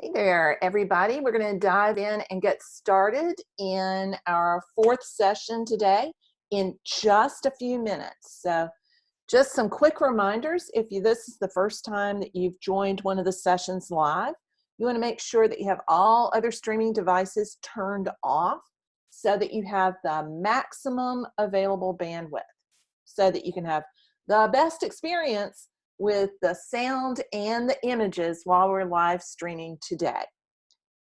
Hey there, everybody. We're going to dive in and get started in our fourth session today in just a few minutes. So, just some quick reminders. If this is the first time that you've joined one of the sessions live, you want to make sure that you have all other streaming devices turned off so that you have the maximum available bandwidth so that you can have the best experience with the sound and the images while we're live streaming today.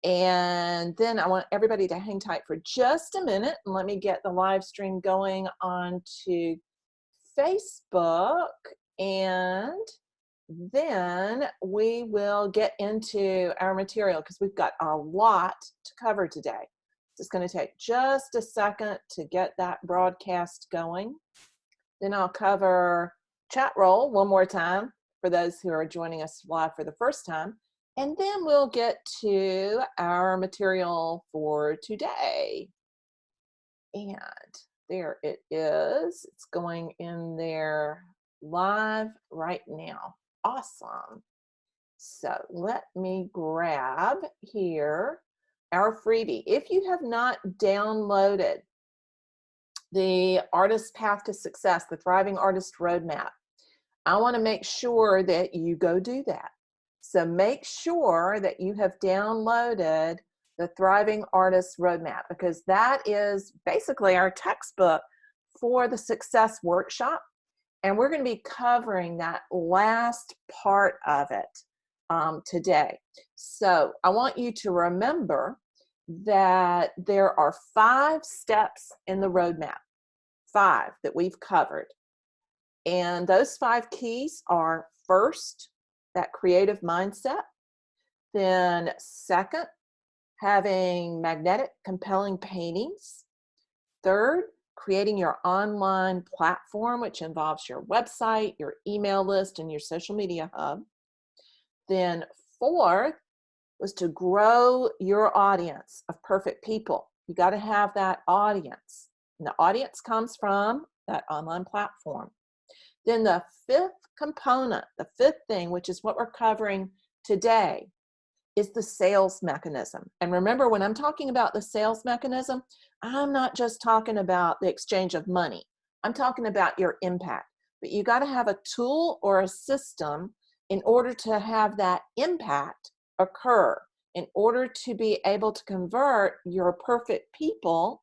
And then I want everybody to hang tight for just a minute and let me get the live stream going onto Facebook, and then we will get into our material because we've got a lot to cover today. It's going to take just a second to get that broadcast going. Then I'll cover chat roll one more time for those who are joining us live for the first time. And then we'll get to our material for today. And there it is. It's going in there live right now. Awesome. So let me grab here our freebie. If you have not downloaded the Artist Path to Success, the Thriving Artist Roadmap, I want to make sure that you go do that. So make sure that you have downloaded the Thriving Artist Roadmap, because that is basically our textbook for the Success Workshop. And we're going to be covering that last part of it today. So I want you to remember that there are 5 steps in the roadmap, 5 that we've covered. And those 5 keys are: first, that creative mindset; then second, having magnetic, compelling paintings; third, creating your online platform, which involves your website, your email list, and your social media hub; then fourth was to grow your audience of perfect people. You got to have that audience, and the audience comes from that online platform. Then the 5th component, the 5th thing, which is what we're covering today, is the sales mechanism. And remember, when I'm talking about the sales mechanism, I'm not just talking about the exchange of money. I'm talking about your impact. But you got to have a tool or a system in order to have that impact occur, in order to be able to convert your perfect people,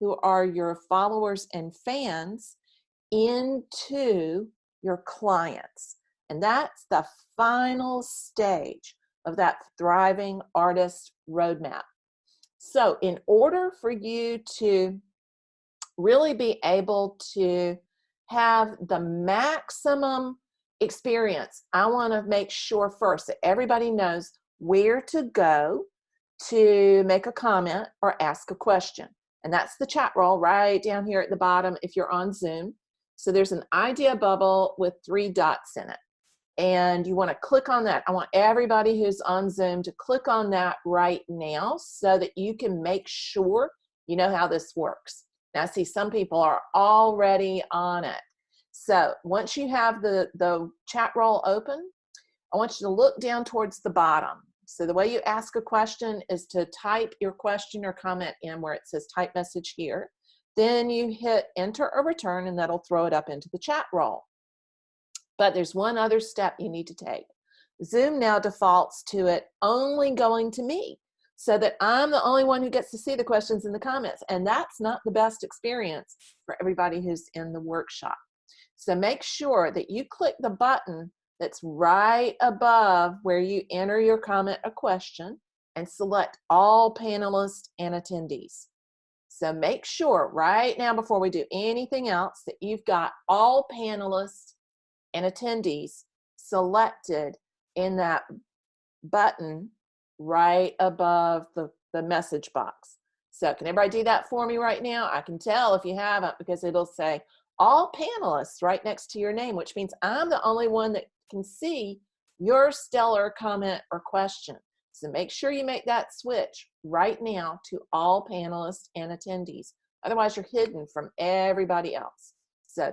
who are your followers and fans, into your clients. And that's the final stage of that Thriving Artist Roadmap. So in order for you to really be able to have the maximum experience, I want to make sure first that everybody knows where to go to make a comment or ask a question. And that's the chat roll right down here at the bottom if you're on Zoom. So there's an idea bubble with 3 dots in it. And you want to click on that. I want everybody who's on Zoom to click on that right now so that you can make sure you know how this works. Now, I see some people are already on it. So once you have the chat roll open, I want you to look down towards the bottom. So the way you ask a question is to type your question or comment in where it says type message here. Then you hit enter or return, and that'll throw it up into the chat roll. But there's one other step you need to take. Zoom now defaults to it only going to me, so that I'm the only one who gets to see the questions and the comments. And that's not the best experience for everybody who's in the workshop. So make sure that you click the button that's right above where you enter your comment or question and select all panelists and attendees. So make sure right now, before we do anything else, that you've got all panelists and attendees selected in that button right above the message box. So can everybody do that for me right now? I can tell if you haven't, because it'll say all panelists right next to your name, which means I'm the only one that can see your stellar comment or question. So make sure you make that switch right now to all panelists and attendees. Otherwise, you're hidden from everybody else. So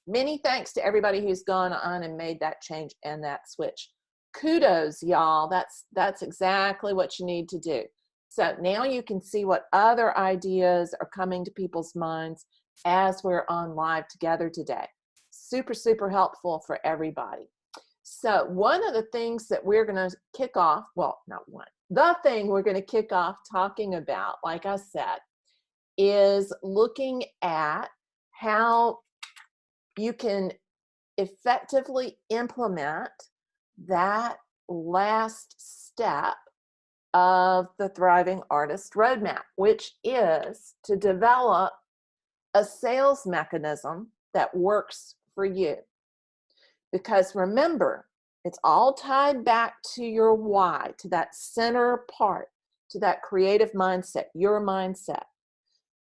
many thanks to everybody who's gone on and made that change and that switch. Kudos, y'all. That's exactly what you need to do. So now you can see what other ideas are coming to people's minds as we're on live together today. Super, super helpful for everybody. So one of the things that we're going to kick off, well, not one, the thing we're going to kick off talking about, like I said, is looking at how you can effectively implement that last step of the Thriving Artist Roadmap, which is to develop a sales mechanism that works for you. Because remember, it's all tied back to your why, to that center part, to that creative mindset, your mindset.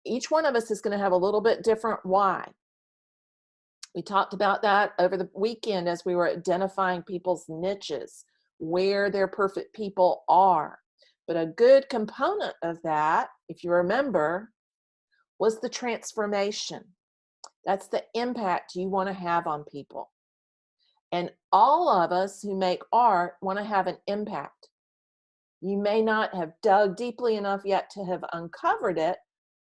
Each one of us is going to have a little bit different why. We talked about that over the weekend as we were identifying people's niches, where their perfect people are. But a good component of that, if you remember, was the transformation. That's the impact you want to have on people. And all of us who make art want to have an impact. You may not have dug deeply enough yet to have uncovered it,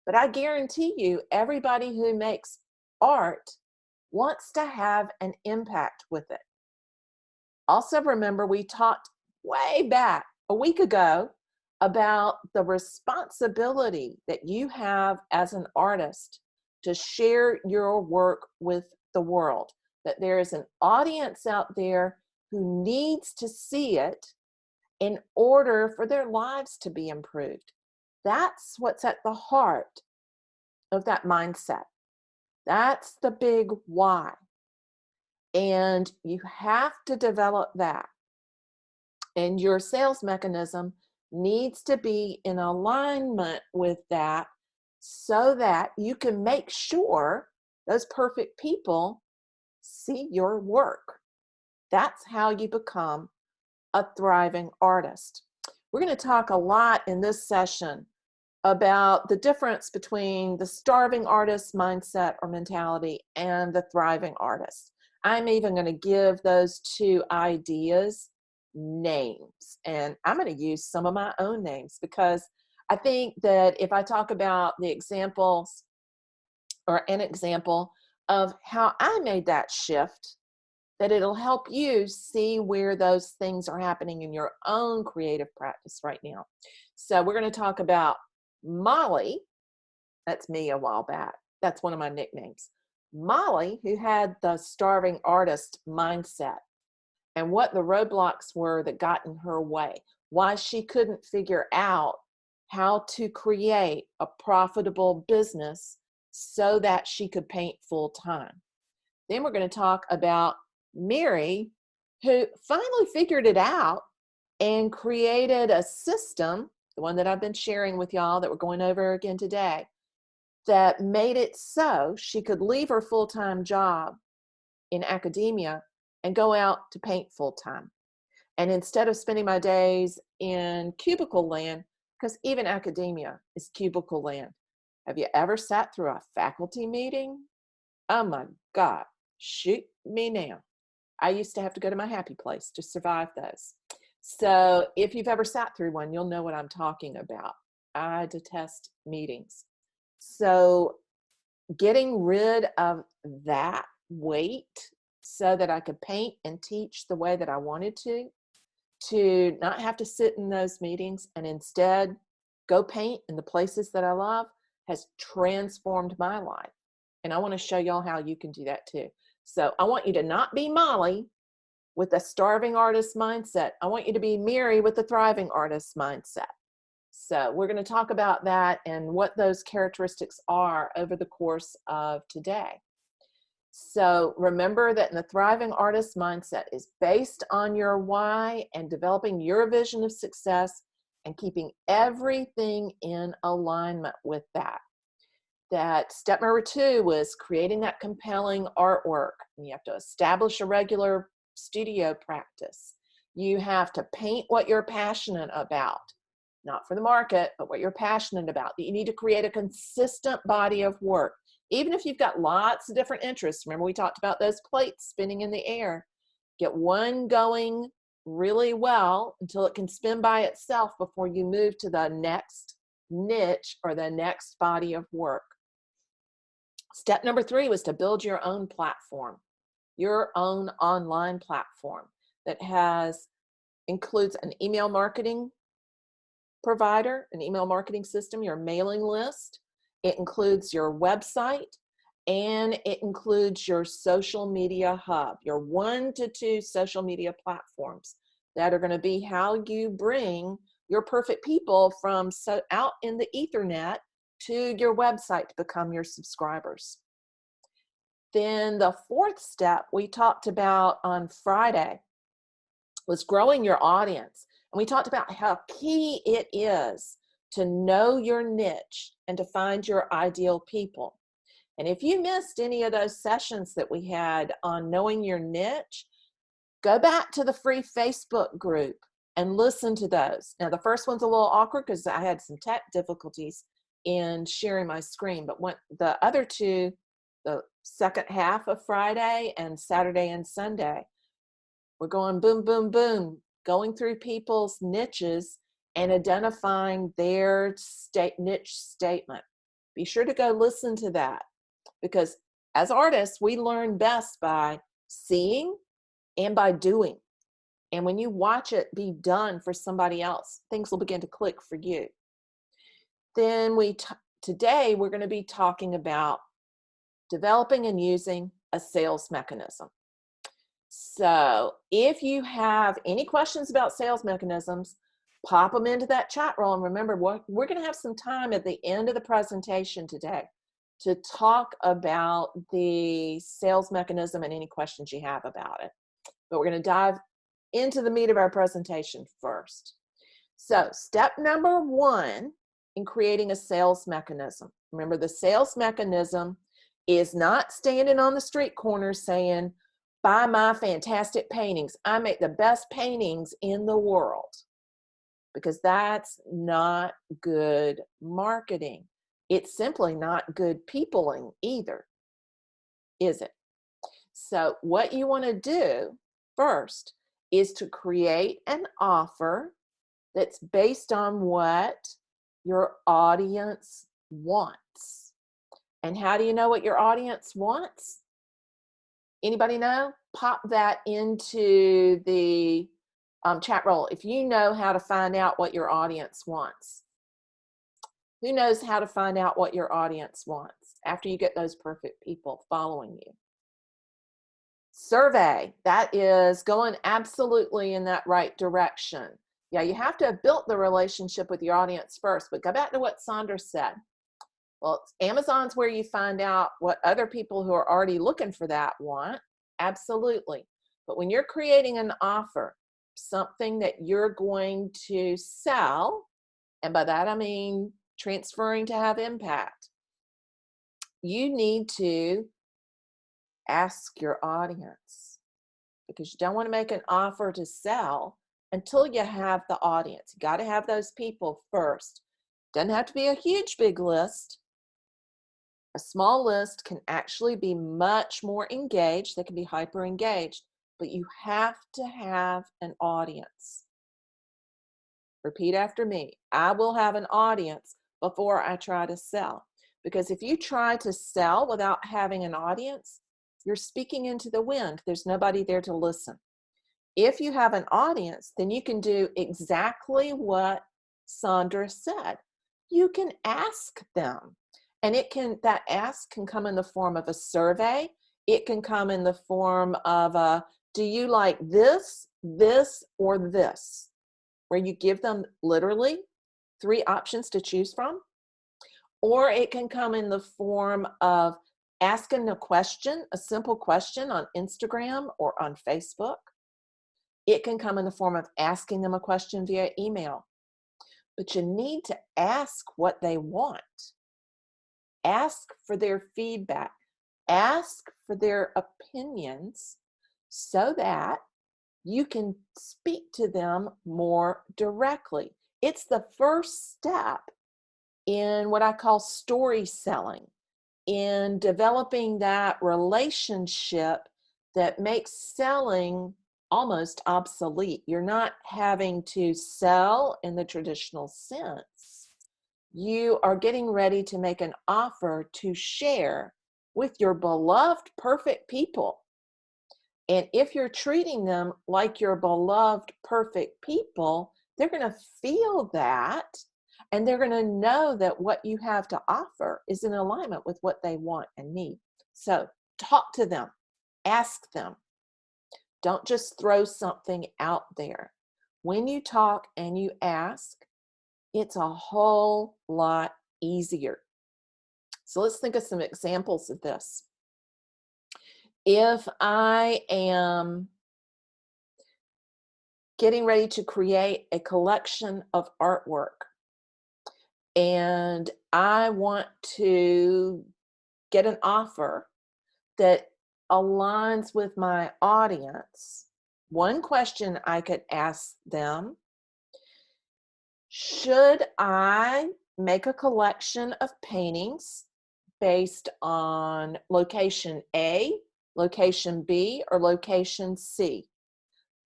but I guarantee you, everybody who makes art wants to have an impact with it. Also, remember, we talked way back a week ago about the responsibility that you have as an artist to share your work with the world, that there is an audience out there who needs to see it in order for their lives to be improved. That's what's at the heart of that mindset. That's the big why. And you have to develop that. And your sales mechanism needs to be in alignment with that so that you can make sure those perfect people see your work. That's how you become a thriving artist. We're going to talk a lot in this session about the difference between the starving artist mindset or mentality and the thriving artist. I'm even going to give those two ideas names, and I'm going to use some of my own names because I think that if I talk about the examples or an example of how I made that shift, that it'll help you see where those things are happening in your own creative practice right now. So we're going to talk about Molly. That's me a while back. That's one of my nicknames. Molly, who had the starving artist mindset and what the roadblocks were that got in her way, why she couldn't figure out how to create a profitable business so that she could paint full time. Then we're going to talk about Mary, who finally figured it out and created a system, the one that I've been sharing with y'all that we're going over again today, that made it so she could leave her full-time job in academia and go out to paint full-time. And instead of spending my days in cubicle land, because even academia is cubicle land. Have you ever sat through a faculty meeting? Oh my God, shoot me now. I used to have to go to my happy place to survive those. So if you've ever sat through one, you'll know what I'm talking about. I detest meetings. So getting rid of that weight so that I could paint and teach the way that I wanted to not have to sit in those meetings and instead go paint in the places that I love has transformed my life. And I want to show y'all how you can do that too. So I want you to not be Molly with a starving artist mindset. I want you to be Mary with the thriving artist mindset. So we're going to talk about that and what those characteristics are over the course of today. So remember that the thriving artist mindset is based on your why and developing your vision of success and keeping everything in alignment with that. That step number 2 was creating that compelling artwork. You have to establish a regular studio practice. You have to paint what you're passionate about, not for the market, but what you're passionate about. You need to create a consistent body of work. Even if you've got lots of different interests, remember we talked about those plates spinning in the air. Get one going really well until it can spin by itself before you move to the next niche or the next body of work. Step number 3 was to build your own platform, your own online platform that includes an email marketing provider, an email marketing system, your mailing list. It includes your website, and it includes your social media hub, your 1 to 2 social media platforms that are going to be how you bring your perfect people from out in the Ethernet to your website to become your subscribers. Then the 4th step we talked about on Friday was growing your audience. And we talked about how key it is to know your niche and to find your ideal people. And if you missed any of those sessions that we had on knowing your niche, go back to the free Facebook group and listen to those. Now, the first one's a little awkward because I had some tech difficulties in sharing my screen, but the other 2, the second half of Friday and Saturday and Sunday, we're going boom, boom, boom, going through people's niches and identifying their niche statement. Be sure to go listen to that, because as artists, we learn best by seeing and by doing. And when you watch it be done for somebody else, things will begin to click for you. Then today we're going to be talking about developing and using a sales mechanism. So if you have any questions about sales mechanisms, pop them into that chat roll. And remember, we're going to have some time at the end of the presentation today to talk about the sales mechanism and any questions you have about it. But we're going to dive into the meat of our presentation first. So step number 1 in creating a sales mechanism. Remember, the sales mechanism is not standing on the street corner saying, buy my fantastic paintings. I make the best paintings in the world. Because that's not good marketing. It's simply not good peopling either, is it? So what you want to do first is to create an offer that's based on what your audience wants. And how do you know what your audience wants? Anybody know? Pop that into the chat roll if you know how to find out what your audience wants. Who knows how to find out what your audience wants after you get those perfect people following you? Survey. That is going absolutely in that right direction. Yeah, you have to have built the relationship with your audience first, but go back to what Sandra said. Well, Amazon's where you find out what other people who are already looking for that want. Absolutely. But when you're creating an offer, something that you're going to sell, and by that I mean transferring to have impact, you need to ask your audience, because you don't want to make an offer to sell until you have the audience. You got to have those people first. Doesn't have to be a huge big list. A small list can actually be much more engaged. They can be hyper engaged, but you have to have an audience. Repeat after me. I will have an audience before I try to sell. Because if you try to sell without having an audience, you're speaking into the wind. There's nobody there to listen. If you have an audience, then you can do exactly what Sandra said. You can ask them. And that ask can come in the form of a survey. It can come in the form of a, do you like this, this, or this? Where you give them literally 3 options to choose from. Or it can come in the form of asking a question, a simple question on Instagram or on Facebook. It can come in the form of asking them a question via email. But you need to ask what they want. Ask for their feedback. Ask for their opinions so that you can speak to them more directly. It's the first step in what I call story selling, in developing that relationship that makes selling almost obsolete. You're not having to sell in the traditional sense. You are getting ready to make an offer to share with your beloved perfect people. And if you're treating them like your beloved perfect people, they're going to feel that, and they're going to know that what you have to offer is in alignment with what they want and need. So talk to them, ask them. Don't just throw something out there. When you talk and you ask, it's a whole lot easier. So let's think of some examples of this. If I am getting ready to create a collection of artwork and I want to get an offer that aligns with my audience, one question I could ask them: should I make a collection of paintings based on location A, location B, or location C?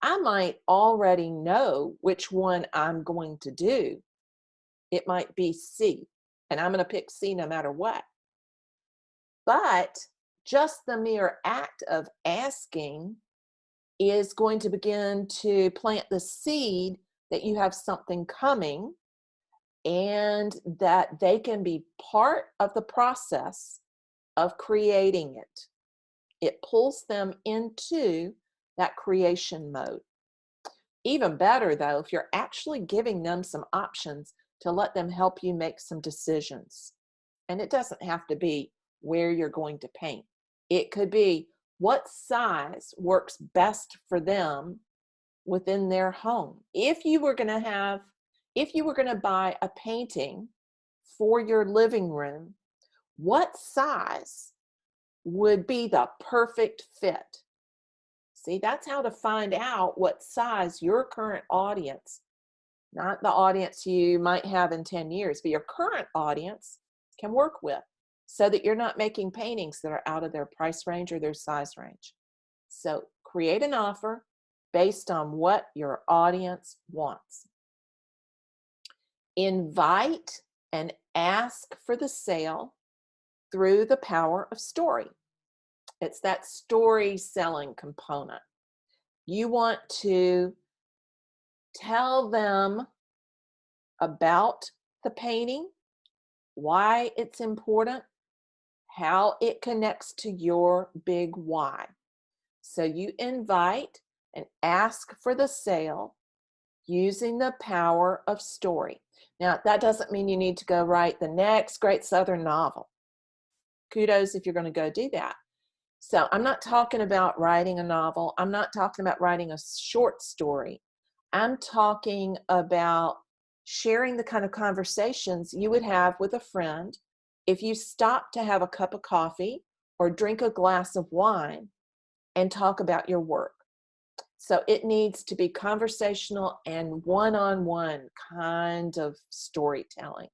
I might already know which one I'm going to do. It might be C, and I'm going to pick C no matter what. But just the mere act of asking is going to begin to plant the seed that you have something coming, and that they can be part of the process of creating it. It pulls them into that creation mode. Even better, though, if you're actually giving them some options to let them help you make some decisions. And it doesn't have to be where you're going to paint. It could be what size works best for them within their home. If you were going to buy a painting for your living room, what size would be the perfect fit? See, that's how to find out what size your current audience, not the audience you might have in 10 years, but your current audience can work with, so that you're not making paintings that are out of their price range or their size range. So create an offer based on what your audience wants. Invite and ask for the sale through the power of story. It's that story selling component. You want to tell them about the painting, why it's important, how it connects to your big why. So you invite and ask for the sale using the power of story. Now, that doesn't mean you need to go write the next great Southern novel. Kudos if you're going to go do that. So I'm not talking about writing a novel. I'm not talking about writing a short story. I'm talking about sharing the kind of conversations you would have with a friend if you stop to have a cup of coffee or drink a glass of wine and talk about your work. So it needs to be conversational and one-on-one kind of storytelling.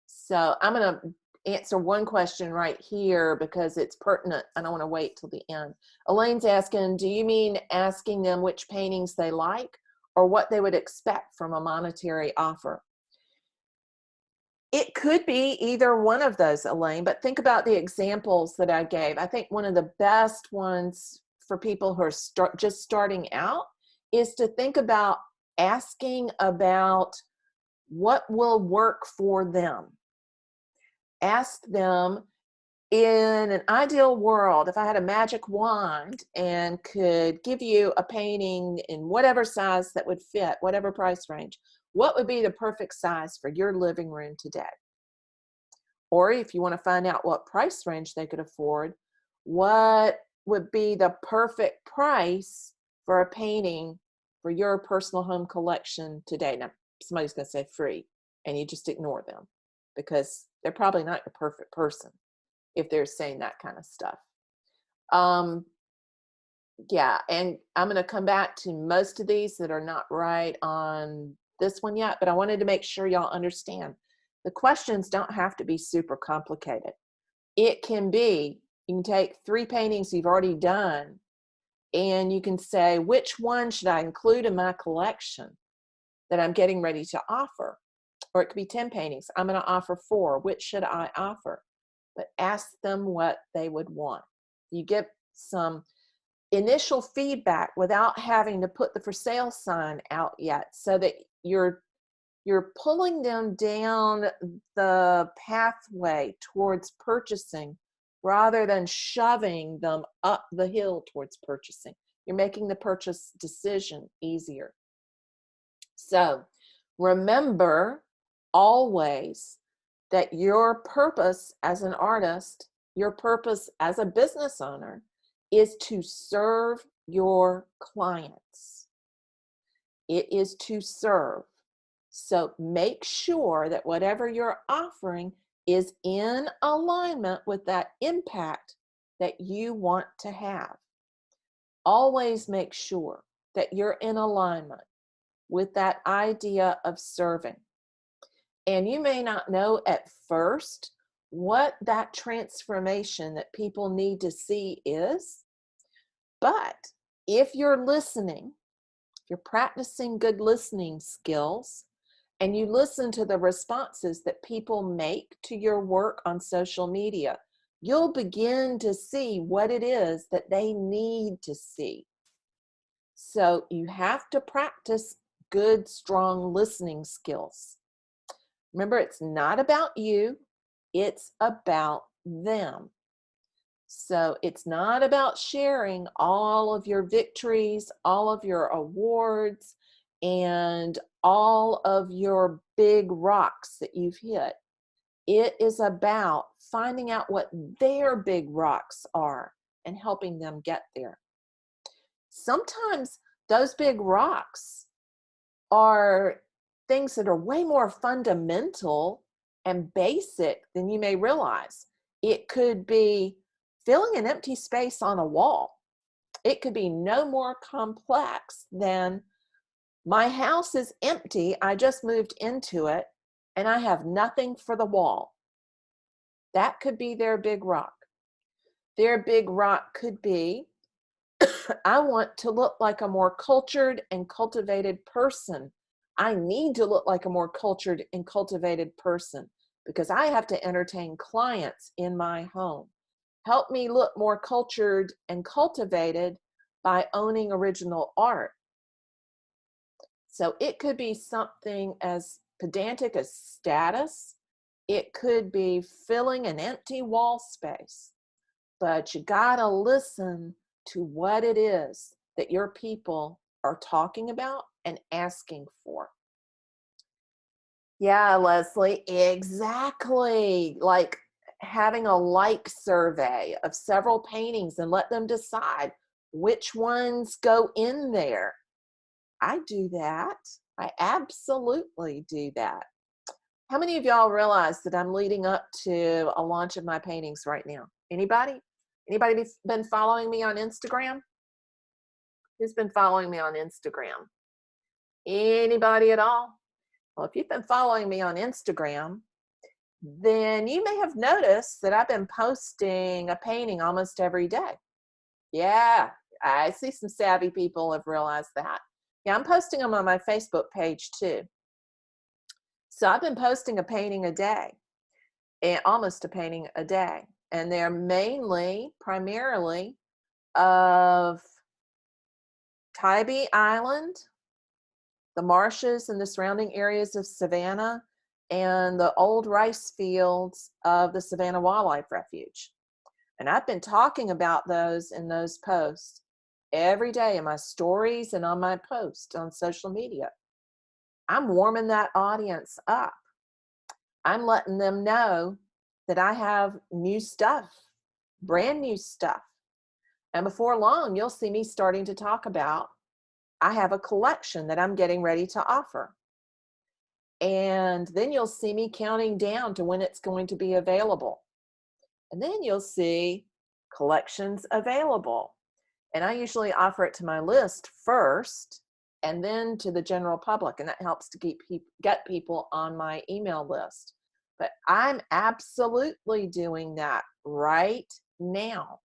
So I'm going to answer one question right here because it's pertinent. I don't want to wait till the end. Elaine's asking, do you mean asking them which paintings they like or what they would expect from a monetary offer? It could be either one of those, Elaine, but think about the examples that I gave. I think one of the best ones for people who are just starting out is to think about asking about what will work for them. Ask them, in an ideal world, if I had a magic wand and could give you a painting in whatever size that would fit, whatever price range, what would be the perfect size for your living room today? Or if you want to find out what price range they could afford, what would be the perfect price for a painting for your personal home collection today? Now, somebody's going to say free, and you just ignore them because they're probably not your perfect person if they're saying that kind of stuff. Yeah, and I'm going to come back to most of these that are not right on this one yet, but I wanted to make sure y'all understand the questions don't have to be super complicated. It can be, you can take 3 paintings you've already done And you can say, which one should I include in my collection that I'm getting ready to offer? Or it could be 10 paintings. I'm going to offer 4. Which should I offer? But ask them what they would want. You get some initial feedback without having to put the for sale sign out yet, so that you're pulling them down the pathway towards purchasing rather than shoving them up the hill towards purchasing. You're making the purchase decision easier. So remember always that your purpose as an artist, your purpose as a business owner, is to serve your clients. It is to serve. So make sure that whatever you're offering is in alignment with that impact that you want to have. Always make sure that you're in alignment with that idea of serving. And you may not know at first what that transformation that people need to see is, but if you're listening, if you're practicing good listening skills, and you listen to the responses that people make to your work on social media, you'll begin to see what it is that they need to see. So you have to practice good, strong listening skills. Remember, it's not about you, it's about them. So it's not about sharing all of your victories, all of your awards, and all of your big rocks that you've hit. It is about finding out what their big rocks are and helping them get there. Sometimes those big rocks are things that are way more fundamental and basic than you may realize. It could be filling an empty space on a wall. It could be no more complex than, my house is empty, I just moved into it, and I have nothing for the wall. That could be their big rock. Their big rock could be, I want to look like a more cultured and cultivated person. I need to look like a more cultured and cultivated person because I have to entertain clients in my home. Help me look more cultured and cultivated by owning original art. So it could be something as pedantic as status. It could be filling an empty wall space. But you gotta listen to what it is that your people are talking about and asking for. Yeah, Leslie, exactly. Like having a like survey of several paintings and let them decide which ones go in there. I do that. I absolutely do that. How many of y'all realize that I'm leading up to a launch of my paintings right now? Anybody? Anybody been following me on Instagram? Who's been following me on Instagram? Anybody at all? Well, if you've been following me on Instagram, then you may have noticed that I've been posting a painting almost every day. Yeah, I see some savvy people have realized that. Yeah, I'm posting them on my Facebook page too. So I've been posting a painting a day, and almost a painting a day. And they're primarily of Tybee Island, the marshes and the surrounding areas of Savannah, and the old rice fields of the Savannah Wildlife Refuge. And I've been talking about those in those posts every day in my stories and on my posts on social media. I'm warming that audience up. I'm letting them know that I have new stuff, brand new stuff. And before long, you'll see me starting to talk about, I have a collection that I'm getting ready to offer. And then you'll see me counting down to when it's going to be available. And then you'll see collections available. And I usually offer it to my list first and then to the general public. And that helps to get people on my email list. But I'm absolutely doing that right now.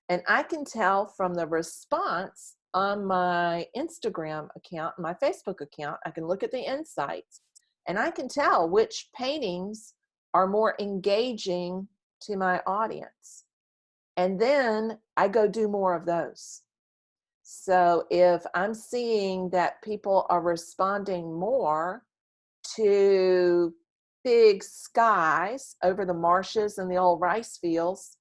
And I can tell from the response on my Instagram account, my Facebook account, I can look at the insights and I can tell which paintings are more engaging to my audience. And then I go do more of those. So if I'm seeing that people are responding more to big skies over the marshes and the old rice fields,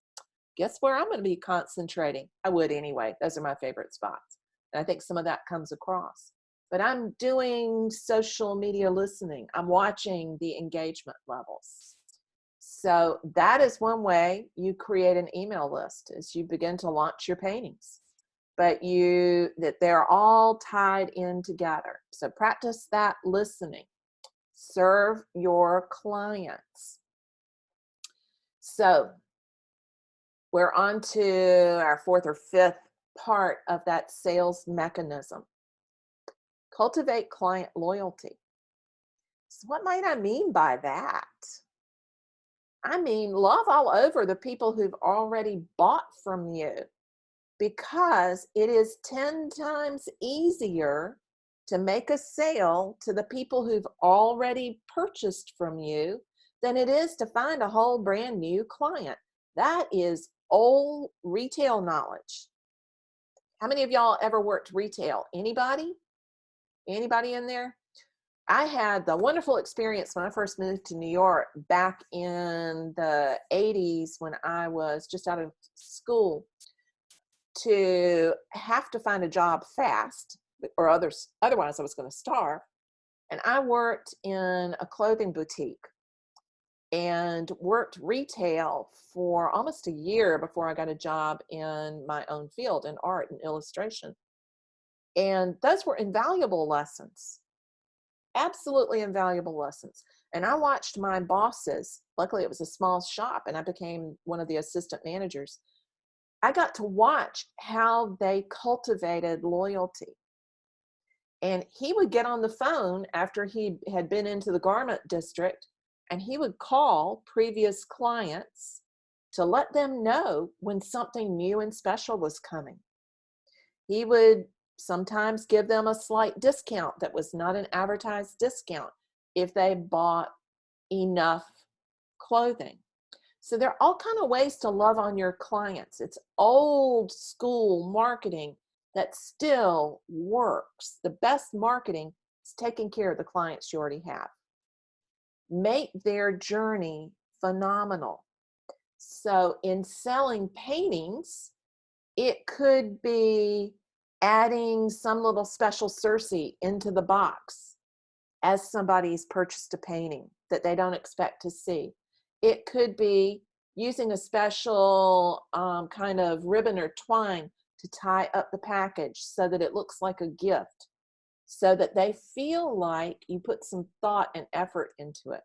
guess where I'm going to be concentrating? I would anyway. Those are my favorite spots. And I think some of that comes across. But I'm doing social media listening. I'm watching the engagement levels. So that is one way you create an email list, as you begin to launch your paintings. But that they're all tied in together. So practice that listening. Serve your clients. So we're on to our fourth or fifth part of that sales mechanism. Cultivate client loyalty. So what might I mean by that? I mean, love all over the people who've already bought from you, because it is 10 times easier to make a sale to the people who've already purchased from you than it is to find a whole brand new client. That is old retail knowledge. How many of y'all ever worked retail? Anybody? Anybody in there? I had the wonderful experience when I first moved to New York back in the 80s when I was just out of school, to have to find a job fast, or otherwise I was going to starve. And I worked in a clothing boutique and worked retail for almost a year before I got a job in my own field in art and illustration. And those were invaluable lessons, absolutely invaluable lessons. And I watched my bosses, luckily it was a small shop and I became one of the assistant managers. I got to watch how they cultivated loyalty. And he would get on the phone after he had been into the garment district, and he would call previous clients to let them know when something new and special was coming. He would sometimes give them a slight discount that was not an advertised discount if they bought enough clothing. So there are all kinds of ways to love on your clients. It's old school marketing that still works. The best marketing is taking care of the clients you already have. Make their journey phenomenal. So in selling paintings, it could be adding some little special Cersei into the box as somebody's purchased a painting that they don't expect to see. It could be using a special kind of ribbon or twine to tie up the package so that it looks like a gift, so that they feel like you put some thought and effort into it.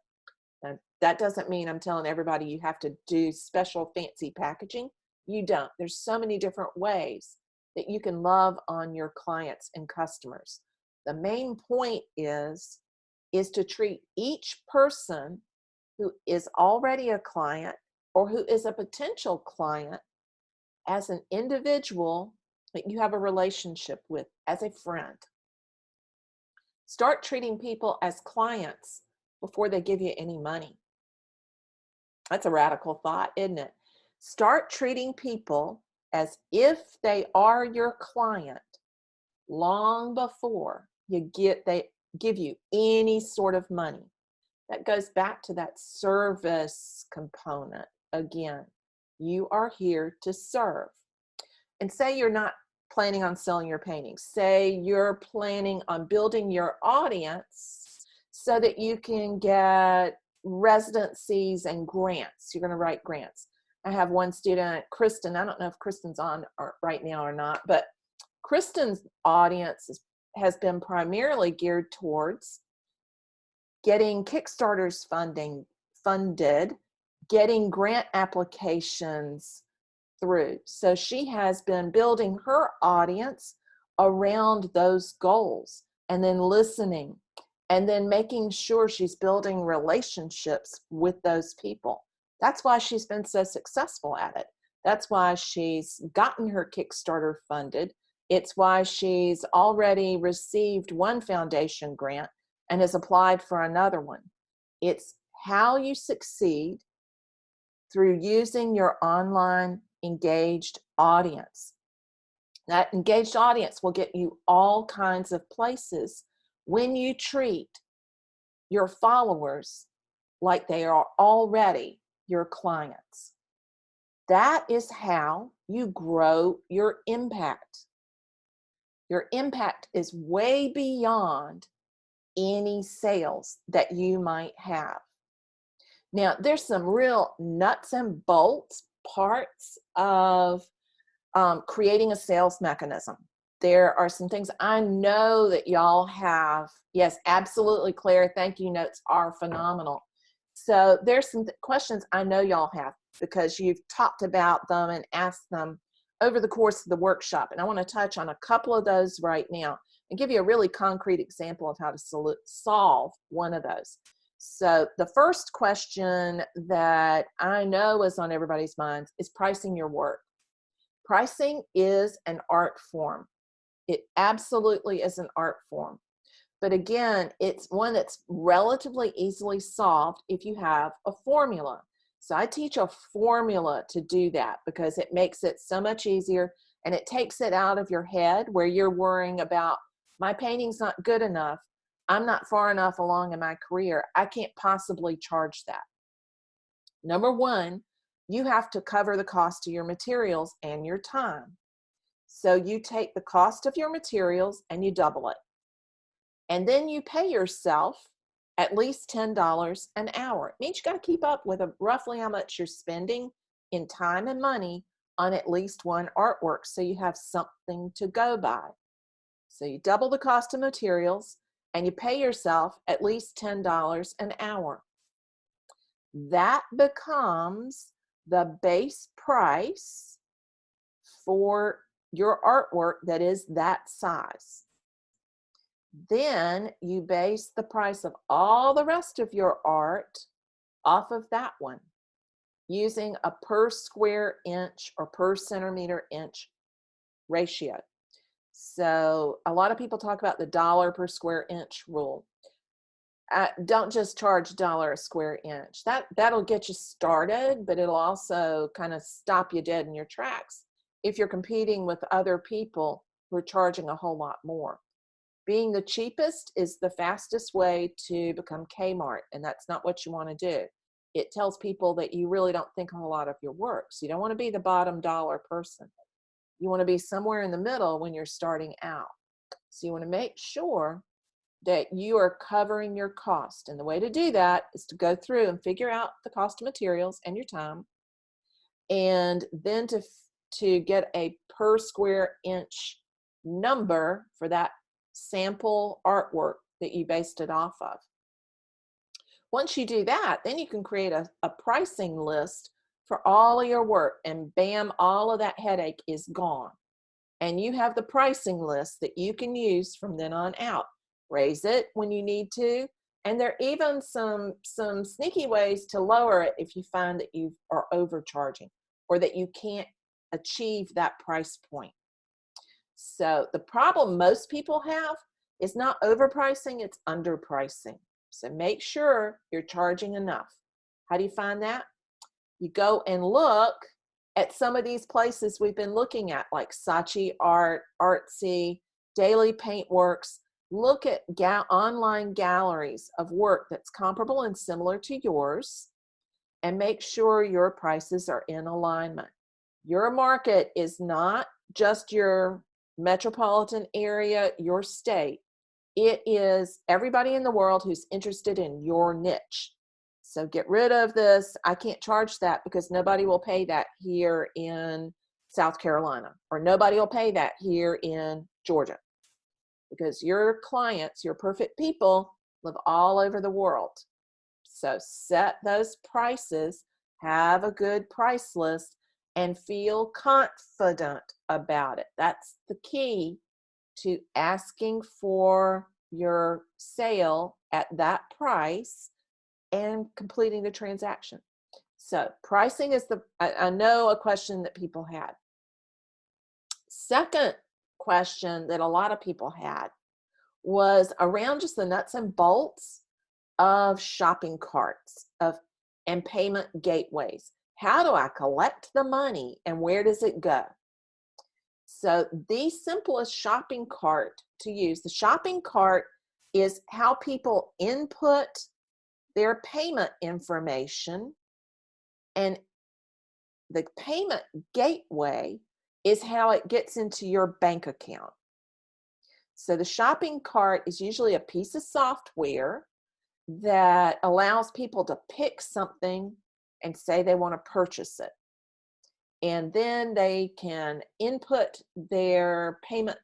Now, that doesn't mean I'm telling everybody you have to do special fancy packaging. You don't. There's so many different ways that you can love on your clients and customers. The main point is to treat each person who is already a client or who is a potential client as an individual that you have a relationship with, as a friend. Start treating people as clients before they give you any money. That's a radical thought, isn't it? Start treating people as if they are your client long before they give you any sort of money. That goes back to that service component. Again, you are here to serve. And say you're not planning on selling your paintings. Say you're planning on building your audience so that you can get residencies and grants. You're going to write grants. I have one student, Kristen. I don't know if Kristen's on right now or not, but Kristen's audience has been primarily geared towards getting Kickstarters funded, getting grant applications through. So she has been building her audience around those goals, and then listening, and then making sure she's building relationships with those people. That's why she's been so successful at it. That's why she's gotten her Kickstarter funded. It's why she's already received one foundation grant and has applied for another one. It's how you succeed through using your online engaged audience. That engaged audience will get you all kinds of places when you treat your followers like they are already your clients. That is how you grow your impact. Your impact is way beyond any sales that you might have. Now, there's some real nuts and bolts parts of creating a sales mechanism. There are some things I know that y'all have. Yes, absolutely, Claire. Thank you. Notes are phenomenal. So there's some questions I know y'all have because you've talked about them and asked them over the course of the workshop. And I want to touch on a couple of those right now and give you a really concrete example of how to solve one of those. So the first question that I know is on everybody's minds is pricing your work. Pricing is an art form. It absolutely is an art form. But again, it's one that's relatively easily solved if you have a formula. So I teach a formula to do that because it makes it so much easier and it takes it out of your head where you're worrying about, my painting's not good enough. I'm not far enough along in my career. I can't possibly charge that. Number one, you have to cover the cost of your materials and your time. So you take the cost of your materials and you double it. And then you pay yourself at least $10 an hour. It means you got to keep up with roughly how much you're spending in time and money on at least one artwork so you have something to go by. So you double the cost of materials and you pay yourself at least $10 an hour. That becomes the base price for your artwork that is that size. Then you base the price of all the rest of your art off of that one using a per square inch or per centimeter inch ratio. So a lot of people talk about the dollar per square inch rule. Don't just charge $1 a square inch. That'll get you started, but it'll also kind of stop you dead in your tracks if you're competing with other people who are charging a whole lot more. Being the cheapest is the fastest way to become Kmart, and that's not what you want to do. It tells people that you really don't think a whole lot of your work. So you don't want to be the bottom dollar person. You want to be somewhere in the middle when you're starting out. So you want to make sure that you are covering your cost. And the way to do that is to go through and figure out the cost of materials and your time, and then to get a per square inch number for that sample artwork that you based it off of. Once you do that, then you can create a pricing list for all of your work, and bam, all of that headache is gone. And you have the pricing list that you can use from then on out. Raise it when you need to, and there are even some sneaky ways to lower it if you find that you are overcharging or that you can't achieve that price point. So the problem most people have is not overpricing, it's underpricing. So make sure you're charging enough. How do you find that? You go and look at some of these places we've been looking at, like Saatchi Art, Artsy, Daily Paintworks. Look at online galleries of work that's comparable and similar to yours, and make sure your prices are in alignment. Your market is not just your metropolitan area, your state. It is everybody in the world who's interested in your niche. So get rid of this, I can't charge that because nobody will pay that here in South Carolina, or nobody will pay that here in Georgia. Because your clients, your perfect people, live all over the world. So set those prices, have a good price list, and feel confident about it. That's the key to asking for your sale at that price and completing the transaction. So pricing is I know a question that people had. Second question that a lot of people had was around just the nuts and bolts of shopping carts and payment gateways. How do I collect the money and where does it go? So the simplest shopping cart to use, the shopping cart is how people input their payment information, and the payment gateway is how it gets into your bank account. So the shopping cart is usually a piece of software that allows people to pick something and say they want to purchase it. And then they can input their payment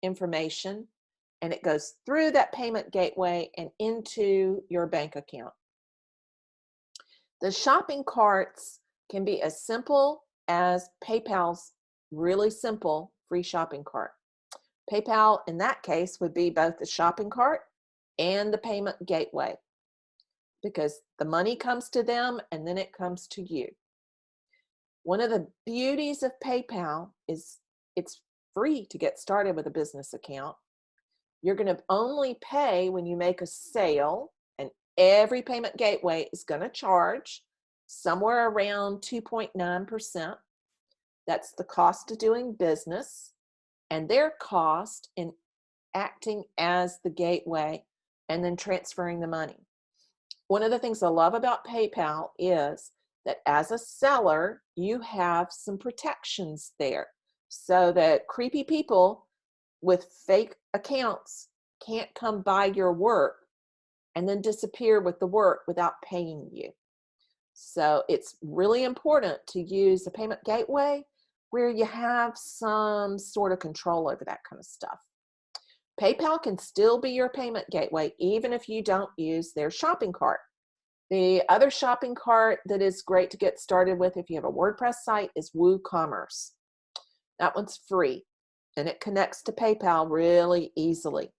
information, and it goes through that payment gateway and into your bank account. The shopping carts can be as simple as PayPal's really simple free shopping cart. PayPal, in that case, would be both the shopping cart and the payment gateway, because the money comes to them and then it comes to you. One of the beauties of PayPal is it's free to get started with a business account. You're going to only pay when you make a sale, and every payment gateway is going to charge somewhere around 2.9%. That's the cost of doing business and their cost in acting as the gateway and then transferring the money. One of the things I love about PayPal is that as a seller, you have some protections there so that creepy people with fake accounts can't come buy your work and then disappear with the work without paying you. So it's really important to use a payment gateway where you have some sort of control over that kind of stuff. PayPal can still be your payment gateway even if you don't use their shopping cart. The other shopping cart that is great to get started with if you have a WordPress site is WooCommerce. That one's free and it connects to PayPal really easily.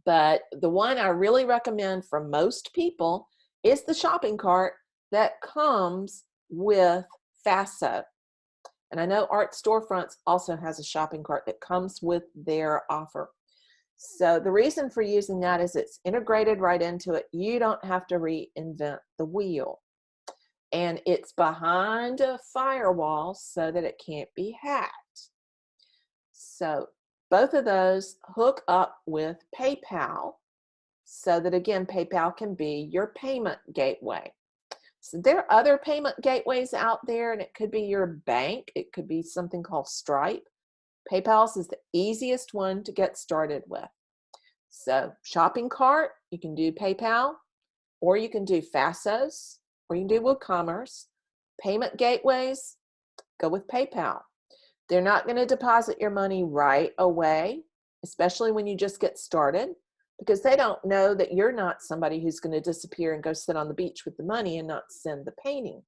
But the one I really recommend for most people is the shopping cart that comes with FASO. And I know Art Storefronts also has a shopping cart that comes with their offer. So the reason for using that is it's integrated right into it. You don't have to reinvent the wheel. And it's behind a firewall so that it can't be hacked. So both of those hook up with PayPal so that, again, PayPal can be your payment gateway. So there are other payment gateways out there, and it could be your bank. It could be something called Stripe. PayPal's is the easiest one to get started with. So shopping cart, you can do PayPal, or you can do FASOS, or you can do WooCommerce. Payment gateways, go with PayPal. They're not going to deposit your money right away, especially when you just get started, because they don't know that you're not somebody who's going to disappear and go sit on the beach with the money and not send the painting.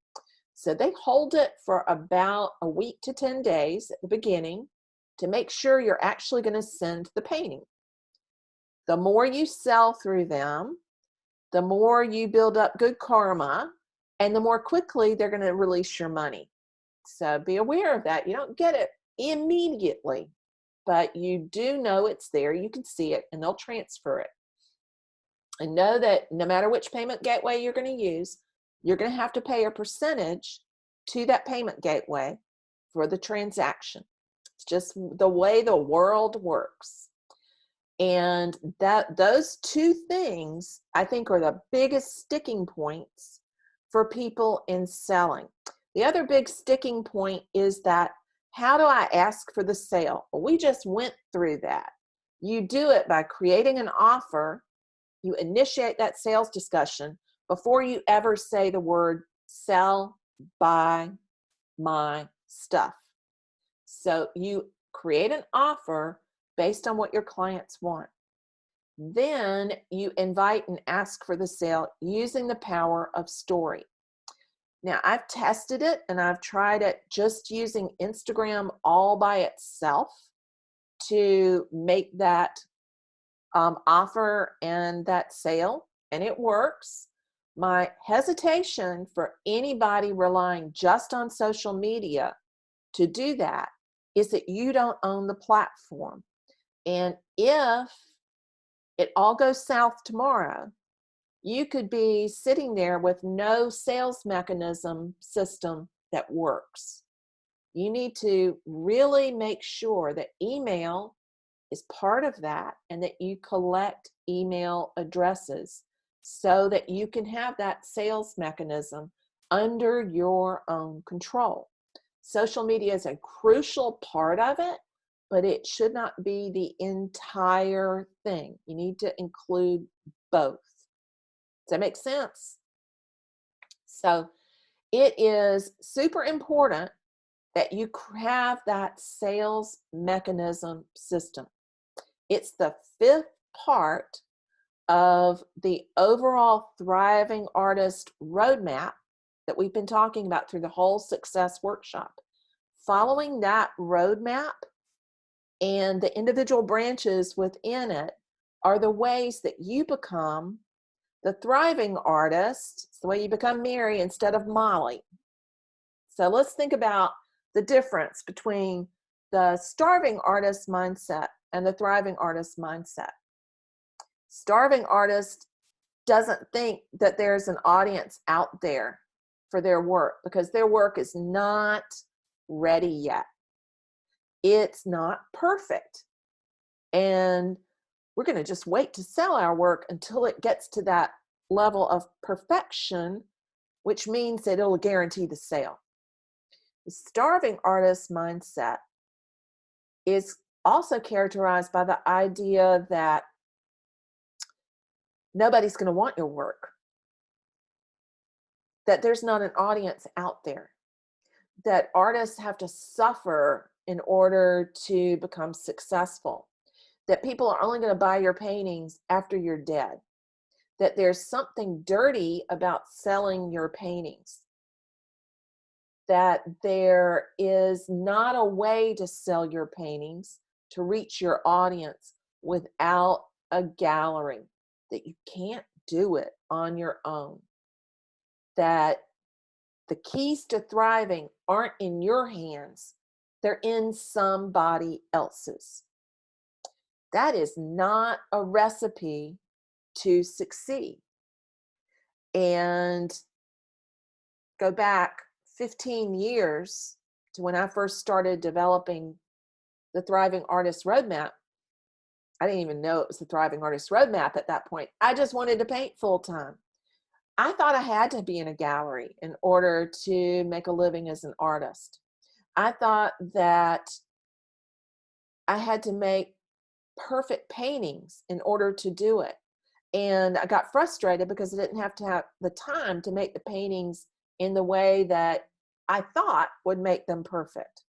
So they hold it for about a week to 10 days at the beginning to make sure you're actually going to send the painting. The more you sell through them, the more you build up good karma, and the more quickly they're going to release your money. So be aware of that. You don't get it immediately, but you do know it's there. You can see it, and they'll transfer it. And know that no matter which payment gateway you're going to use, you're going to have to pay a percentage to that payment gateway for the transaction. It's just the way the world works. And those two things, I think, are the biggest sticking points for people in selling. The other big sticking point is that, how do I ask for the sale? Well, we just went through that. You do it by creating an offer. You initiate that sales discussion before you ever say the word sell, buy my stuff. So you create an offer based on what your clients want. Then you invite and ask for the sale using the power of story. Now, I've tested it and I've tried it just using Instagram all by itself to make that offer and that sale, and it works. My hesitation for anybody relying just on social media to do that is that you don't own the platform. And if it all goes south tomorrow, you could be sitting there with no sales mechanism system that works. You need to really make sure that email is part of that and that you collect email addresses so that you can have that sales mechanism under your own control. Social media is a crucial part of it, but it should not be the entire thing. You need to include both. Does that make sense? So it is super important that you have that sales mechanism system. It's the fifth part of the overall Thriving Artist roadmap that we've been talking about through the whole success workshop. Following that roadmap and the individual branches within it are the ways that you become the thriving artist. It's the way you become Mary instead of Molly. So let's think about the difference between the starving artist mindset and the thriving artist mindset. Starving artist doesn't think that there's an audience out there for their work because their work is not ready yet. It's not perfect. And we're going to just wait to sell our work until it gets to that level of perfection, which means that it'll guarantee the sale. The starving artist mindset is also characterized by the idea that nobody's going to want your work, that there's not an audience out there, that artists have to suffer in order to become successful, that people are only going to buy your paintings after you're dead, that there's something dirty about selling your paintings, that there is not a way to sell your paintings to reach your audience without a gallery, that you can't do it on your own, that the keys to thriving aren't in your hands, they're in somebody else's. That is not a recipe to succeed. And go back 15 years to when I first started developing the Thriving Artist Roadmap. I didn't even know it was the Thriving Artist Roadmap at that point. I just wanted to paint full time. I thought I had to be in a gallery in order to make a living as an artist. I thought that I had to make perfect paintings in order to do it. And I got frustrated because I didn't have to have the time to make the paintings in the way that I thought would make them perfect.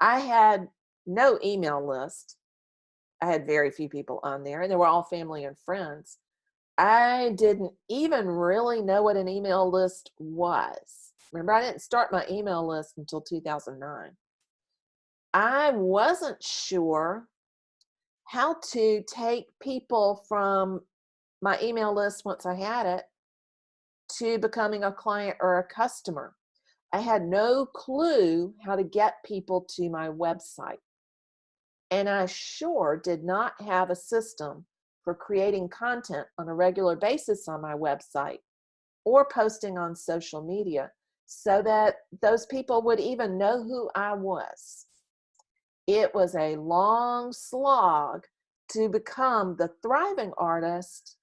I had no email list. I had very few people on there, and they were all family and friends. I didn't even really know what an email list was. Remember, I didn't start my email list until 2009. I wasn't sure how to take people from my email list once I had it to becoming a client or a customer. I had no clue how to get people to my website. And I sure did not have a system for creating content on a regular basis on my website or posting on social media so that those people would even know who I was. It was a long slog to become the thriving artist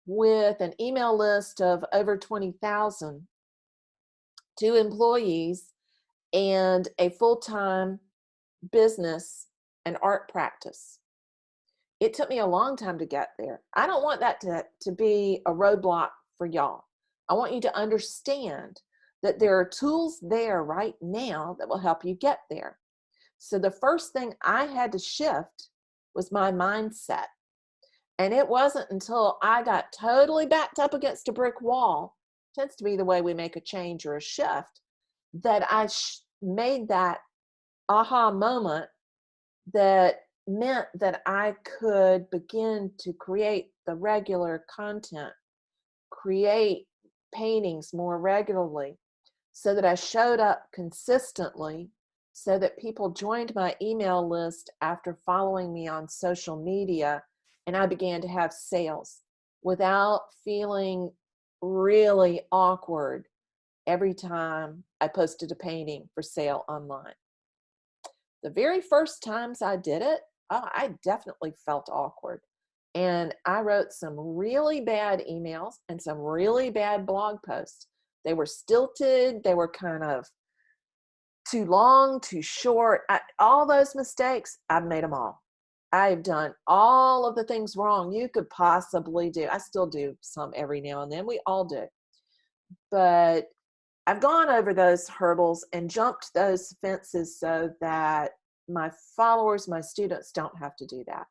with an email list of over 20,000, 2 employees, and a full-time business and art practice. It took me a long time to get there. I don't want that to be a roadblock for y'all. I want you to understand that there are tools there right now that will help you get there. So the first thing I had to shift was my mindset. And it wasn't until I got totally backed up against a brick wall, tends to be the way we make a change or a shift, that I made that aha moment that meant that I could begin to create the regular content, create paintings more regularly so that I showed up consistently, so that people joined my email list after following me on social media, and I began to have sales without feeling really awkward every time I posted a painting for sale online. The very first times I did it, oh, I definitely felt awkward. And I wrote some really bad emails and some really bad blog posts. They were stilted, they were kind of too long, too short. All those mistakes, I've made them all. I've done all of the things wrong you could possibly do. I still do some every now and then. We all do. But I've gone over those hurdles and jumped those fences so that my followers, my students don't have to do that.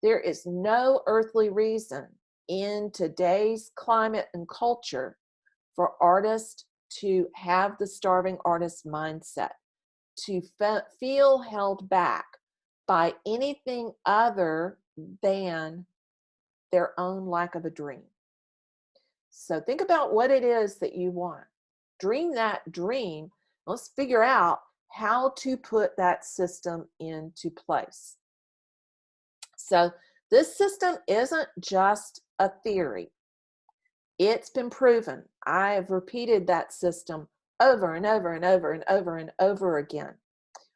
There is no earthly reason in today's climate and culture for artists to have the starving artist mindset, to feel held back by anything other than their own lack of a dream. So think about what it is that you want. Dream that dream. Let's figure out how to put that system into place. So this system isn't just a theory. It's been proven. I have repeated that system over and over and over and over and over again.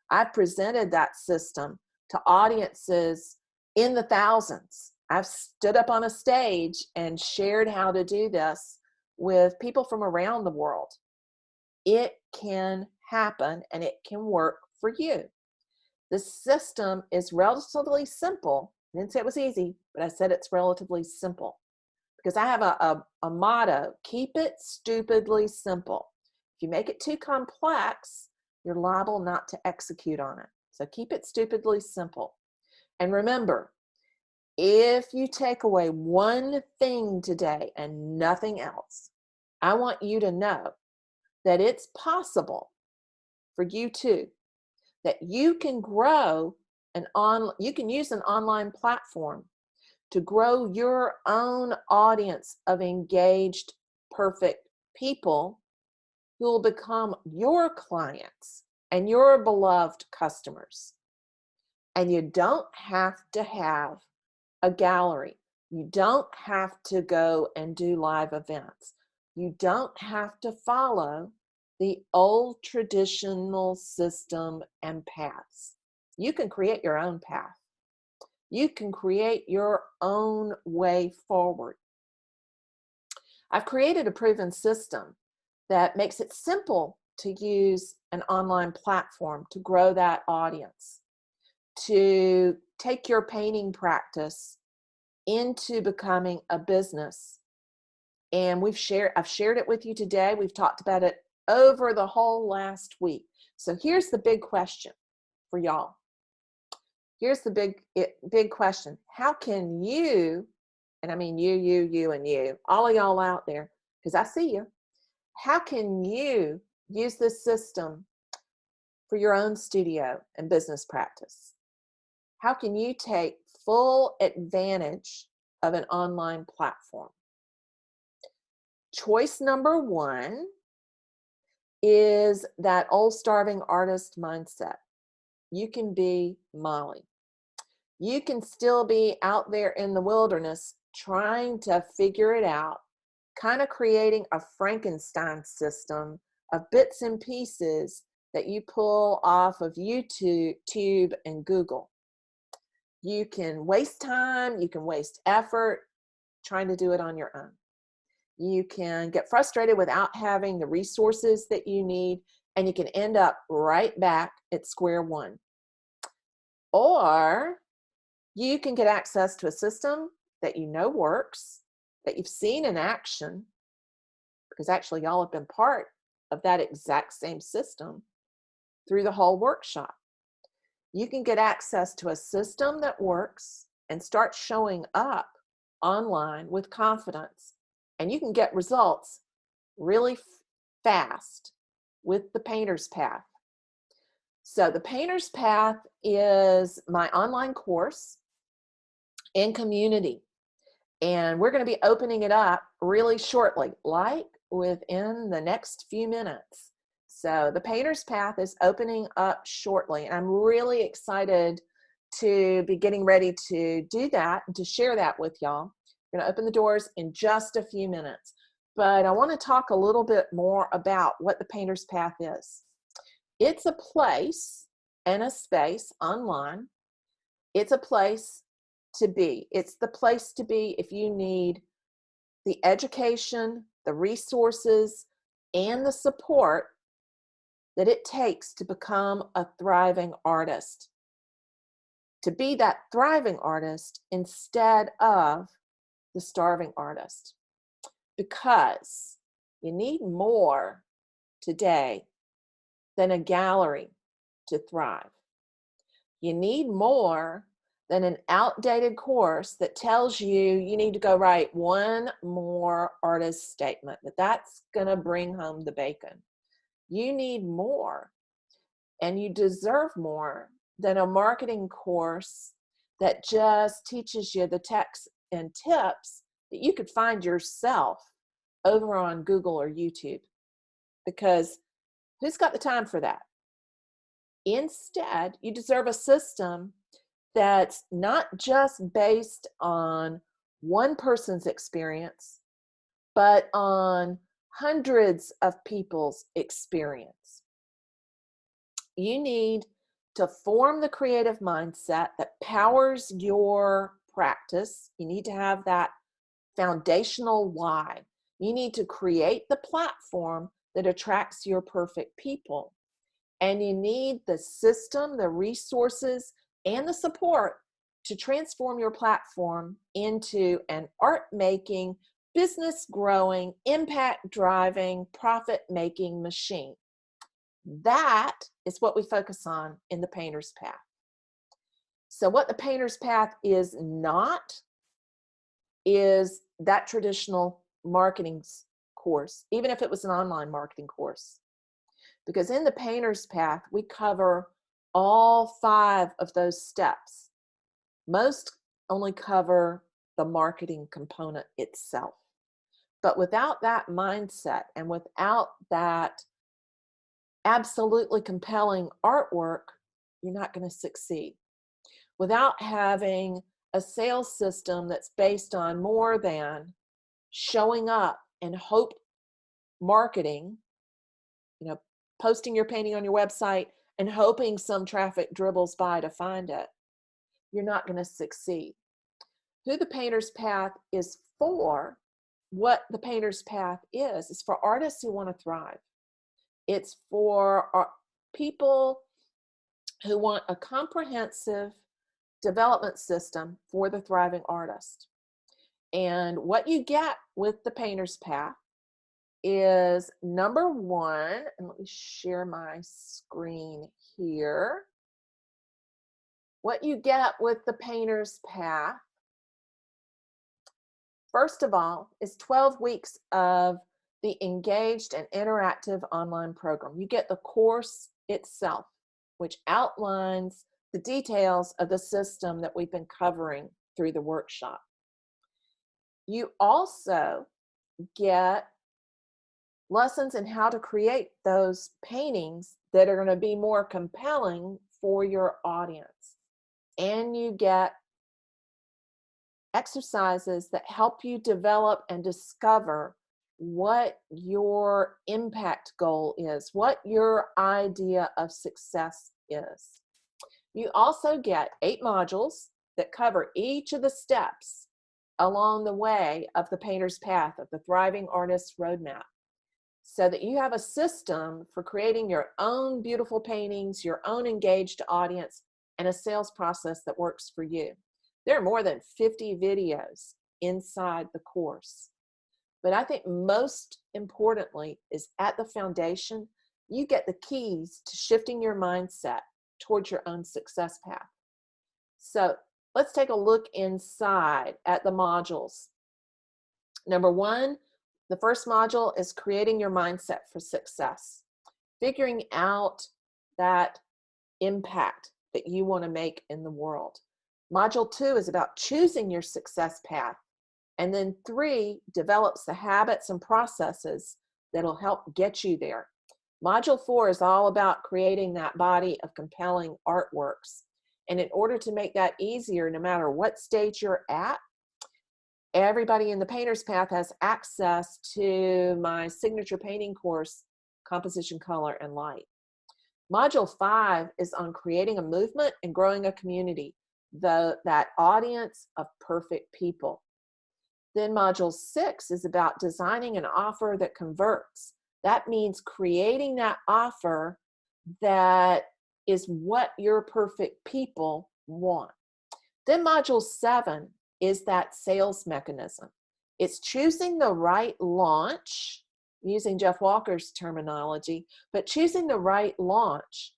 I've presented that system to audiences in the thousands. I've stood up on a stage and shared how to do this with people from around the world. It can happen and it can work for you. The system is relatively simple. I didn't say it was easy, but I said it's relatively simple because I have a motto: keep it stupidly simple. If you make it too complex, you're liable not to execute on it. So keep it stupidly simple. And remember, if you take away one thing today and nothing else, I want you to know that it's possible for you too, that you can grow you can use an online platform to grow your own audience of engaged, perfect people who will become your clients and your beloved customers. And you don't have to have a gallery. You don't have to go and do live events. You don't have to follow the old traditional system and paths. You can create your own path. You can create your own way forward. I've created a proven system that makes it simple to use an online platform to grow that audience, to take your painting practice into becoming a business. And I've shared it with you today. We've talked about it over the whole last week. So here's the big question for y'all. Here's the big question. How can you, and I mean you, and you, all of y'all out there, because I see you, how can you use this system for your own studio and business practice? How can you take full advantage of an online platform? Choice number one is that old starving artist mindset. You can be Molly. You can still be out there in the wilderness trying to figure it out, kind of creating a Frankenstein system of bits and pieces that you pull off of YouTube and Google. You can waste time, you can waste effort trying to do it on your own. You can get frustrated without having the resources that you need, and you can end up right back at square one. Or you can get access to a system that you know works, that you've seen in action, because actually y'all have been part of that exact same system through the whole workshop. You can get access to a system that works and start showing up online with confidence, and you can get results really fast with the Painter's Path. So the Painter's Path is my online course and community. And we're going to be opening it up really shortly, like within the next few minutes. So the Painter's Path is opening up shortly, and I'm really excited to be getting ready to do that and to share that with y'all. We're going to open the doors in just a few minutes, but I want to talk a little bit more about what the Painter's Path is. It's a place and a space online. It's a place to be. It's the place to be if you need the education, the resources, and the support that it takes to become a thriving artist. To be that thriving artist instead of the starving artist. Because you need more today than a gallery to thrive. You need more than an outdated course that tells you need to go write one more artist statement, that's going to bring home the bacon. You need more, and you deserve more than a marketing course that just teaches you the texts and tips that you could find yourself over on Google or YouTube, because who's got the time for that? Instead, you deserve a system that's not just based on one person's experience, but on hundreds of people's experience. You need to form the creative mindset that powers your practice. You need to have that foundational why. You need to create the platform that attracts your perfect people. And you need the system, the resources, and the support to transform your platform into an art-making, business-growing, impact-driving, profit-making machine. That is what we focus on in the Painter's Path. So what the Painter's Path is not is that traditional marketing course, even if it was an online marketing course. Because in the Painter's Path, we cover all 5 of those steps. Most only cover the marketing component itself. But without that mindset and without that absolutely compelling artwork, you're not going to succeed. Without having a sales system that's based on more than showing up and hope marketing, posting your painting on your website and hoping some traffic dribbles by to find it, you're not going to succeed. Who the Painter's Path is for, what the Painter's Path is for artists who want to thrive. It's for people who want a comprehensive development system for the thriving artist. And what you get with the Painter's Path is, number 1, and let me share my screen here. What you get with the Painter's Path, first of all, is 12 weeks of the engaged and interactive online program. You get the course itself, which outlines the details of the system that we've been covering through the workshop. You also get lessons in how to create those paintings that are going to be more compelling for your audience. And you get exercises that help you develop and discover what your impact goal is, what your idea of success is. You also get 8 modules that cover each of the steps along the way of the Painter's Path, of the Thriving Artist Roadmap, so that you have a system for creating your own beautiful paintings, your own engaged audience, and a sales process that works for you. There are more than 50 videos inside the course. But I think most importantly is, at the foundation, you get the keys to shifting your mindset towards your own success path. So let's take a look inside at the modules. Number 1, the first module is creating your mindset for success, figuring out that impact that you want to make in the world. Module 2 is about choosing your success path And then 3 develops the habits and processes that'll help get you there. Module 4 is all about creating that body of compelling artworks. And in order to make that easier, no matter what stage you're at, everybody in the Painter's Path has access to my signature painting course, Composition, Color, and Light. Module 5 is on creating a movement and growing a community, that audience of perfect people. Then module 6 is about designing an offer that converts. That means creating that offer that is what your perfect people want. Then module 7 is that sales mechanism. It's choosing the right launch, using Jeff Walker's terminology, but choosing the right launch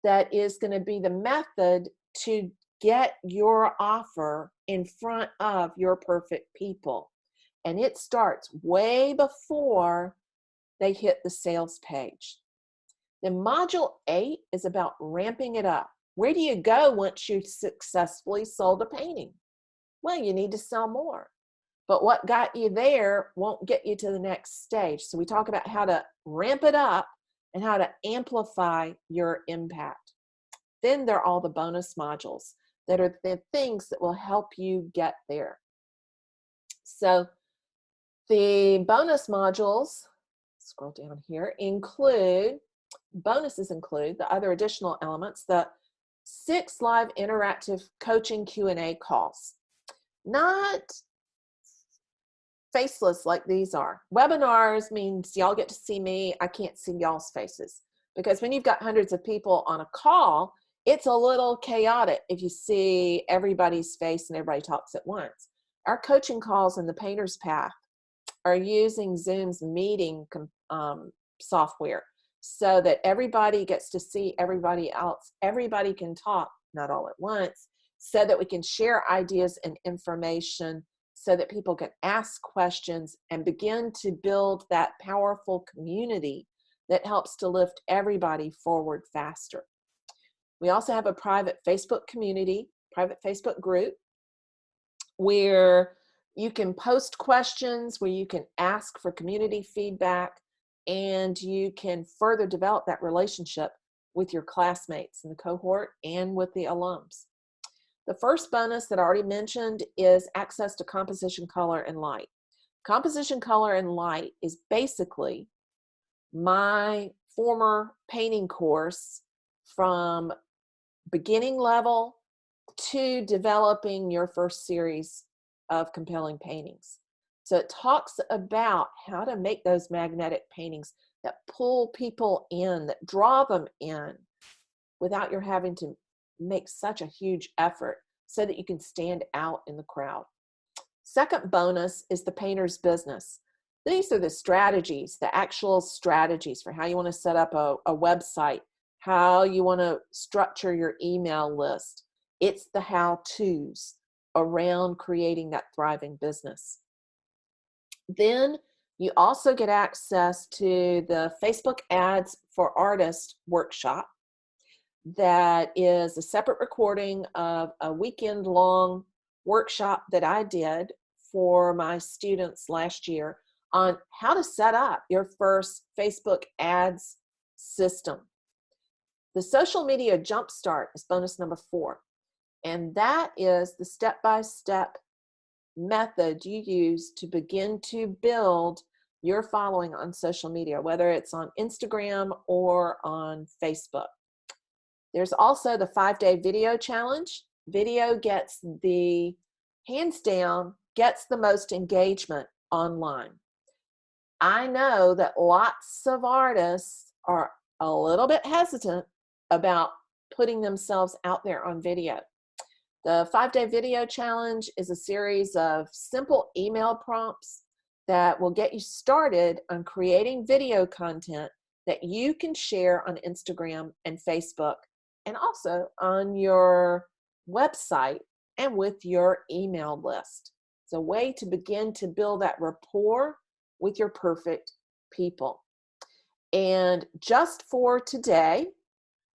that is going to be the method to get your offer in front of your perfect people. And it starts way before they hit the sales page. Then module 8 is about ramping it up. Where do you go once you successfully sold a painting? Well, you need to sell more. But what got you there won't get you to the next stage. So we talk about how to ramp it up and how to amplify your impact. Then there are all the bonus modules that are the things that will help you get there. So the bonus modules, scroll down here, bonuses include the other additional elements, the 6 live interactive coaching Q&A calls. Not faceless like these are. Webinars means y'all get to see me. I can't see y'all's faces. Because when you've got hundreds of people on a call, it's a little chaotic if you see everybody's face and everybody talks at once. Our coaching calls in the Painter's Path are using Zoom's meeting software so that everybody gets to see everybody else. Everybody can talk, not all at once, so that we can share ideas and information so that people can ask questions and begin to build that powerful community that helps to lift everybody forward faster. We also have a private Facebook community, private Facebook group, where you can post questions, where you can ask for community feedback, and you can further develop that relationship with your classmates in the cohort and with the alums. The first bonus that I already mentioned is access to Composition, Color, and Light. Composition, Color, and Light is basically my former painting course from beginning level to developing your first series of compelling paintings. So it talks about how to make those magnetic paintings that pull people in, that draw them in without your having to make such a huge effort so that you can stand out in the crowd. Second bonus is the painter's business. These are the strategies, the actual strategies for how you want to set up a website, how you want to structure your email list. It's the how-tos around creating that thriving business. Then you also get access to the Facebook Ads for Artists workshop. That is a separate recording of a weekend-long workshop that I did for my students last year on how to set up your first Facebook ads system. The social media jumpstart is bonus number 4, and that is the step-by-step method you use to begin to build your following on social media, whether it's on Instagram or on Facebook. There's also the 5-day video challenge. Video gets the, hands down, gets the most engagement online. I know that lots of artists are a little bit hesitant about putting themselves out there on video. The 5-day video challenge is a series of simple email prompts that will get you started on creating video content that you can share on Instagram and Facebook, and also on your website and with your email list. It's a way to begin to build that rapport with your perfect people. And just for today,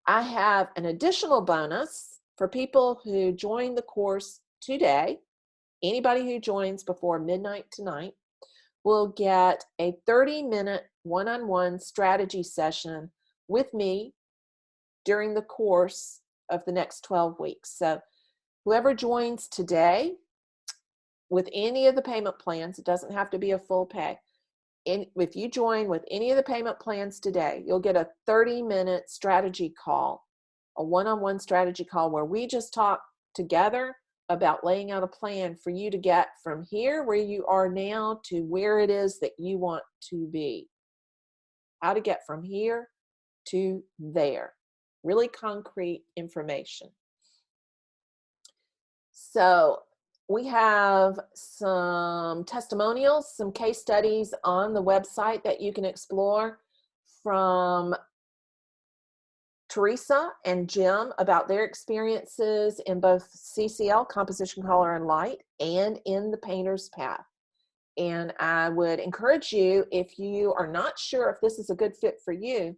I have an additional bonus for people who join the course today. Anybody who joins before midnight tonight will get a 30-minute one-on-one strategy session with me during the course of the next 12 weeks. So whoever joins today with any of the payment plans, it doesn't have to be a full pay. If you join with any of the payment plans today, you'll get a 30-minute strategy call, a one-on-one strategy call where we just talk together about laying out a plan for you to get from here where you are now to where it is that you want to be. How to get from here to there. Really concrete information. So we have some testimonials, some case studies on the website that you can explore from Teresa and Jim about their experiences in both CCL, composition, color, and light, and in the painter's path. And I would encourage you, if you are not sure if this is a good fit for you,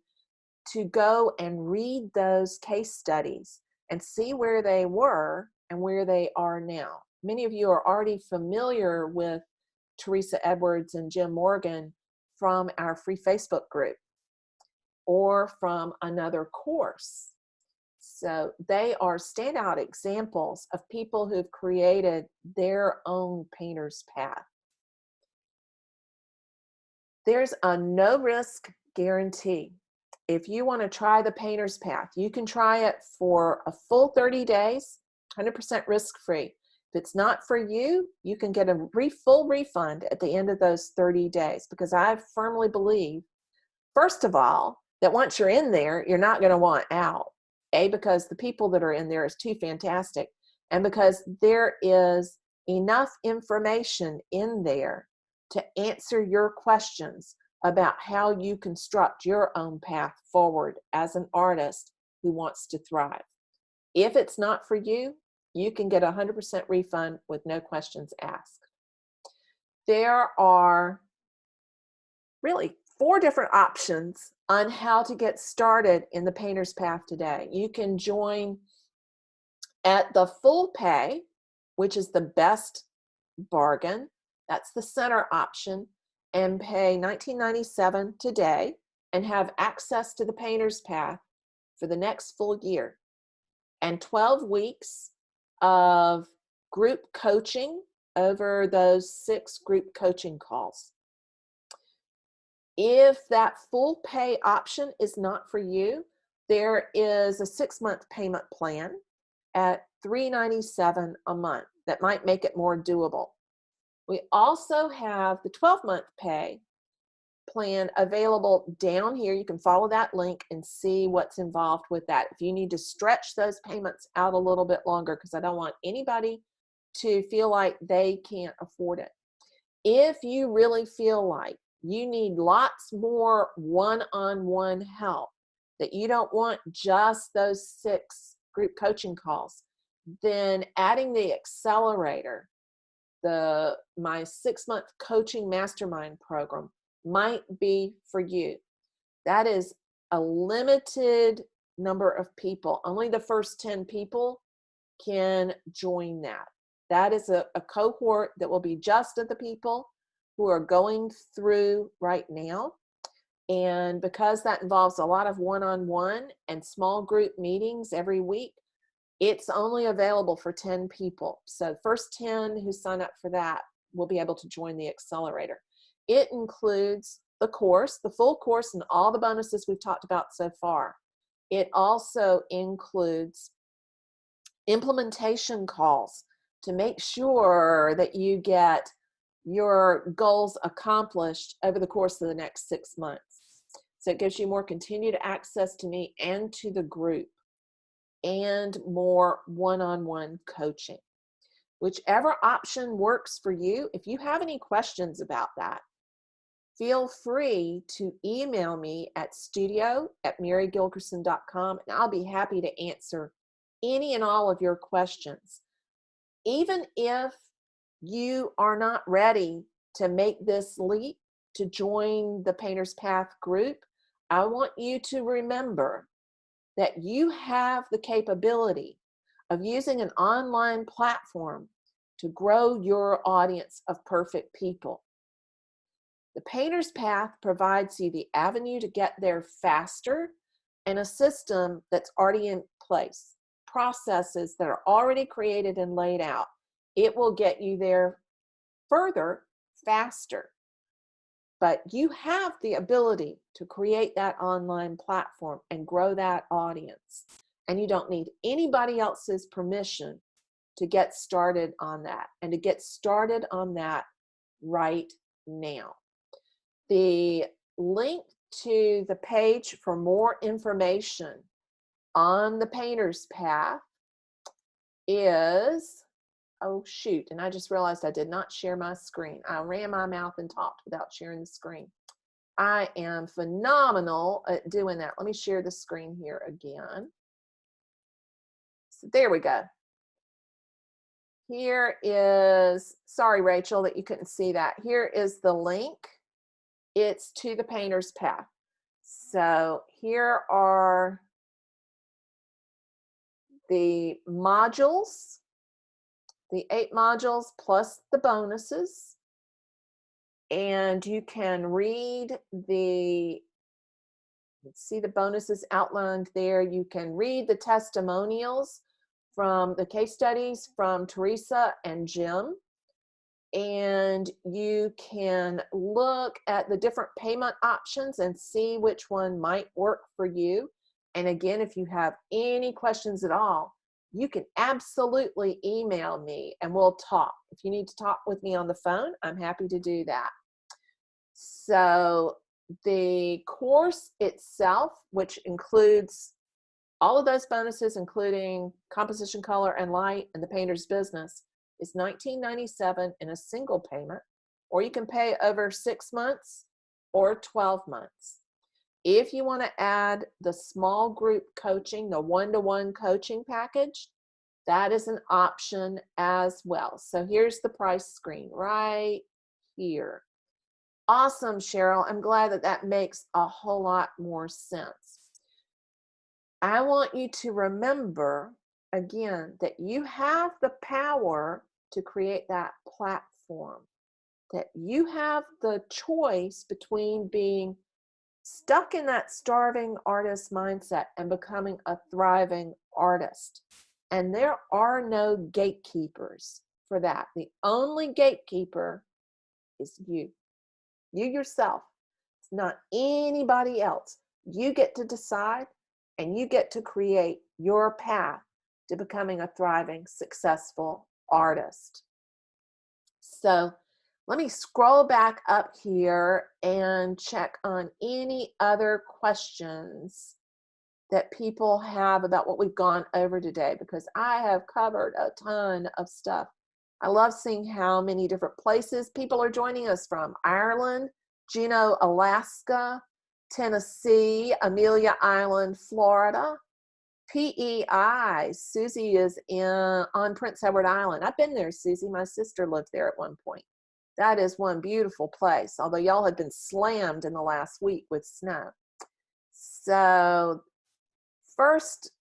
to go and read those case studies and see where they were and where they are now. Many of you are already familiar with Teresa Edwards and Jim Morgan from our free Facebook group or from another course. So they are standout examples of people who've created their own painter's path. There's a no risk guarantee. If you want to try the painter's path, you can try it for a full 30 days, 100% risk-free. If it's not for you, you can get a full refund at the end of those 30 days, because I firmly believe, first of all, that once you're in there, you're not going to want out. Because the people that are in there is too fantastic, and because there is enough information in there to answer your questions about how you construct your own path forward as an artist who wants to thrive. If it's not for you, you can get a 100% refund with no questions asked. There are really 4 different options on how to get started in the painter's path today. You can join at the full pay, which is the best bargain. That's the center option, and pay $19.97 today and have access to the painter's path for the next full year and 12 weeks of group coaching over those 6 group coaching calls. If that full pay option is not for you, there is a 6-month payment plan at $397 a month that might make it more doable. We also have the 12-month pay plan available down here. You can follow that link and see what's involved with that. If you need to stretch those payments out a little bit longer, because I don't want anybody to feel like they can't afford it. If you really feel like you need lots more one-on-one help, that you don't want just those 6 group coaching calls, then adding the accelerator, my 6-month coaching mastermind program, might be for you. That is a limited number of people. Only the first 10 people can join that. That is a cohort that will be just of the people who are going through right now. And because that involves a lot of one-on-one and small group meetings every week, it's only available for 10 people. So the first 10 who sign up for that will be able to join the accelerator. It includes the course, the full course, and all the bonuses we've talked about so far. It also includes implementation calls to make sure that you get your goals accomplished over the course of the next 6 months. So it gives you more continued access to me and to the group, and more one-on-one coaching. Whichever option works for you, if you have any questions about that, feel free to email me at studio@marygilkerson.com, and I'll be happy to answer any and all of your questions. Even if you are not ready to make this leap to join the Painter's Path group, I want you to remember that you have the capability of using an online platform to grow your audience of perfect people. The Painter's Path provides you the avenue to get there faster and a system that's already in place, processes that are already created and laid out. It will get you there further, faster. But you have the ability to create that online platform and grow that audience. And you don't need anybody else's permission to get started on that, and to get started on that right now. The link to the page for more information on the Painter's Path is, oh shoot, and I just realized I did not share my screen. I ran my mouth and talked without sharing the screen. I am phenomenal at doing that. Let me share the screen here again. So there we go. Here is, sorry Rachel that you couldn't see that. Here is the link. It's to the Painter's Path. So here are the modules, the 8 modules plus the bonuses. And you can read the, see the bonuses outlined there. You can read the testimonials from the case studies from Teresa and Jim. And you can look at the different payment options and see which one might work for you. And again, if you have any questions at all, you can absolutely email me and we'll talk. If you need to talk with me on the phone, I'm happy to do that. So the course itself, which includes all of those bonuses, including composition, color, and light, and the painter's business, is $19.97 in a single payment, or you can pay over 6 months or 12 months. If you want to add the small group coaching, the one-to-one coaching package, that is an option as well. So here's the price screen right here. Awesome, Cheryl. I'm glad that that makes a whole lot more sense. I want you to remember, again, that you have the power to create that platform, that you have the choice between being stuck in that starving artist mindset and becoming a thriving artist. And there are no gatekeepers for that. The only gatekeeper is you yourself. It's not anybody else. You get to decide, and you get to create your path to becoming a thriving, successful artist. So let me scroll back up here and check on any other questions that people have about what we've gone over today, because I have covered a ton of stuff. I love seeing how many different places people are joining us from. Ireland, Juneau, Alaska, Tennessee, Amelia Island, Florida, PEI. Susie is on Prince Edward Island. I've been there, Susie. My sister lived there at one point. That is one beautiful place, although y'all have been slammed in the last week with snow. So first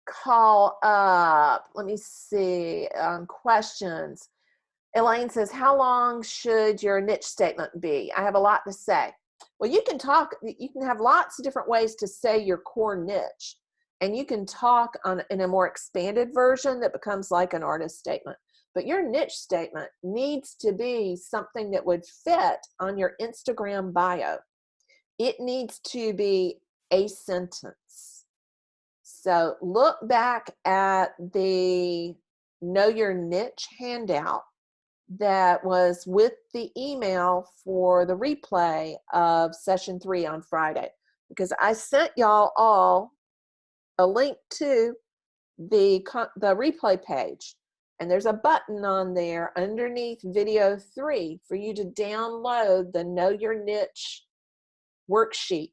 call up, let me see, questions. Elaine says, how long should your niche statement be? I have a lot to say. Well, you can talk, you can have lots of different ways to say your core niche, and you can talk in a more expanded version that becomes like an artist statement. But your niche statement needs to be something that would fit on your Instagram bio. It needs to be a sentence. So look back at the Know Your Niche handout that was with the email for the replay of session 3 on Friday, because I sent y'all all a link to the replay page, and there's a button on there underneath video 3 for you to download the Know Your Niche worksheet,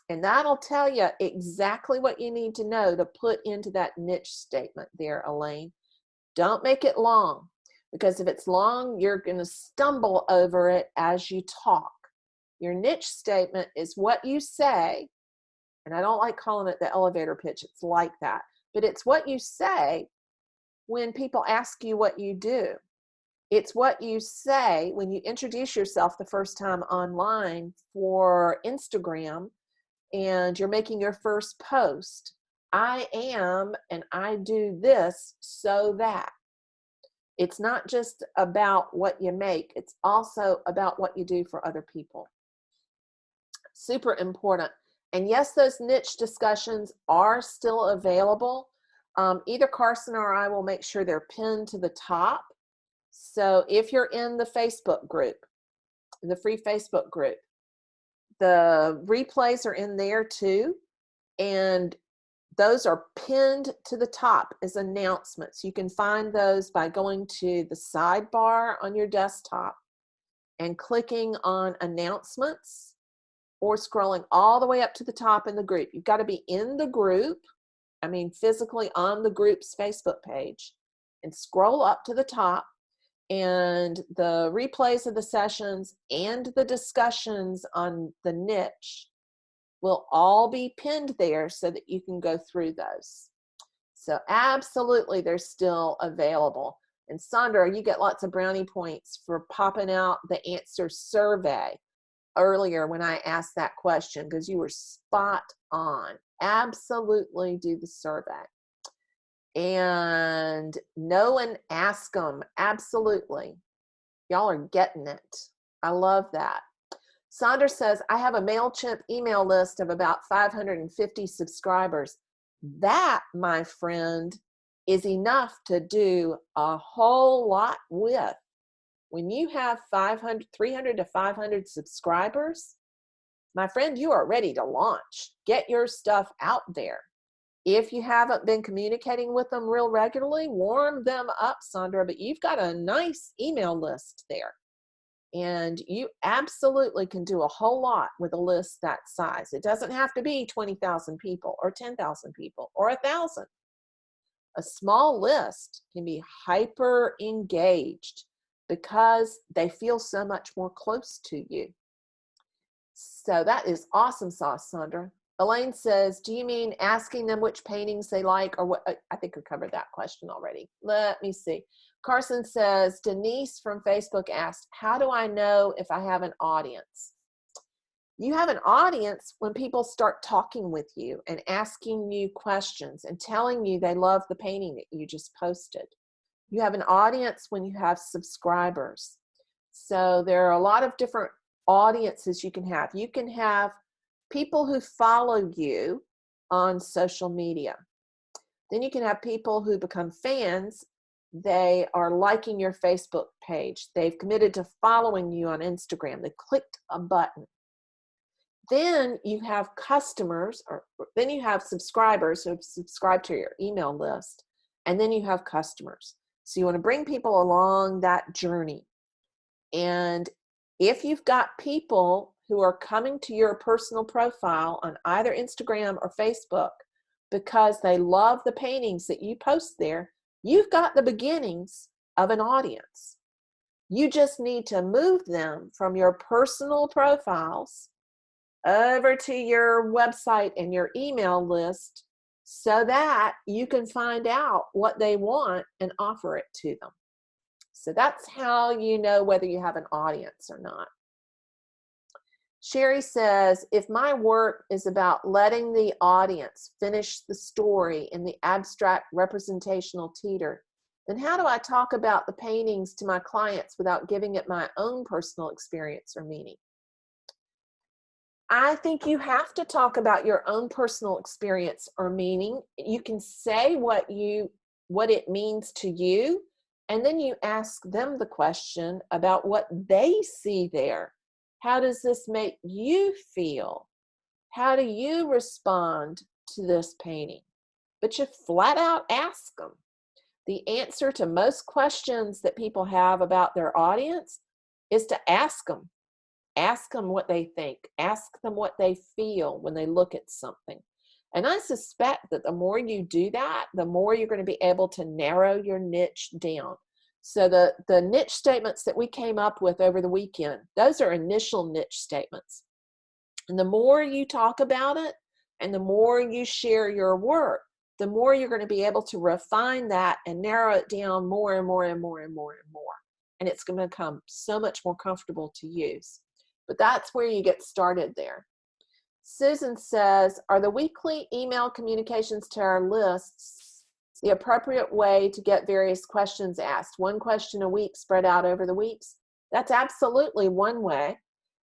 and that'll tell you exactly what you need to know to put into that niche statement there, Elaine. Don't make it long, because if it's long, you're going to stumble over it as you talk. Your niche statement is what you say, and I don't like calling it the elevator pitch. It's like that. But it's what you say when people ask you what you do. It's what you say when you introduce yourself the first time online for Instagram and you're making your first post. I am, and I do this so that. It's not just about what you make, it's also about what you do for other people. Super important. And yes, those niche discussions are still available. Either Carson or I will make sure they're pinned to the top. So if you're in the Facebook group, the free Facebook group, the replays are in there too. And those are pinned to the top as announcements. You can find those by going to the sidebar on your desktop and clicking on announcements, or scrolling all the way up to the top in the group. You've got to be in the group, I mean physically on the group's Facebook page, and scroll up to the top, and the replays of the sessions and the discussions on the niche will all be pinned there so that you can go through those. So absolutely, they're still available. And Sandra, you get lots of brownie points for popping out the answer survey earlier when I asked that question, because you were spot on. Absolutely do the survey. And know and ask them. Absolutely. Y'all are getting it. I love that. Sandra says, I have a MailChimp email list of about 550 subscribers. That, my friend, is enough to do a whole lot with. When you have 300 to 500 subscribers, my friend, you are ready to launch. Get your stuff out there. If you haven't been communicating with them real regularly, warm them up, Sandra, but you've got a nice email list there. And you absolutely can do a whole lot with a list that size. It doesn't have to be 20,000 people or 10,000 people or 1,000. A small list can be hyper engaged because they feel so much more close to you. So that is awesome sauce, Sandra. Elaine says, do you mean asking them which paintings they like, or what? I think we covered that question already. Let me see. Carson says, Denise from Facebook asked, how do I know if I have an audience? You have an audience when people start talking with you and asking you questions and telling you they love the painting that you just posted. You have an audience when you have subscribers. So there are a lot of different audiences you can have. You can have people who follow you on social media. Then you can have people who become fans. They are liking your Facebook page. They've committed to following you on Instagram. They clicked a button. Then you have customers, or then you have subscribers who have subscribed to your email list, and then you have customers. So you want to bring people along that journey. And if you've got people who are coming to your personal profile on either Instagram or Facebook because they love the paintings that you post there, you've got the beginnings of an audience. You just need to move them from your personal profiles over to your website and your email list so that you can find out what they want and offer it to them. So that's how you know whether you have an audience or not. Sherry says, if my work is about letting the audience finish the story in the abstract representational teeter, then how do I talk about the paintings to my clients without giving it my own personal experience or meaning? I think you have to talk about your own personal experience or meaning. You can say what it means to you, and then you ask them the question about what they see there. How does this make you feel? How do you respond to this painting? But you flat out ask them. The answer to most questions that people have about their audience is to ask them. Ask them what they think. Ask them what they feel when they look at something. And I suspect that the more you do that, the more you're going to be able to narrow your niche down. So the niche statements that we came up with over the weekend, those are initial niche statements. And the more you talk about it and the more you share your work, the more you're going to be able to refine that and narrow it down more and more and more and more and more. and it's going to become so much more comfortable to use. But that's where you get started there. Susan says, are the weekly email communications to our lists the appropriate way to get various questions asked? One question a week spread out over the weeks? That's absolutely one way.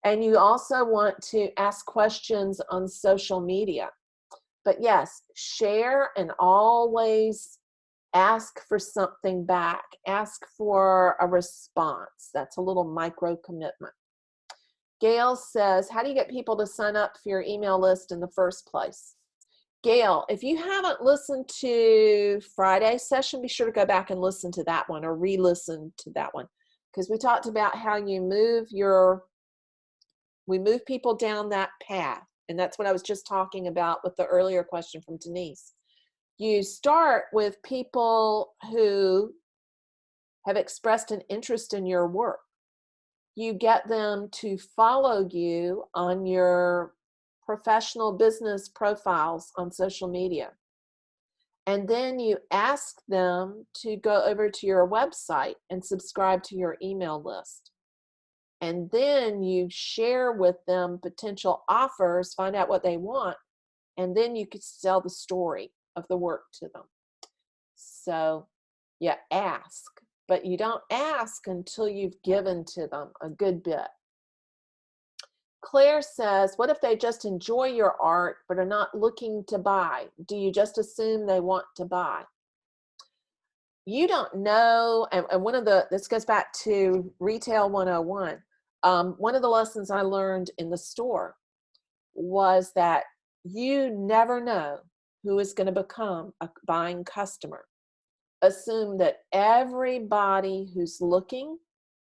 And you also want to ask questions on social media. But yes, share and always ask for something back. Ask for a response. That's a little micro commitment. Gail says, how do you get people to sign up for your email list in the first place? Gail, if you haven't listened to Friday's session, be sure to go back and listen to that one or re-listen to that one, because we talked about how you we move people down that path. And that's what I was just talking about with the earlier question from Denise. You start with people who have expressed an interest in your work. You get them to follow you on your professional business profiles on social media. And then you ask them to go over to your website and subscribe to your email list. And then you share with them potential offers, find out what they want, and then you could sell the story of the work to them. So you ask, but you don't ask until you've given to them a good bit. Claire says, what if they just enjoy your art but are not looking to buy? Do you just assume they want to buy? You don't know, and this goes back to Retail 101. One of the lessons I learned in the store was that you never know who is going to become a buying customer. Assume that everybody who's looking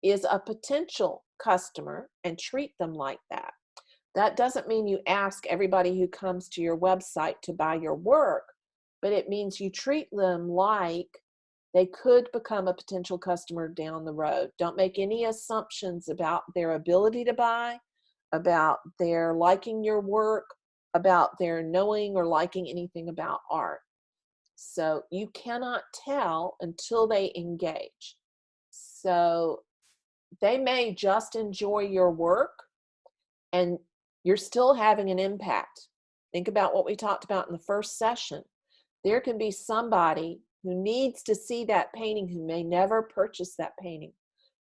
is a potential customer and treat them like that. That doesn't mean you ask everybody who comes to your website to buy your work, but it means you treat them like they could become a potential customer down the road. Don't make any assumptions about their ability to buy, about their liking your work, about their knowing or liking anything about art. So you cannot tell until they engage. So they may just enjoy your work and you're still having an impact. Think about what we talked about in the first session. There can be somebody who needs to see that painting who may never purchase that painting,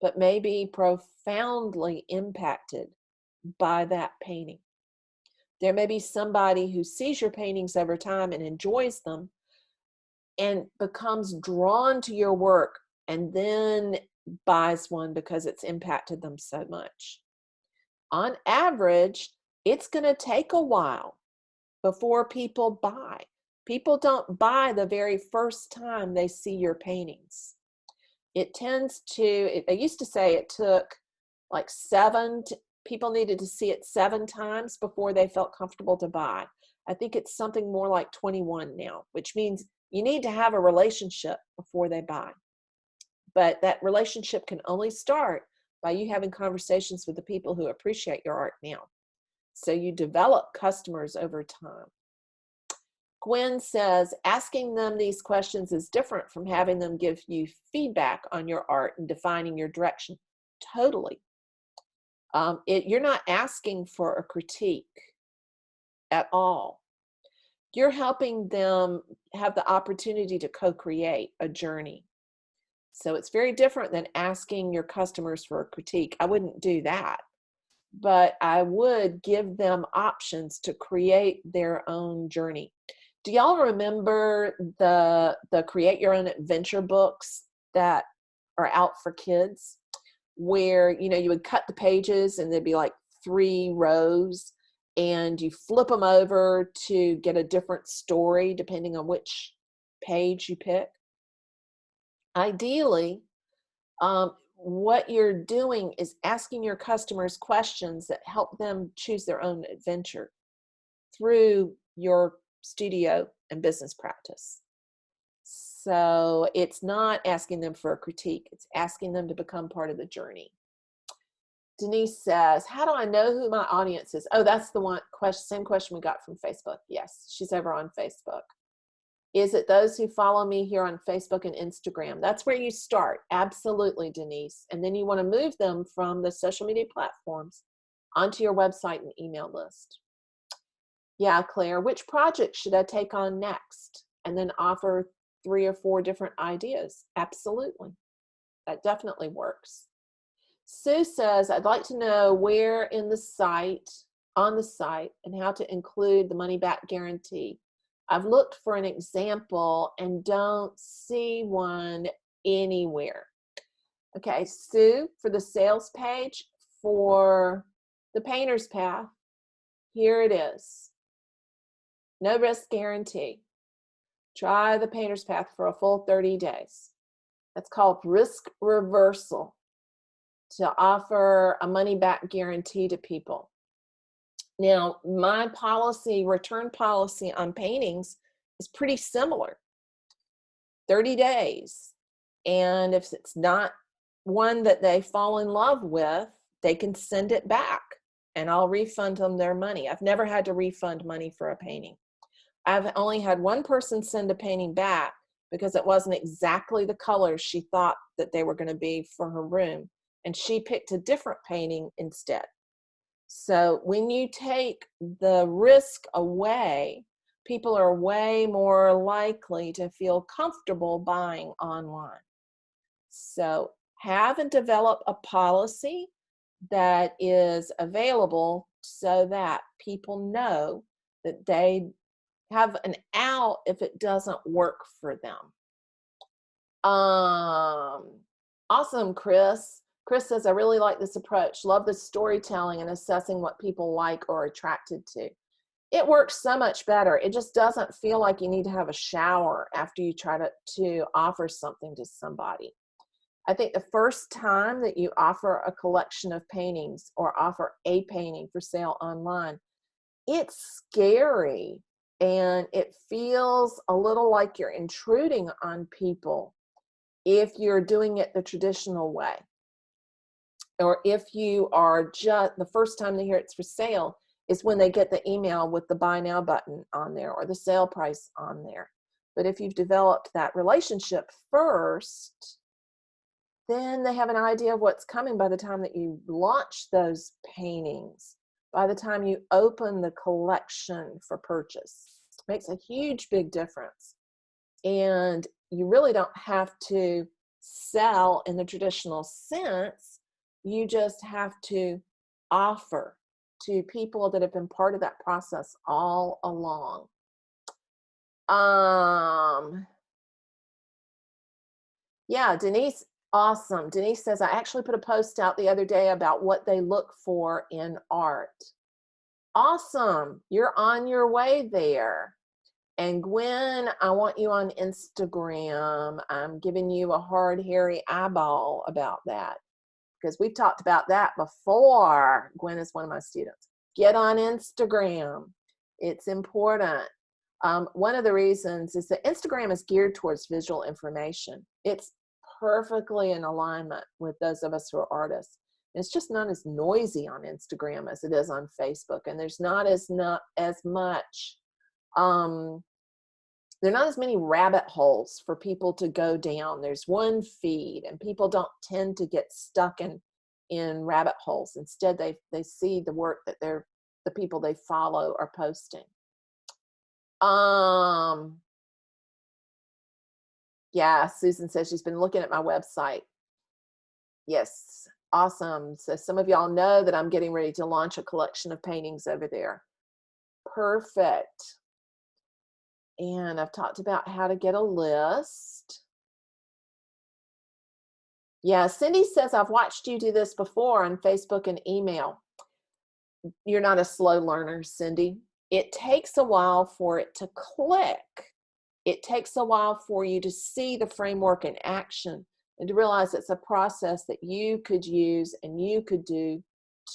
but may be profoundly impacted by that painting. There may be somebody who sees your paintings over time and enjoys them and becomes drawn to your work and then buys one because it's impacted them so much. On average, it's going to take a while before people buy. People don't buy the very first time they see your paintings. It tends to, they used to say it took like people needed to see it 7 times before they felt comfortable to buy. I think it's something more like 21 now, which means you need to have a relationship before they buy. But that relationship can only start by you having conversations with the people who appreciate your art now. So you develop customers over time. Gwen says, asking them these questions is different from having them give you feedback on your art and defining your direction. Totally. You're not asking for a critique at all. You're helping them have the opportunity to co-create a journey. So it's very different than asking your customers for a critique. I wouldn't do that, but I would give them options to create their own journey. Do y'all remember the Create Your Own Adventure books that are out for kids, where you would cut the pages and there'd be like 3 rows and you flip them over to get a different story depending on which page you pick? Ideally, what you're doing is asking your customers questions that help them choose their own adventure through your studio and business practice. So it's not asking them for a critique, it's asking them to become part of the journey. Denise says, how do I know who my audience is? Oh, that's the same question we got from Facebook. Yes, she's over on Facebook. Is it those who follow me here on Facebook and Instagram? That's where you start. Absolutely, Denise. And then you want to move them from the social media platforms onto your website and email list. Yeah, Claire, which project should I take on next? And then offer 3 or 4 different ideas. Absolutely. That definitely works. Sue says, I'd like to know where in the site, on the site, and how to include the money back guarantee. I've looked for an example and don't see one anywhere. Okay, Sue, for the sales page for the Painter's Path, here it is. No risk guarantee. Try the Painter's Path for a full 30 days. That's called risk reversal, to offer a money back guarantee to people. Now, my policy, return policy on paintings is pretty similar. 30 days. And if it's not one that they fall in love with, they can send it back and I'll refund them their money. I've never had to refund money for a painting. I've only had one person send a painting back because it wasn't exactly the color she thought that they were going to be for her room, and she picked a different painting instead. So when you take the risk away, people are way more likely to feel comfortable buying online. So have and develop a policy that is available so that people know that they have an out if it doesn't work for them. Awesome, Chris. Chris says, I really like this approach. Love the storytelling and assessing what people like or are attracted to. It works so much better. It just doesn't feel like you need to have a shower after you try to offer something to somebody. I think the first time that you offer a collection of paintings or offer a painting for sale online, it's scary and it feels a little like you're intruding on people if you're doing it the traditional way. Or if you are just, the first time they hear it's for sale is when they get the email with the buy now button on there or the sale price on there. But if you've developed that relationship first, then they have an idea of what's coming by the time that you launch those paintings, by the time you open the collection for purchase. It makes a huge, big difference. And you really don't have to sell in the traditional sense. You just have to offer to people that have been part of that process all along. Yeah, Denise, awesome. Denise says, I actually put a post out the other day about what they look for in art. Awesome. You're on your way there. And Gwen, I want you on Instagram. I'm giving you a hard, hairy eyeball about that because we've talked about that before. Gwen is one of my students. Get on Instagram. It's important. One of the reasons is that Instagram is geared towards visual information. It's perfectly in alignment with those of us who are artists. It's just not as noisy on Instagram as it is on Facebook, and there's not as much there are not as many rabbit holes for people to go down. There's one feed, and people don't tend to get stuck in rabbit holes. Instead, they see the work that the people they follow are posting. Yeah, Susan says she's been looking at my website. Yes, awesome. So some of y'all know that I'm getting ready to launch a collection of paintings over there. Perfect. And I've talked about how to get a list. Yeah, Cindy says, I've watched you do this before on Facebook and email. You're not a slow learner, Cindy. It takes a while for it to click. It takes a while for you to see the framework in action and to realize it's a process that you could use and you could do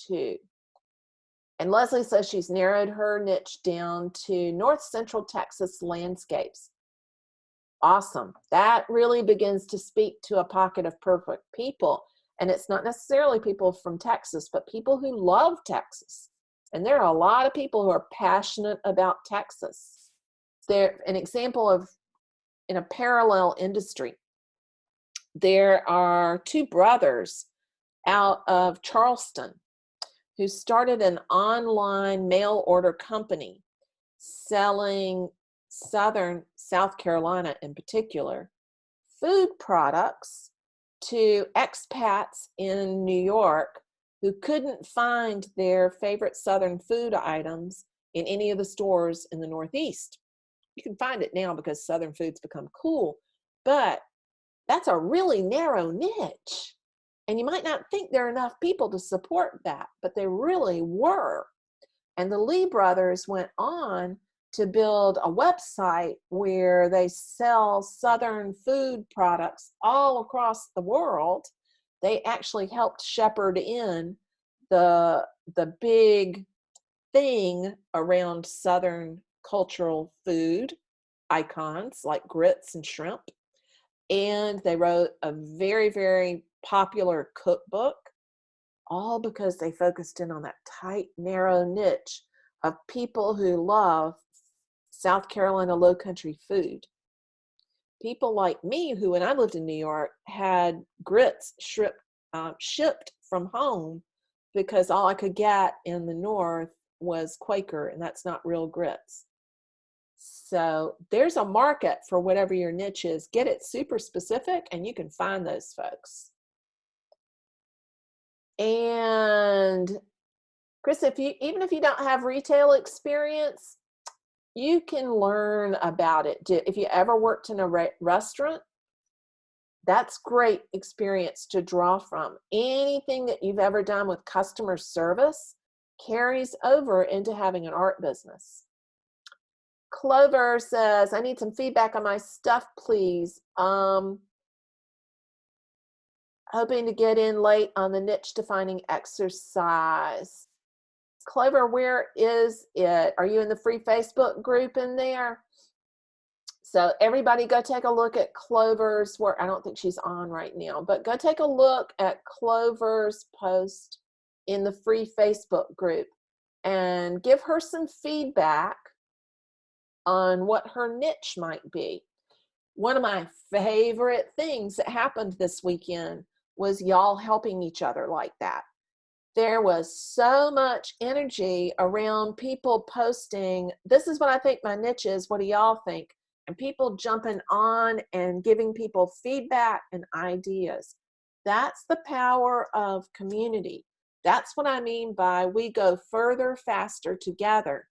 too. And Leslie says she's narrowed her niche down to North Central Texas landscapes. Awesome. That really begins to speak to a pocket of perfect people. And it's not necessarily people from Texas, but people who love Texas. And there are a lot of people who are passionate about Texas. They're an example of in a parallel industry. There are two brothers out of Charleston who started an online mail order company selling Southern South Carolina in particular food products to expats in New York who couldn't find their favorite Southern food items in any of the stores in the Northeast. You can find it now because Southern food's become cool, but that's a really narrow niche. And you might not think there are enough people to support that, but they really were. And the Lee brothers went on to build a website where they sell Southern food products all across the world. They actually helped shepherd in the big thing around Southern cultural food icons like grits and shrimp. And they wrote a very, very popular cookbook, all because they focused in on that tight, narrow niche of people who love South Carolina low country food. People like me who, when I lived in New York, had grits shipped from home because all I could get in the North was Quaker, and that's not real grits. So there's a market for whatever your niche is. Get it super specific and you can find those folks. And Chris, even if you don't have retail experience, you can learn about it. If you ever worked in a restaurant, that's great experience to draw from. Anything that you've ever done with customer service carries over into having an art business. Clover says, I need some feedback on my stuff, please. Hoping to get in late on the niche defining exercise. Clover, where is it? Are you in the free Facebook group in there? So everybody go take a look at Clover's work. I don't think she's on right now, but go take a look at Clover's post in the free Facebook group and give her some feedback on what her niche might be. One of my favorite things that happened this weekend was y'all helping each other like that. There was so much energy around people posting, this is what I think my niche is, what do y'all think? And people jumping on and giving people feedback and ideas. That's the power of community. That's what I mean by we go further, faster together.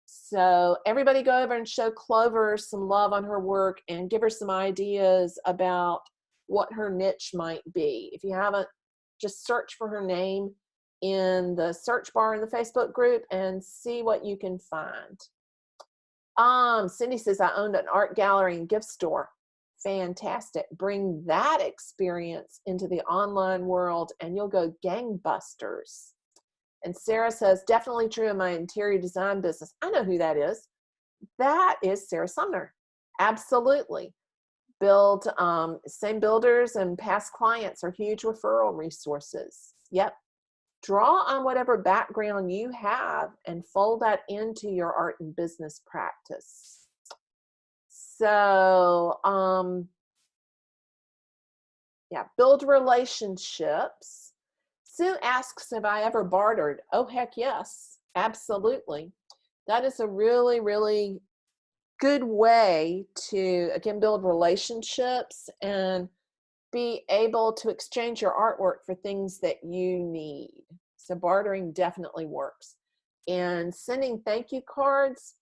So everybody go over and show Clover some love on her work and give her some ideas about what her niche might be. If you haven't, just search for her name in the search bar in the Facebook group and see what you can find. Cindy says, I owned an art gallery and gift store. Fantastic. Bring that experience into the online world and you'll go gangbusters. And Sarah says, definitely true in my interior design business. I know who that is. That is Sarah Sumner. Absolutely. Same builders and past clients are huge referral resources. Yep. Draw on whatever background you have and fold that into your art and business practice. So, yeah, build relationships. Sue asks, have I ever bartered? Oh, heck yes, absolutely. That is a really, really good way to, again, build relationships and be able to exchange your artwork for things that you need. So bartering definitely works. And sending thank you cards,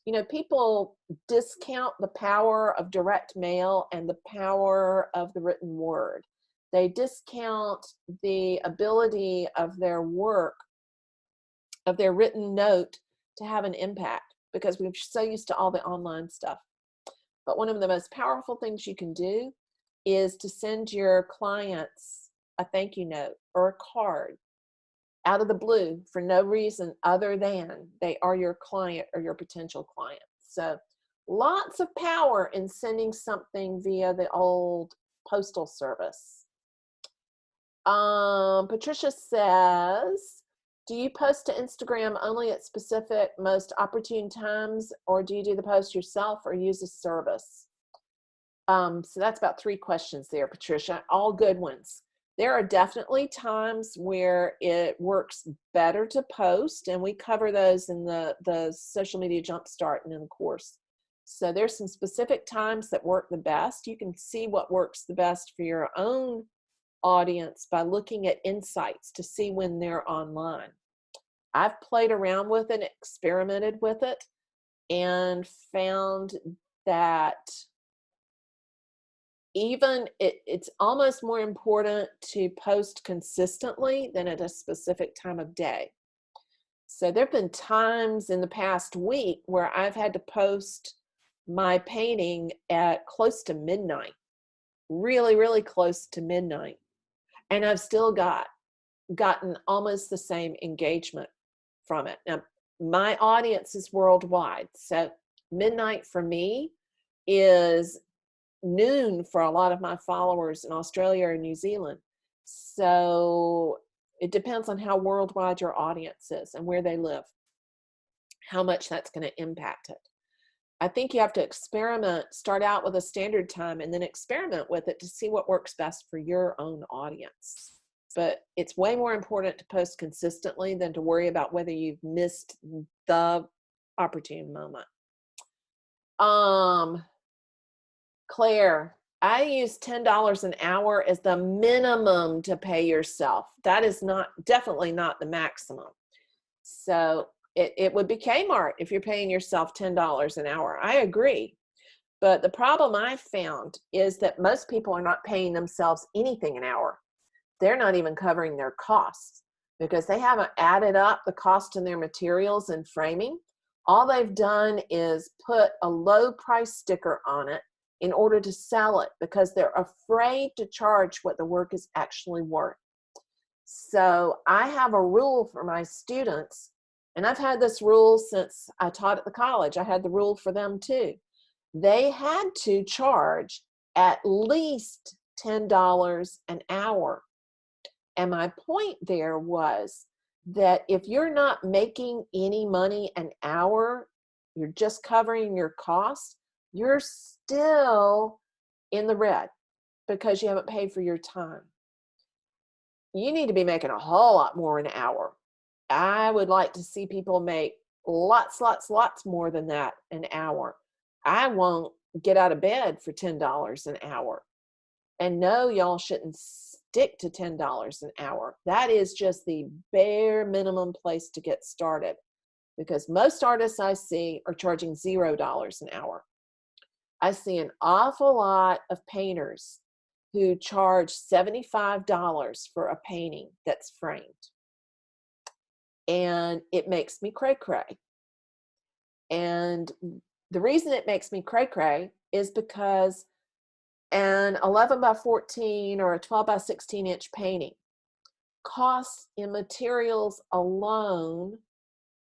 you know, people discount the power of direct mail and the power of the written word. They discount the ability of their work, of their written note to have an impact because we're so used to all the online stuff. But one of the most powerful things you can do is to send your clients a thank you note or a card out of the blue for no reason other than they are your client or your potential client. So lots of power in sending something via the old postal service. Patricia says, do you post to Instagram only at specific most opportune times, or do you do the post yourself or use a service? So that's about 3 questions there, Patricia, all good ones. There are definitely times where it works better to post, and we cover those in the social media jumpstart and in the course. So there's some specific times that work the best. You can see what works the best for your own audience by looking at insights to see when they're online. I've played around with it, experimented with it, and found that even it's almost more important to post consistently than at a specific time of day. So there have been times in the past week where I've had to post my painting at close to midnight, really, really close to midnight. And I've still gotten almost the same engagement from it. Now, my audience is worldwide. So midnight for me is noon for a lot of my followers in Australia or New Zealand. So it depends on how worldwide your audience is and where they live, how much that's going to impact it. I think you have to experiment, start out with a standard time and then experiment with it to see what works best for your own audience. But it's way more important to post consistently than to worry about whether you've missed the opportune moment. Claire, I use $10 an hour as the minimum to pay yourself. That is definitely not the maximum. So it would be Kmart if you're paying yourself $10 an hour. I agree. But the problem I've found is that most people are not paying themselves anything an hour. They're not even covering their costs because they haven't added up the cost in their materials and framing. All they've done is put a low price sticker on it in order to sell it because they're afraid to charge what the work is actually worth. So I have a rule for my students, and I've had this rule since I taught at the college. I had the rule for them too. They had to charge at least $10 an hour. And my point there was that if you're not making any money an hour, you're just covering your costs, you're still in the red because you haven't paid for your time. You need to be making a whole lot more an hour. I would like to see people make lots more than that an hour. I won't get out of bed for $10 an hour. And no, y'all shouldn't stick to $10 an hour. That is just the bare minimum place to get started because most artists I see are charging $0 an hour. I see an awful lot of painters who charge $75 for a painting that's framed. And it makes me cray-cray. And the reason it makes me cray-cray is because an 11 by 14 or a 12 by 16 inch painting costs in materials alone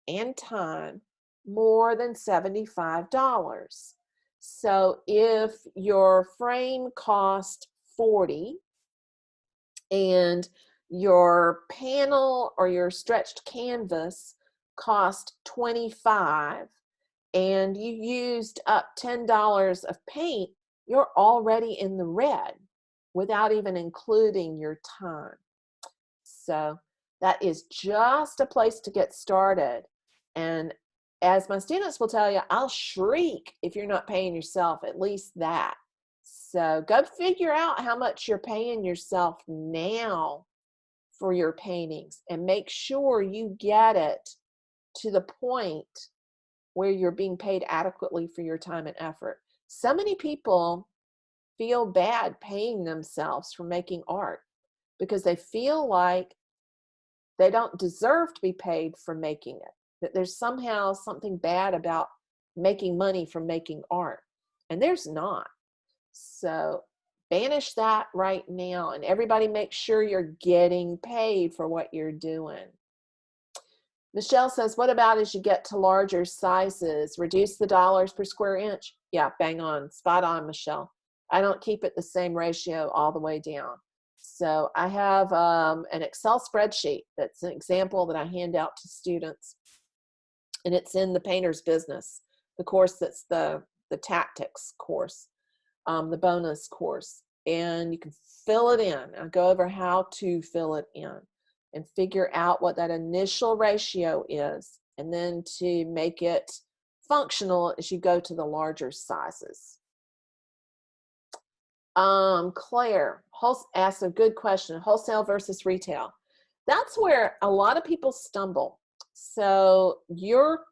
and time more than $75. So if your frame cost $40 and your panel or your stretched canvas cost $25 and you used up $10 of paint, you're already in the red without even including your time. So that is just a place to get started. And as my students will tell you, I'll shriek if you're not paying yourself at least that. So go figure out how much you're paying yourself now for your paintings and make sure you get it to the point where you're being paid adequately for your time and effort. So many people feel bad paying themselves for making art because they feel like they don't deserve to be paid for making it, that there's somehow something bad about making money from making art, and there's not. So banish that right now, and everybody make sure you're getting paid for what you're doing. Michelle says, what about as you get to larger sizes, reduce the dollars per square inch? Yeah, bang on, spot on, Michelle. I don't keep it the same ratio all the way down. So I have an Excel spreadsheet that's an example that I hand out to students, and it's in the Painter's Business, the course that's the tactics course. the bonus course, and you can fill it in. I'll go over how to fill it in and figure out what that initial ratio is, and then to make it functional as you go to the larger sizes. Claire asked a good question, wholesale versus retail. That's where a lot of people stumble. So your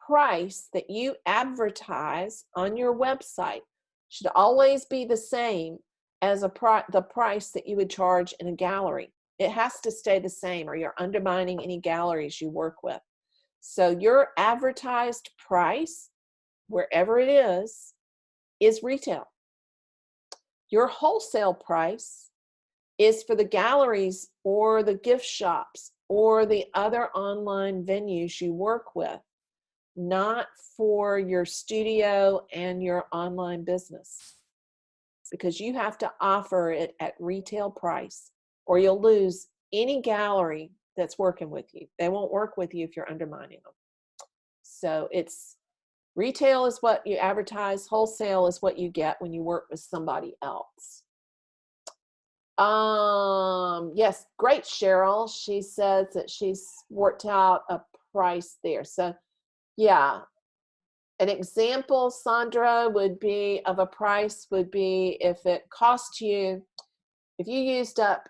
price that you advertise on your website should always be the same as the price that you would charge in a gallery. It has to stay the same, or you're undermining any galleries you work with. So your advertised price, wherever it is retail. Your wholesale price is for the galleries or the gift shops or the other online venues you work with, not for your studio and your online business, because you have to offer it at retail price or you'll lose any gallery that's working with you. They won't work with you if you're undermining them. So it's retail is what you advertise, wholesale is what you get when you work with somebody else. Yes, great, Cheryl. She says that she's worked out a price there. So yeah, an example, Sandra, would be of a price would be if it cost you, if you used up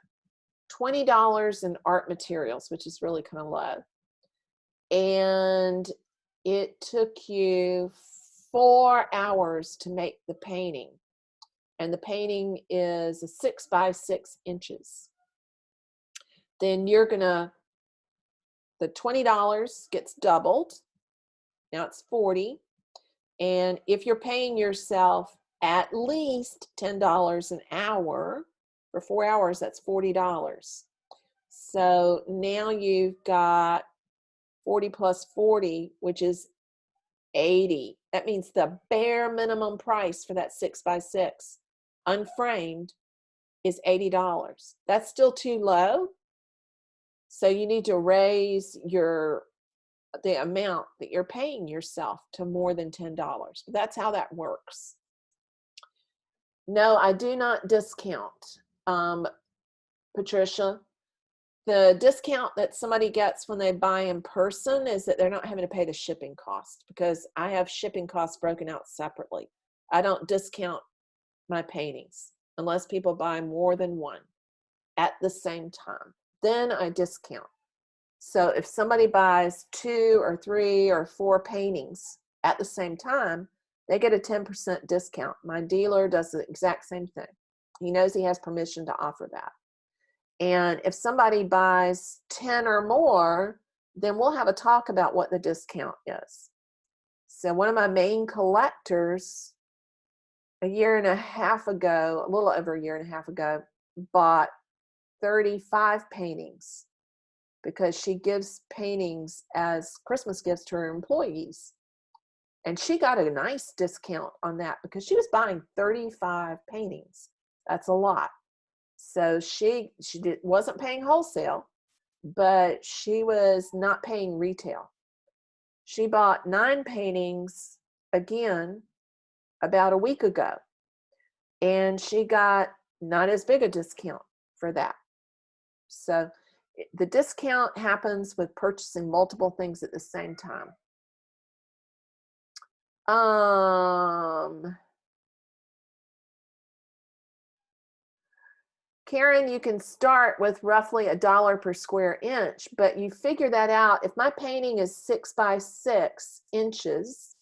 $20 in art materials, which is really kind of low, and it took you 4 hours to make the painting, and the painting is 6 by 6 inches, then you're gonna, the $20 gets doubled. Now it's 40. And if you're paying yourself at least $10 an hour for 4 hours, that's $40. So now you've got 40 plus 40, which is 80. That means the bare minimum price for that 6 by 6 unframed is $80. That's still too low. So you need to raise the amount that you're paying yourself to more than $10. That's how that works. No, I do not discount, Patricia. The discount that somebody gets when they buy in person is that they're not having to pay the shipping cost, because I have shipping costs broken out separately. I don't discount my paintings unless people buy more than one at the same time. Then I discount. So if somebody buys 2 or 3 or 4 paintings at the same time, they get a 10% discount. My dealer does the exact same thing. He knows he has permission to offer that. And if somebody buys 10 or more, then we'll have a talk about what the discount is. So one of my main collectors a year and a half ago, a little over a year and a half ago, bought 35 paintings, because she gives paintings as Christmas gifts to her employees. And she got a nice discount on that because she was buying 35 paintings. That's a lot. So she wasn't paying wholesale, but she was not paying retail. She bought 9 paintings again about a week ago, and she got not as big a discount for that. So the discount happens with purchasing multiple things at the same time. Karen, you can start with roughly $1 per square inch, but you figure that out. If my painting is 6 by 6 inches,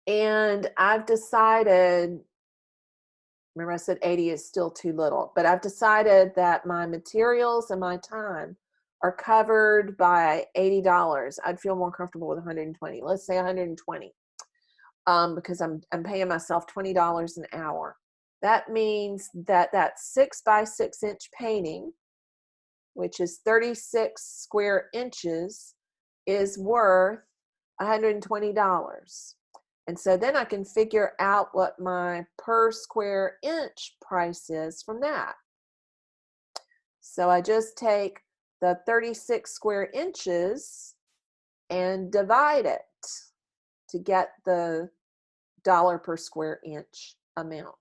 and I've decided, remember I said 80 is still too little, but I've decided that my materials and my time are covered by $80. I'd feel more comfortable with 120. Let's say 120, because I'm paying myself $20 an hour. That means that 6 by 6 inch painting, which is 36 square inches, is worth $120. And so then I can figure out what my per square inch price is from that. So I just take the 36 square inches and divide it to get the dollar per square inch amount.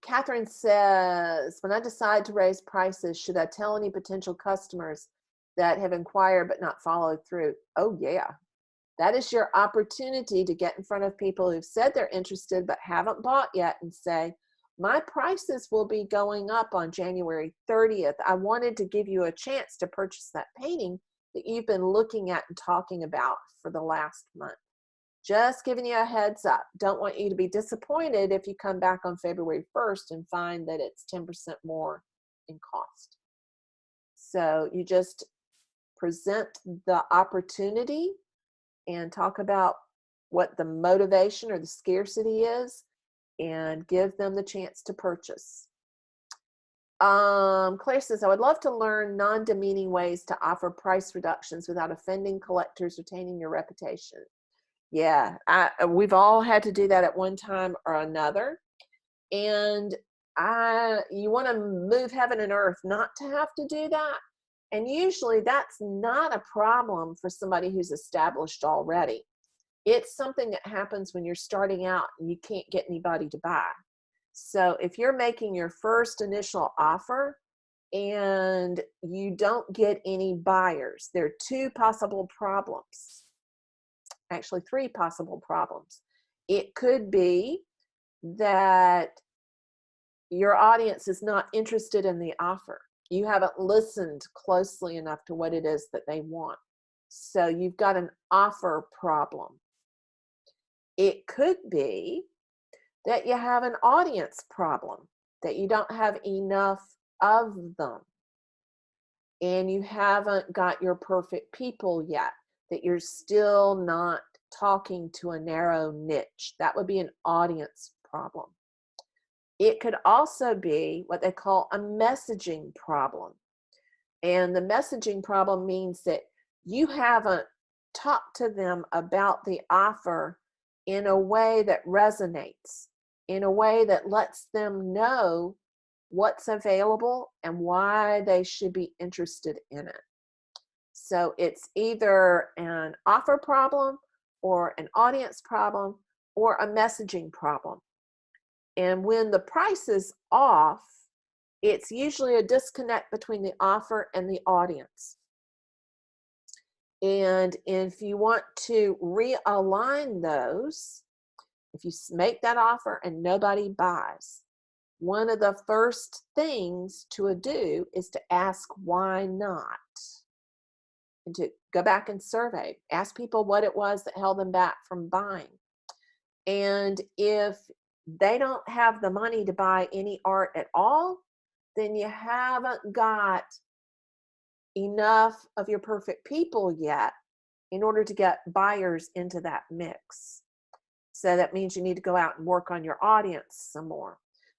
Catherine says, when I decide to raise prices, should I tell any potential customers that have inquired but not followed through? Oh yeah, that is your opportunity to get in front of people who've said they're interested but haven't bought yet and say, my prices will be going up on January 30th. I wanted to give you a chance to purchase that painting that you've been looking at and talking about for the last month. Just giving you a heads up. Don't want you to be disappointed if you come back on February 1st and find that it's 10% more in cost. So you just present the opportunity and talk about what the motivation or the scarcity is and give them the chance to purchase. Claire says, I would love to learn non-demeaning ways to offer price reductions without offending collectors or tainting your reputation. Yeah, we've all had to do that at one time or another. And you want to move heaven and earth not to have to do that. And usually that's not a problem for somebody who's established already. It's something that happens when you're starting out and you can't get anybody to buy. So if you're making your first initial offer and you don't get any buyers, there are two possible problems. Actually, three possible problems. It could be that your audience is not interested in the offer. You haven't listened closely enough to what it is that they want. So you've got an offer problem. It could be that you have an audience problem, that you don't have enough of them and you haven't got your perfect people yet, that you're still not talking to a narrow niche. That would be an audience problem. It could also be what they call a messaging problem. And the messaging problem means that you haven't talked to them about the offer in a way that resonates, in a way that lets them know what's available and why they should be interested in it. So it's either an offer problem or an audience problem or a messaging problem. And when the price is off, it's usually a disconnect between the offer and the audience. And if you want to realign those, if you make that offer and nobody buys, one of the first things to do is to ask why not. And to go back and survey, ask people what it was that held them back from buying. And if they don't have the money to buy any art at all, then you haven't got enough of your perfect people yet in order to get buyers into that mix. So that means you need to go out and work on your audience some more.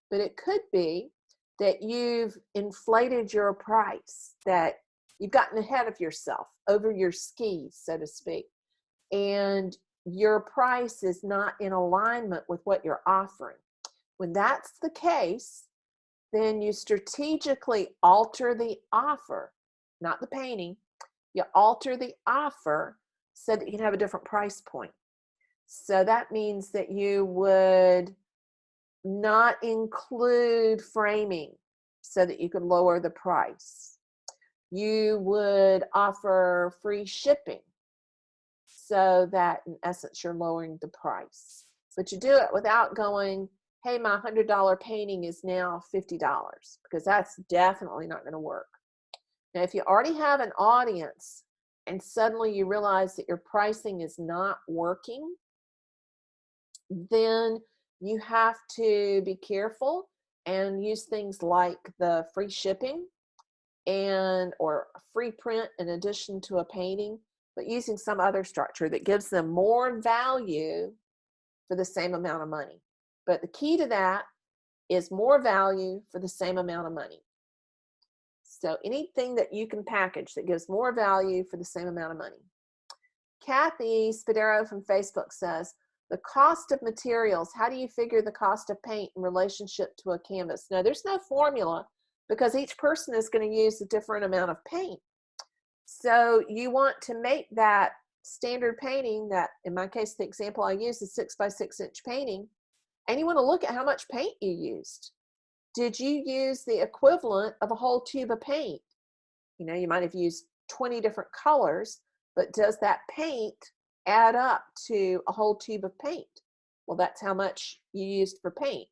But it could be that you've inflated your price, that you've gotten ahead of yourself, over your skis, so to speak, and your price is not in alignment with what you're offering. When that's the case, then you strategically alter the offer, not the painting. You alter the offer so that you can have a different price point. So that means that you would not include framing so that you could lower the price. You would offer free shipping so that in essence you're lowering the price. But you do it without going, hey, my $100 painting is now $50, because that's definitely not going to work. Now, if you already have an audience and suddenly you realize that your pricing is not working, then you have to be careful and use things like the free shipping and or a free print in addition to a painting, but using some other structure that gives them more value for the same amount of money. But the key to that is more value for the same amount of money. So anything that you can package that gives more value for the same amount of money. Kathy Spadero from Facebook says, the cost of materials, how do you figure the cost of paint in relationship to a canvas? Now, there's no formula because each person is going to use a different amount of paint. So you want to make that standard painting that, in my case, the example I use is 6 by 6 inch painting, and you want to look at how much paint you used. Did you use the equivalent of a whole tube of paint? You know, you might have used 20 different colors, but does that paint add up to a whole tube of paint? Well, that's how much you used for paint.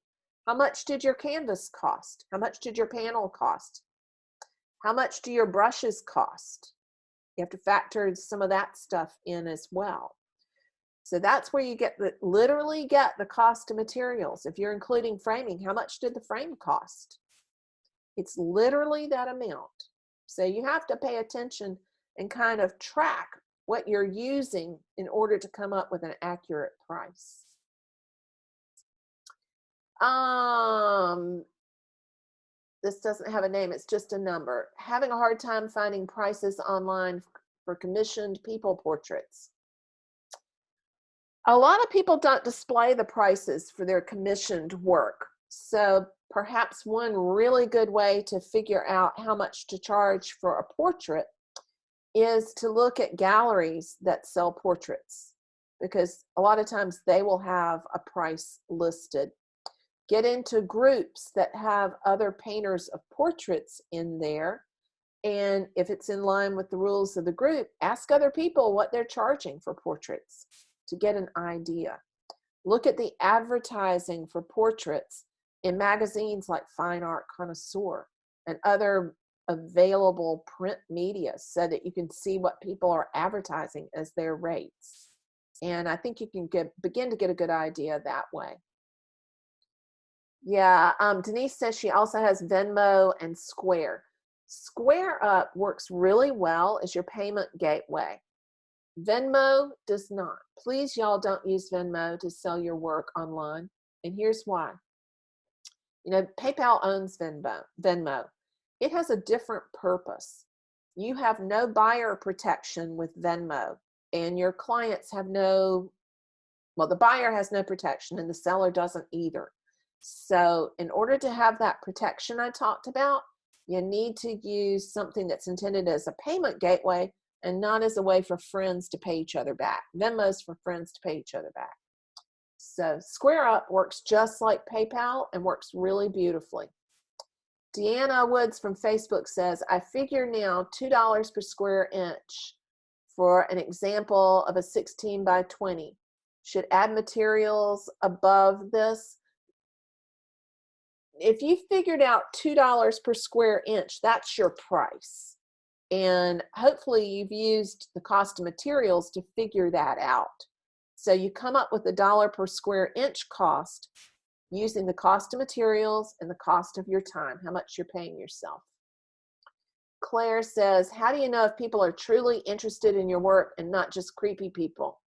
How much did your canvas cost? How much did your panel cost? How much do your brushes cost? You have to factor some of that stuff in as well. So that's where you literally get the cost of materials. If you're including framing, how much did the frame cost? It's literally that amount. So you have to pay attention and kind of track what you're using in order to come up with an accurate price. This doesn't have a name, it's just a number. Having a hard time finding prices online for commissioned people portraits. A lot of people don't display the prices for their commissioned work. So perhaps one really good way to figure out how much to charge for a portrait is to look at galleries that sell portraits, because a lot of times they will have a price listed. Get into groups that have other painters of portraits in there, and if it's in line with the rules of the group, ask other people what they're charging for portraits to get an idea. Look at the advertising for portraits in magazines like Fine Art Connoisseur and other available print media so that you can see what people are advertising as their rates. And I think you can begin to get a good idea that way. Yeah, Denise says she also has Venmo and Square. Square Up works really well as your payment gateway. Venmo does not. Please, y'all, don't use Venmo to sell your work online. And here's why. You know, PayPal owns Venmo. It has a different purpose. You have no buyer protection with Venmo, and your clients have the buyer has no protection and the seller doesn't either. So in order to have that protection I talked about, you need to use something that's intended as a payment gateway and not as a way for friends to pay each other back. Venmo's for friends to pay each other back. So Square Up works just like PayPal and works really beautifully. Deanna Woods from Facebook says, I figure now $2 per square inch for an example of a 16 by 20. Should add materials above this. If you figured out $2 per square inch, that's your price. And hopefully you've used the cost of materials to figure that out. So you come up with $1 per square inch cost using the cost of materials and the cost of your time, how much you're paying yourself. Claire says, how do you know if people are truly interested in your work and not just creepy people?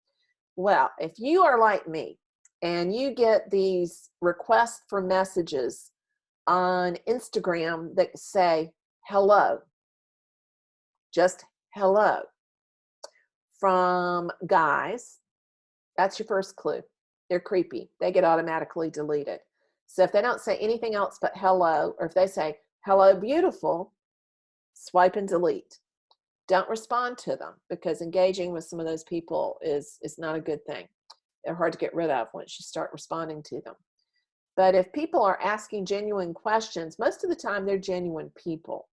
Well, if you are like me and you get these requests for messages on Instagram that say, hello, just hello, from guys, that's your first clue. They're creepy. They get automatically deleted. So if they don't say anything else but hello, or if they say, hello, beautiful, swipe and delete. Don't respond to them, because engaging with some of those people is not a good thing. They're hard to get rid of once you start responding to them. But if people are asking genuine questions, most of the time they're genuine people.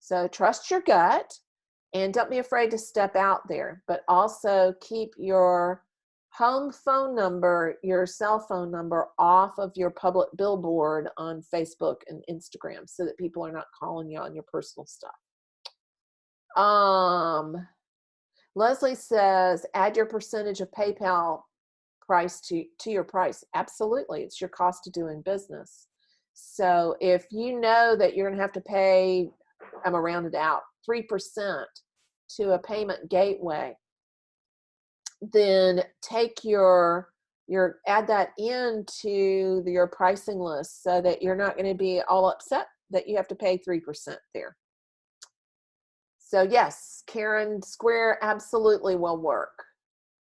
So trust your gut and don't be afraid to step out there, but also keep your home phone number, your cell phone number off of your public billboard on Facebook and Instagram so that people are not calling you on your personal stuff. Leslie says, add your percentage of PayPal price to your price. Absolutely. It's your cost of doing business. So if you know that you're going to have to pay, I'm going to round it out, 3% to a payment gateway, then take add that into your pricing list so that you're not going to be all upset that you have to pay 3% there. So yes, Karen, Square absolutely will work.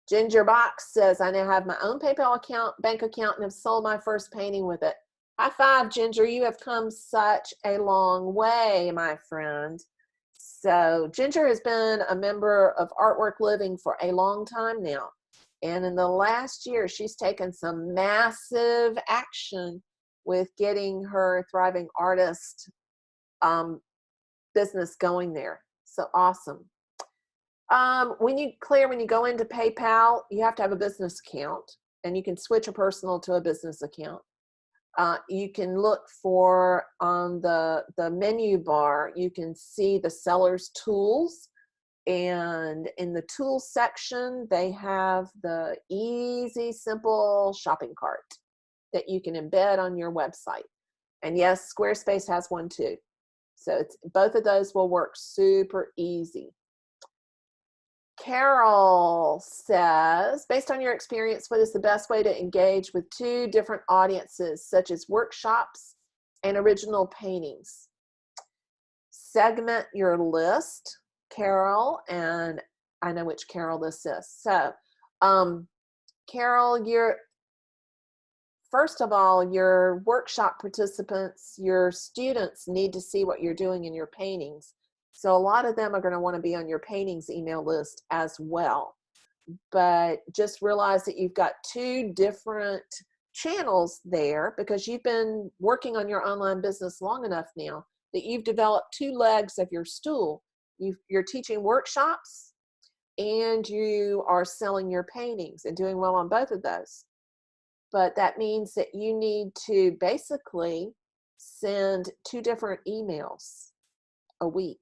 Ginger Box says, I now have my own PayPal account, bank account, and have sold my first painting with it. High five, Ginger. You have come such a long way, my friend. So Ginger has been a member of Artwork Living for a long time now. And in the last year, she's taken some massive action with getting her Thriving Artist business going there. So awesome. When you go into PayPal, you have to have a business account, and you can switch a personal to a business account. You can look for on the menu bar, you can see the seller's tools, and in the tools section, they have the easy, simple shopping cart that you can embed on your website. And yes, Squarespace has one too. So both of those will work super easy. Carol says, based on your experience, what is the best way to engage with two different audiences, such as workshops and original paintings? Segment your list, Carol, and I know which Carol this is. So, Carol, first of all, your workshop participants, your students need to see what you're doing in your paintings. So a lot of them are going to want to be on your paintings email list as well. But just realize that you've got two different channels there because you've been working on your online business long enough now that you've developed two legs of your stool. You're teaching workshops and you are selling your paintings and doing well on both of those. But that means that you need to basically send two different emails a week.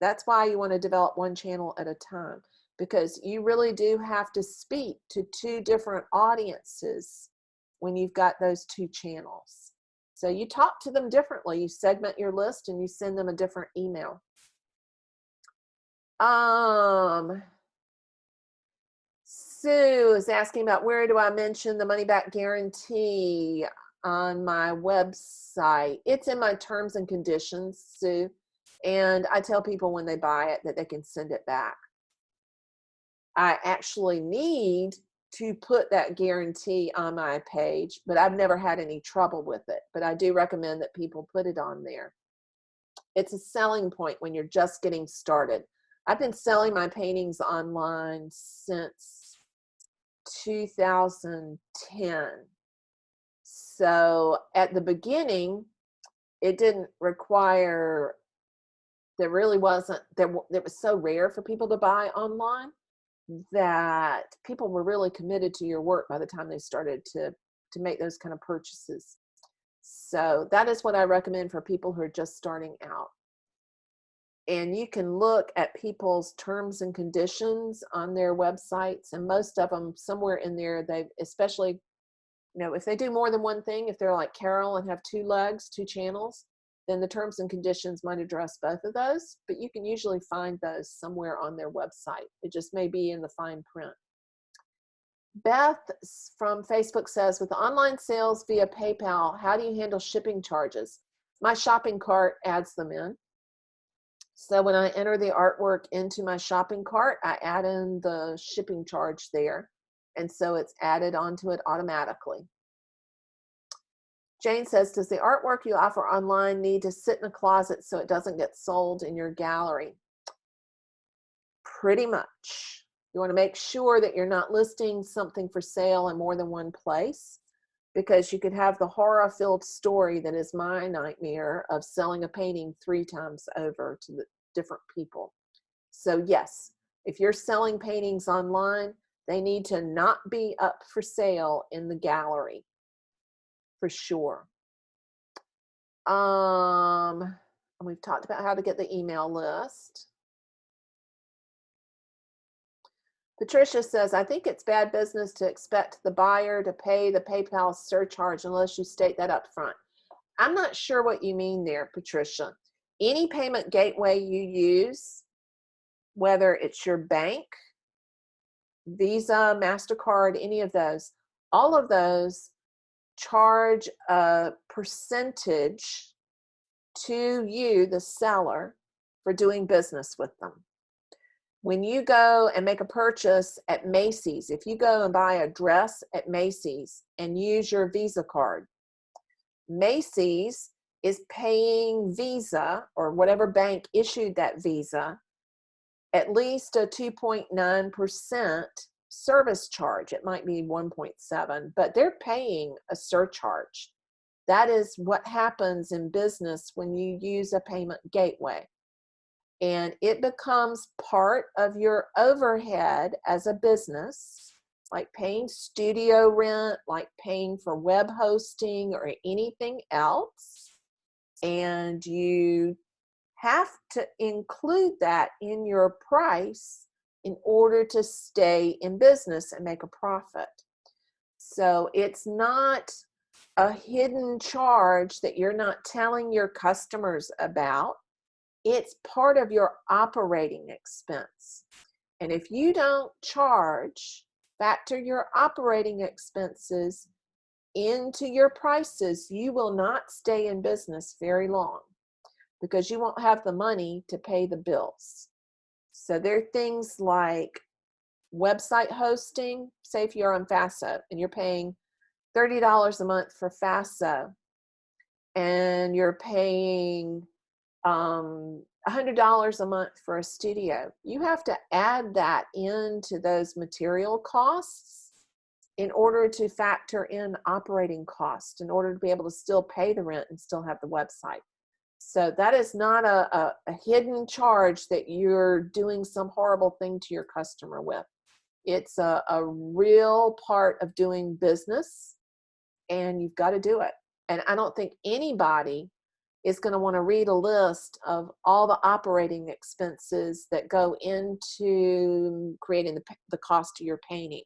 That's why you want to develop one channel at a time, because you really do have to speak to two different audiences when you've got those two channels. So you talk to them differently. You segment your list and you send them a different email. Sue is asking about where do I mention the money back guarantee on my website. It's in my terms and conditions, Sue. And I tell people when they buy it that they can send it back. I actually need to put that guarantee on my page, but I've never had any trouble with it. But I do recommend that people put it on there. It's a selling point when you're just getting started. I've been selling my paintings online since 2010. So at the beginning, it didn't require, it was so rare for people to buy online that people were really committed to your work by the time they started to make those kind of purchases. So that is what I recommend for people who are just starting out. And you can look at people's terms and conditions on their websites, and most of them, somewhere in there, especially, if they do more than one thing, if they're like Carol and have two legs, two channels, then the terms and conditions might address both of those, but you can usually find those somewhere on their website. It just may be in the fine print. Beth from Facebook says, with online sales via PayPal, how do you handle shipping charges? My shopping cart adds them in. So when I enter the artwork into my shopping cart, I add in the shipping charge there. And so it's added onto it automatically. Jane says, does the artwork you offer online need to sit in a closet so it doesn't get sold in your gallery? Pretty much. You want to make sure that you're not listing something for sale in more than one place, because you could have the horror-filled story that is my nightmare of selling a painting 3 times over to the different people. So yes, if you're selling paintings online, they need to not be up for sale in the gallery, for sure. And we've talked about how to get the email list. Patricia says, I think it's bad business to expect the buyer to pay the PayPal surcharge unless you state that up front. I'm not sure what you mean there, Patricia. Any payment gateway you use, whether it's your bank, Visa, MasterCard, any of those, all of those charge a percentage to you, the seller, for doing business with them. When you go and make a purchase at Macy's, if you go and buy a dress at Macy's and use your Visa card, Macy's is paying Visa or whatever bank issued that Visa at least a 2.9% service charge. It might be 1.7, but they're paying a surcharge. That is what happens in business when you use a payment gateway. And it becomes part of your overhead as a business, like paying studio rent, like paying for web hosting or anything else. And you have to include that in your price in order to stay in business and make a profit. So it's not a hidden charge that you're not telling your customers about. It's part of your operating expense. And if you don't factor your operating expenses into your prices, you will not stay in business very long because you won't have the money to pay the bills. So there are things like website hosting. Say if you're on FASO and you're paying $30 a month for FASO and you're paying $100 a month for a studio, you have to add that into those material costs in order to factor in operating costs, in order to be able to still pay the rent and still have the website. So that is not a hidden charge that you're doing some horrible thing to your customer with. It's a real part of doing business, and you've got to do it. And I don't think anybody is going to want to read a list of all the operating expenses that go into creating the cost of your painting.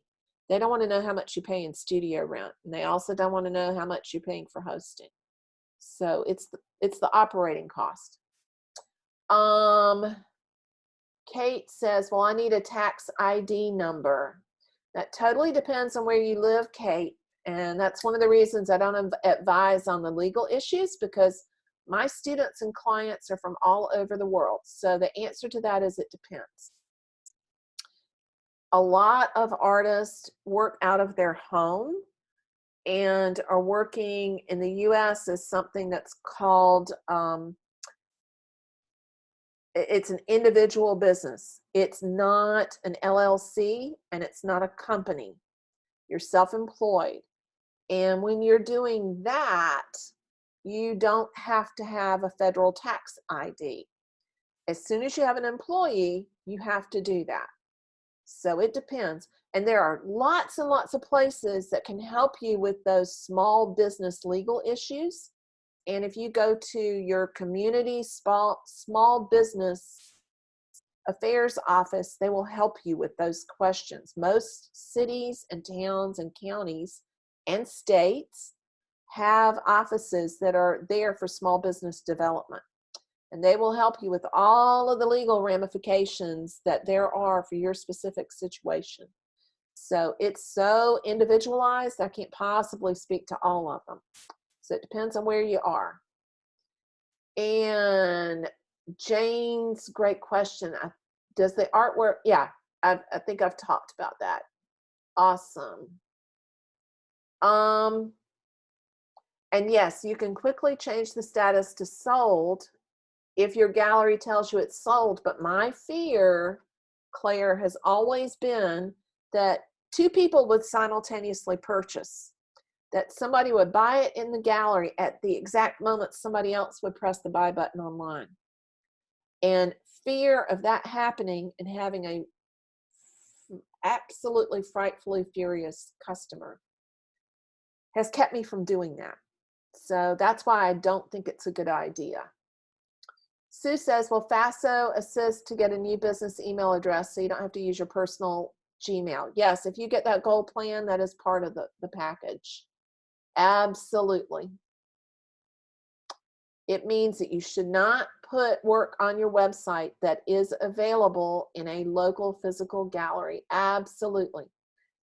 They don't want to know how much you pay in studio rent, and they also don't want to know how much you're paying for hosting. So it's the operating cost. Kate says, well, I need a tax ID number. That totally depends on where you live, Kate. And that's one of the reasons I don't advise on the legal issues, because my students and clients are from all over the world. So the answer to that is it depends. A lot of artists work out of their home and are working in the US as something that's called, it's an individual business. It's not an LLC and it's not a company. You're self-employed. And when you're doing that, you don't have to have a federal tax ID. As soon as you have an employee, you have to do that. So it depends. And there are lots and lots of places that can help you with those small business legal issues. And if you go to your community small business affairs office, they will help you with those questions. Most cities and towns and counties and states have offices that are there for small business development. And they will help you with all of the legal ramifications that there are for your specific situation. So it's so individualized, I can't possibly speak to all of them. So it depends on where you are. And Jane's great question. Does the artwork, yeah, I think I've talked about that. Awesome. And yes, you can quickly change the status to sold if your gallery tells you it's sold. But my fear, Claire, has always been that two people would simultaneously purchase, that somebody would buy it in the gallery at the exact moment somebody else would press the buy button online. And fear of that happening and having a absolutely frightfully furious customer has kept me from doing that. So that's why I don't think it's a good idea. Sue says, well, FASO assists to get a new business email address so you don't have to use your personal Gmail. Yes, if you get that gold plan, that is part of the package. Absolutely. It means that you should not put work on your website that is available in a local physical gallery. Absolutely.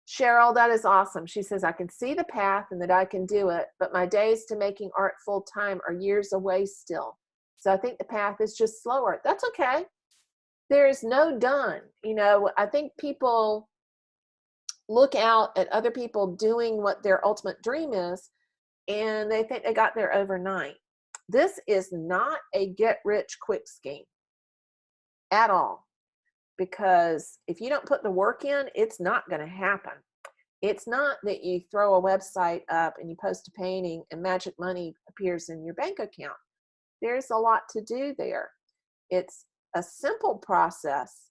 Cheryl, that is awesome. She says, I can see the path and that I can do it, but my days to making art full time are years away still. So I think the path is just slower. That's okay. There is no done. You know, I think people look out at other people doing what their ultimate dream is, and they think they got there overnight. This is not a get-rich-quick scheme at all, because if you don't put the work in, it's not going to happen. It's not that you throw a website up and you post a painting and magic money appears in your bank account. There's a lot to do there. It's a simple process,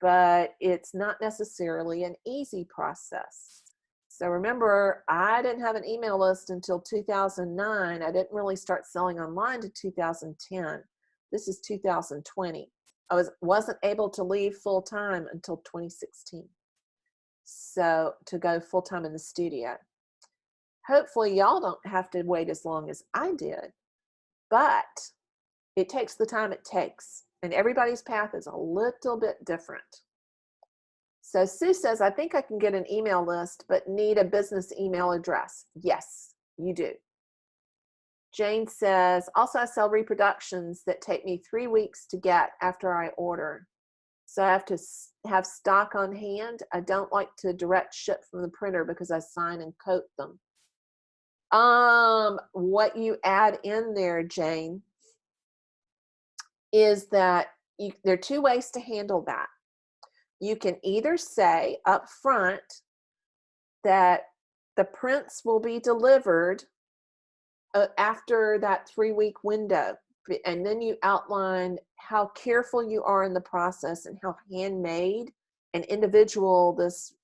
but it's not necessarily an easy process. So remember, I didn't have an email list until 2009. I didn't really start selling online to 2010. This is 2020. I wasn't able to leave full-time until 2016. So to go full-time in the studio. Hopefully y'all don't have to wait as long as I did, but it takes the time it takes, and everybody's path is a little bit different. So Sue says, I think I can get an email list, but need a business email address. Yes, you do. Jane says, also I sell reproductions that take me 3 weeks to get after I order. So I have to have stock on hand. I don't like to direct ship from the printer because I sign and coat them. What you add in there, Jane, is that there are 2 ways to handle that. You can either say up front that the prints will be delivered after that 3-week window, and then you outline how careful you are in the process and how handmade and individual this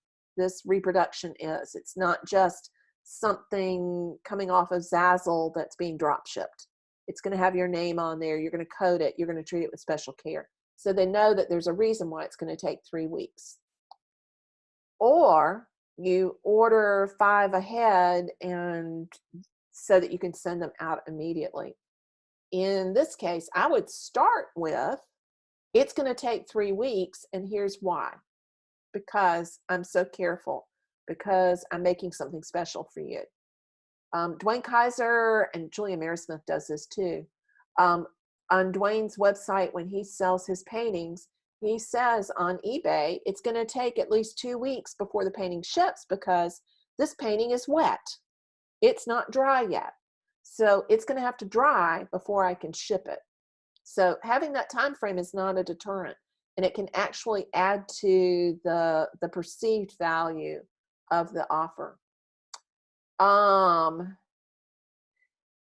reproduction is. It's not just something coming off of Zazzle that's being drop shipped. It's going to have your name on there. You're going to code it. You're going to treat it with special care. So they know that there's a reason why it's going to take 3 weeks. Or you order 5 ahead, and so that you can send them out immediately. In this case, I would start with, it's going to take 3 weeks, and here's why. Because I'm so careful, because I'm making something special for you. Dwayne Kaiser and Julia Marismith does this too. On Dwayne's website, when he sells his paintings, he says on eBay, it's going to take at least 2 weeks before the painting ships because this painting is wet. It's not dry yet. So it's going to have to dry before I can ship it. So having that time frame is not a deterrent, and it can actually add to the perceived value of the offer.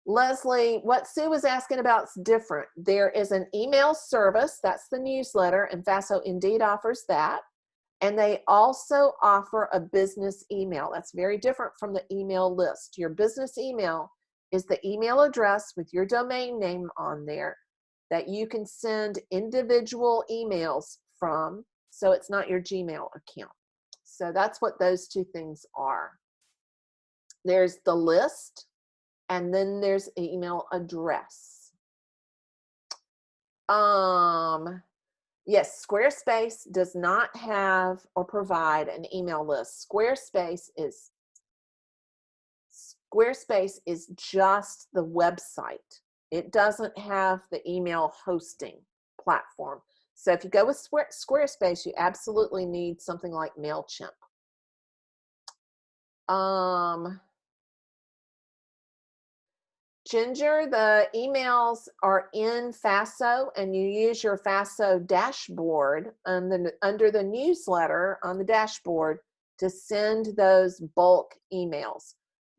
Leslie, what Sue was asking about is different. There is an email service, that's the newsletter, and Faso indeed offers that. And they also offer a business email. That's very different from the email list. Your business email is the email address with your domain name on there that you can send individual emails from, so it's not your Gmail account. So that's what those 2 things are. There's the list, and then there's an email address. Yes, Squarespace does not have or provide an email list. Squarespace is just the website. It doesn't have the email hosting platform. So if you go with Squarespace, you absolutely need something like MailChimp. Ginger, the emails are in Faso, and you use your Faso dashboard under the newsletter on the dashboard to send those bulk emails.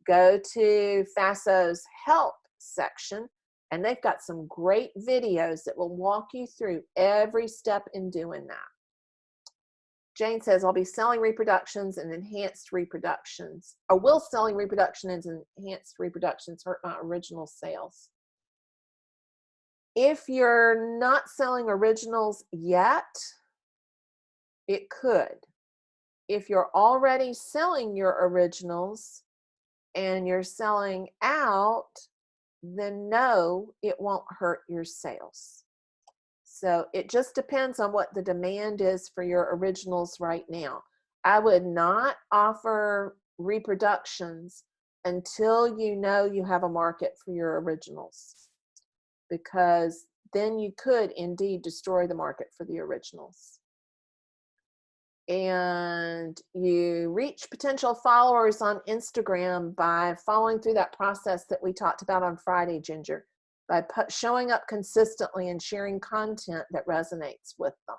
Go to Faso's help section, and they've got some great videos that will walk you through every step in doing that. Jane says, I'll be selling reproductions and enhanced reproductions. Or will selling reproductions and enhanced reproductions hurt my original sales? If you're not selling originals yet, it could. If you're already selling your originals and you're selling out, then no, it won't hurt your sales. So it just depends on what the demand is for your originals right now. I would not offer reproductions until you know you have a market for your originals, because then you could indeed destroy the market for the originals. And you reach potential followers on Instagram by following through that process that we talked about on Friday, Ginger. by showing up consistently and sharing content that resonates with them.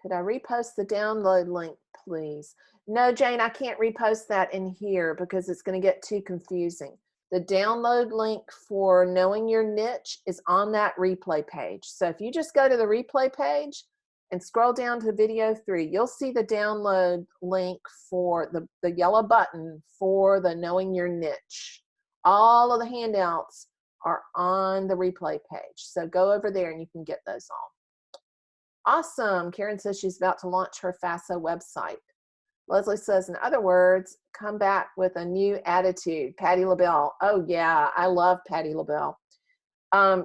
Could I repost the download link, please? No, Jane, I can't repost that in here because it's going to get too confusing. The download link for Knowing Your Niche is on that replay page. So if you just go to the replay page and scroll down to video 3, you'll see the download link for the yellow button for the Knowing Your Niche. All of the handouts are on the replay page. So go over there and you can get those all. Awesome. Karen says she's about to launch her FASO website. Leslie says, in other words, come back with a new attitude. Patti LaBelle. Oh, yeah, I love Patti LaBelle.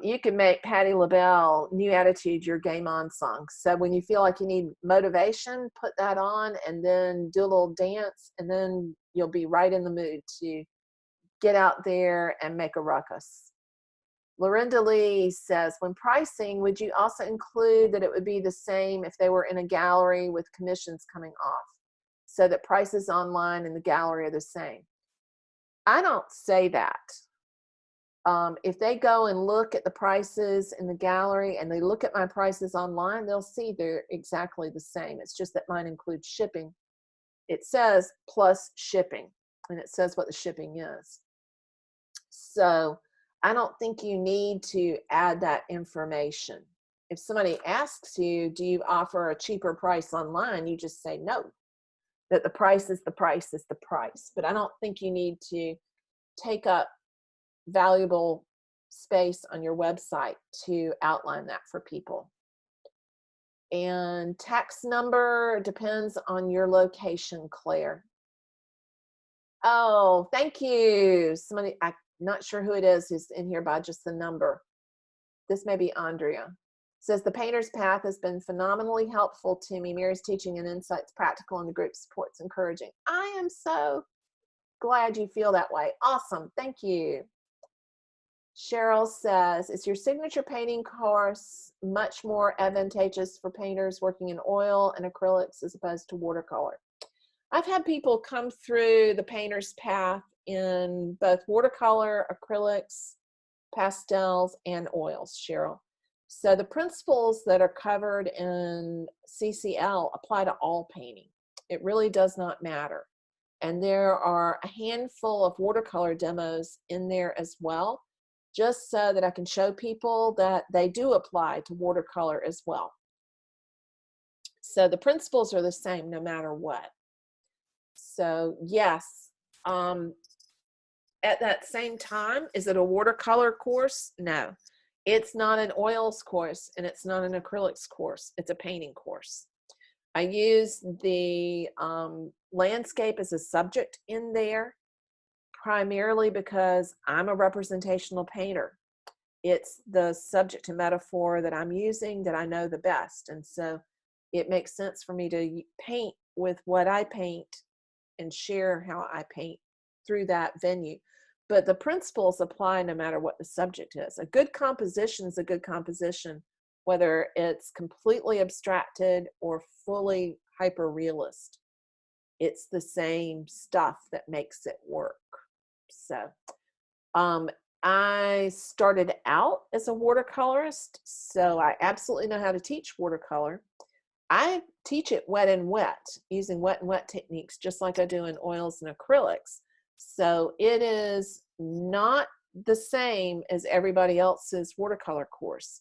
You can make Patti LaBelle New Attitude your game on song. So when you feel like you need motivation, put that on and then do a little dance, and then you'll be right in the mood to get out there and make a ruckus. Lorinda Lee says, when pricing, would you also include that it would be the same if they were in a gallery with commissions coming off, so that prices online and the gallery are the same? I don't say that. If they go and look at the prices in the gallery and they look at my prices online, they'll see they're exactly the same. It's just that mine includes shipping. It says plus shipping, and it says what the shipping is. So I don't think you need to add that information. If somebody asks you, do you offer a cheaper price online? You just say no, that the price is the price is the price. But I don't think you need to take up valuable space on your website to outline that for people. And tax number depends on your location, Claire. Oh, thank you. Somebody, I'm not sure who it is who's in here by just the number. This may be Andrea. Says the painter's path has been phenomenally helpful to me. Mary's teaching and insights practical, and the group support's encouraging. I am so glad you feel that way. Awesome. Thank you. Cheryl says, is your signature painting course much more advantageous for painters working in oil and acrylics as opposed to watercolor? I've had people come through the painter's path in both watercolor, acrylics, pastels, and oils, Cheryl. So the principles that are covered in CCL apply to all painting. It really does not matter. And there are a handful of watercolor demos in there as well, just so that I can show people that they do apply to watercolor as well. So the principles are the same no matter what. So yes, at that same time, is it a watercolor course? No, it's not an oils course and it's not an acrylics course. It's a painting course. I use the landscape as a subject in there primarily because I'm a representational painter. It's the subject and metaphor that I'm using that I know the best. And so it makes sense for me to paint with what I paint and share how I paint through that venue. But the principles apply no matter what the subject is. A good composition is a good composition, whether it's completely abstracted or fully hyper-realist. It's the same stuff that makes it work. So I started out as a watercolorist, so I absolutely know how to teach watercolor. I teach it wet and wet, using wet and wet techniques, just like I do in oils and acrylics. So it is not the same as everybody else's watercolor course,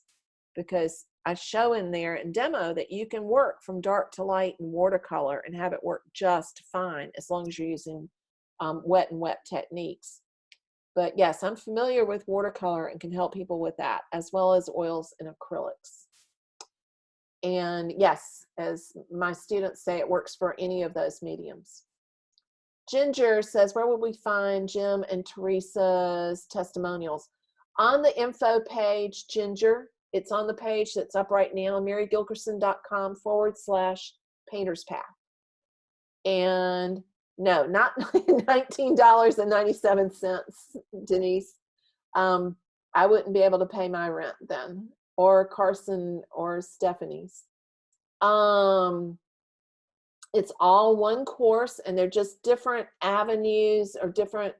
because I show in there and demo that you can work from dark to light in watercolor and have it work just fine as long as you're using wet and wet techniques. But yes, I'm familiar with watercolor and can help people with that, as well as oils and acrylics. And yes, as my students say, it works for any of those mediums. Ginger says, where will we find Jim and Teresa's testimonials? On the info page, Ginger. It's on the page that's up right now, marygilkerson.com/painter's path. And no, not $19.97, Denise. I wouldn't be able to pay my rent then, or Carson or Stephanie's. It's all one course, and they're just different avenues or different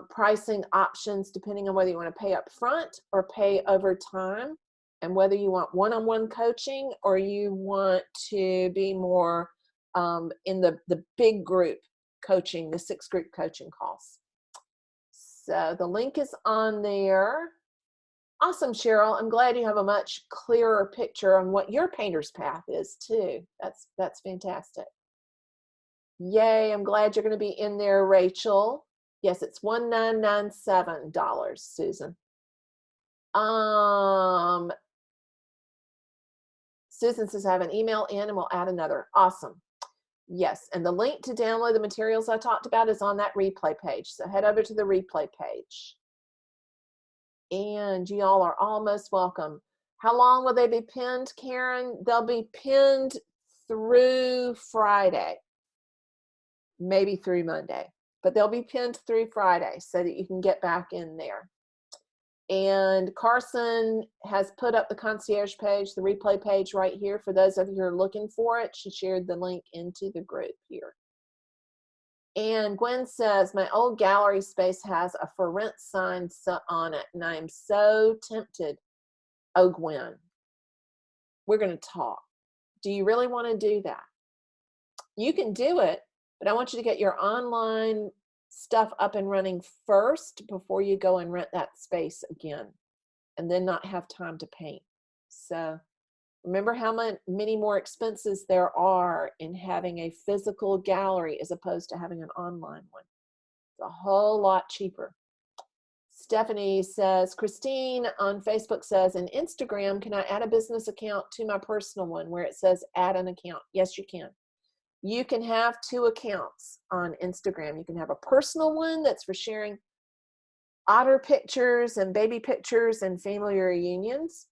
pricing options depending on whether you want to pay up front or pay over time, and whether you want one-on-one coaching or you want to be more in the big group coaching, the 6-group coaching calls. So the link is on there. Awesome, Cheryl. I'm glad you have a much clearer picture on what your painter's path is too. That's fantastic. Yay, I'm glad you're going to be in there, Rachel. Yes, it's $1997, Susan. Susan says, I have an email in and we'll add another. Awesome. Yes, and the link to download the materials I talked about is on that replay page. So head over to the replay page. And y'all are almost welcome. How long will they be pinned, Karen? They'll be pinned through Friday, maybe through Monday, but they'll be pinned through Friday so that you can get back in there. And Carson has put up the concierge page, the replay page right here for those of you who are looking for it. She shared the link into the group here. And Gwen says, my old gallery space has a for rent sign on it, and I am so tempted. Oh, Gwen, we're going to talk. Do you really want to do that? You can do it, but I want you to get your online stuff up and running first before you go and rent that space again, and then not have time to paint. So remember how many more expenses there are in having a physical gallery as opposed to having an online one. It's a whole lot cheaper. Stephanie says, Christine on Facebook says, in Instagram, can I add a business account to my personal one where it says add an account? Yes, you can. You can have 2 accounts on Instagram. You can have a personal one that's for sharing otter pictures and baby pictures and family reunions.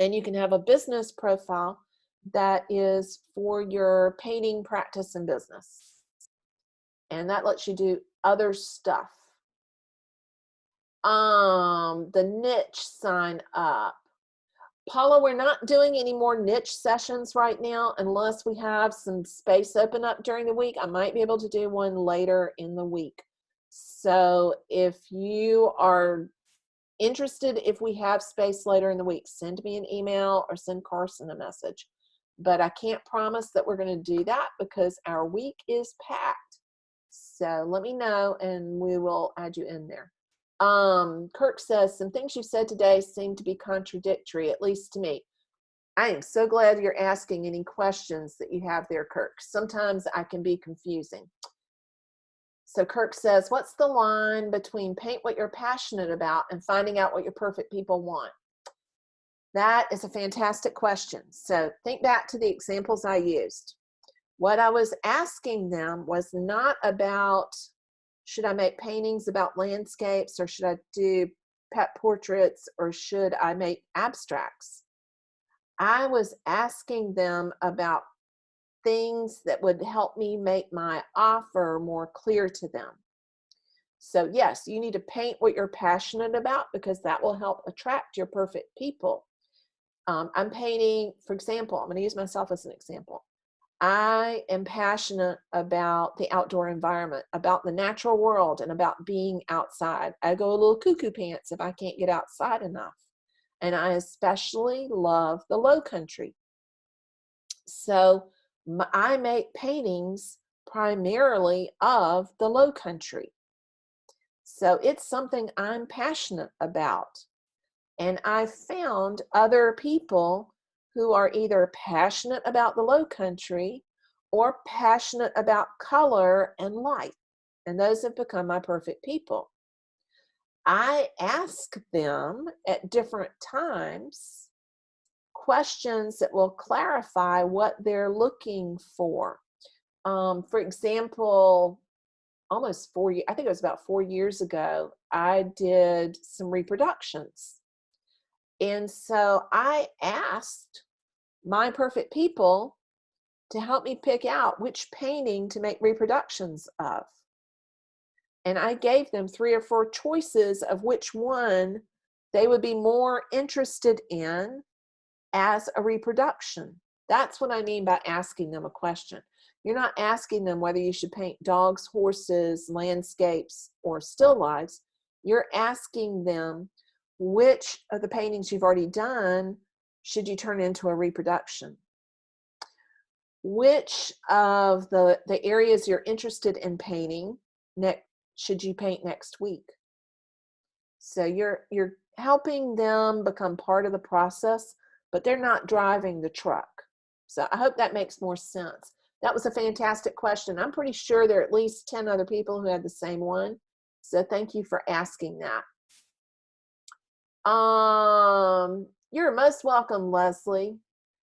And you can have a business profile that is for your painting practice and business. And that lets you do other stuff. The niche sign up. Paula, we're not doing any more niche sessions right now unless we have some space open up during the week. I might be able to do one later in the week. So if you are interested, if we have space later in the week, send me an email or send Carson a message. But I can't promise that we're going to do that because our week is packed. So let me know and we will add you in there. Kirk says, some things you said today seem to be contradictory, at least to me. I am so glad you're asking any questions that you have there, Kirk. Sometimes I can be confusing. So Kirk says, what's the line between paint what you're passionate about and finding out what your perfect people want? That is a fantastic question. So think back to the examples I used. What I was asking them was not about, should I make paintings about landscapes, or should I do pet portraits, or should I make abstracts? I was asking them about things that would help me make my offer more clear to them. So yes, you need to paint what you're passionate about because that will help attract your perfect people. I'm painting, for example, I'm going to use myself as an example. I am passionate about the outdoor environment, about the natural world, and about being outside. I go a little cuckoo pants if I can't get outside enough. And I especially love the low country. So I make paintings primarily of the low country. So it's something I'm passionate about. And I found other people who are either passionate about the low country or passionate about color and light. And those have become my perfect people. I ask them at different times questions that will clarify what they're looking for. For example, almost 4 years, I think it was about 4 years ago, I did some reproductions. And so I asked my perfect people to help me pick out which painting to make reproductions of. And I gave them 3 or 4 choices of which one they would be more interested in as a reproduction. That's what I mean by asking them a question. You're not asking them whether you should paint dogs, horses, landscapes, or still lifes. You're asking them which of the paintings you've already done should you turn into a reproduction. Which of the areas you're interested in painting should you paint next week? So you're helping them become part of the process, but they're not driving the truck. So I hope that makes more sense. That was a fantastic question. I'm pretty sure there are at least 10 other people who had the same one. So thank you for asking that. You're most welcome, Leslie.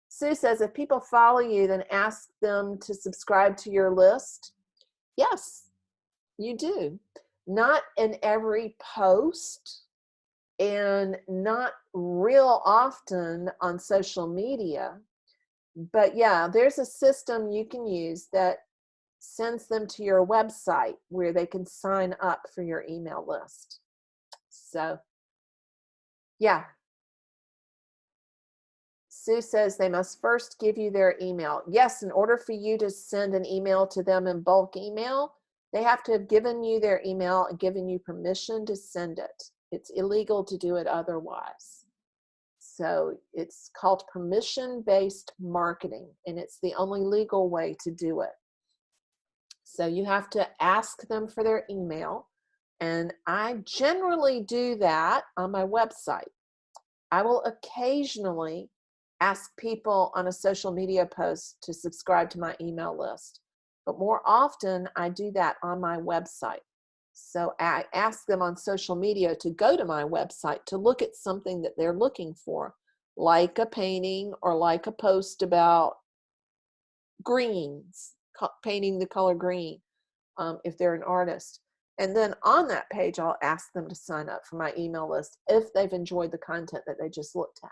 Sue says, if people follow you, then ask them to subscribe to your list. Yes, you do. Not in every post and not real often on social media. But yeah, there's a system you can use that sends them to your website where they can sign up for your email list. So yeah. Sue says they must first give you their email. Yes, in order for you to send an email to them in bulk email, they have to have given you their email and given you permission to send it. It's illegal to do it otherwise. So it's called permission-based marketing, and it's the only legal way to do it. So you have to ask them for their email, and I generally do that on my website. I will occasionally ask people on a social media post to subscribe to my email list, but more often I do that on my website. So I ask them on social media to go to my website to look at something that they're looking for, like a painting or like a post about greens, painting the color green, if they're an artist. And then on that page, I'll ask them to sign up for my email list if they've enjoyed the content that they just looked at.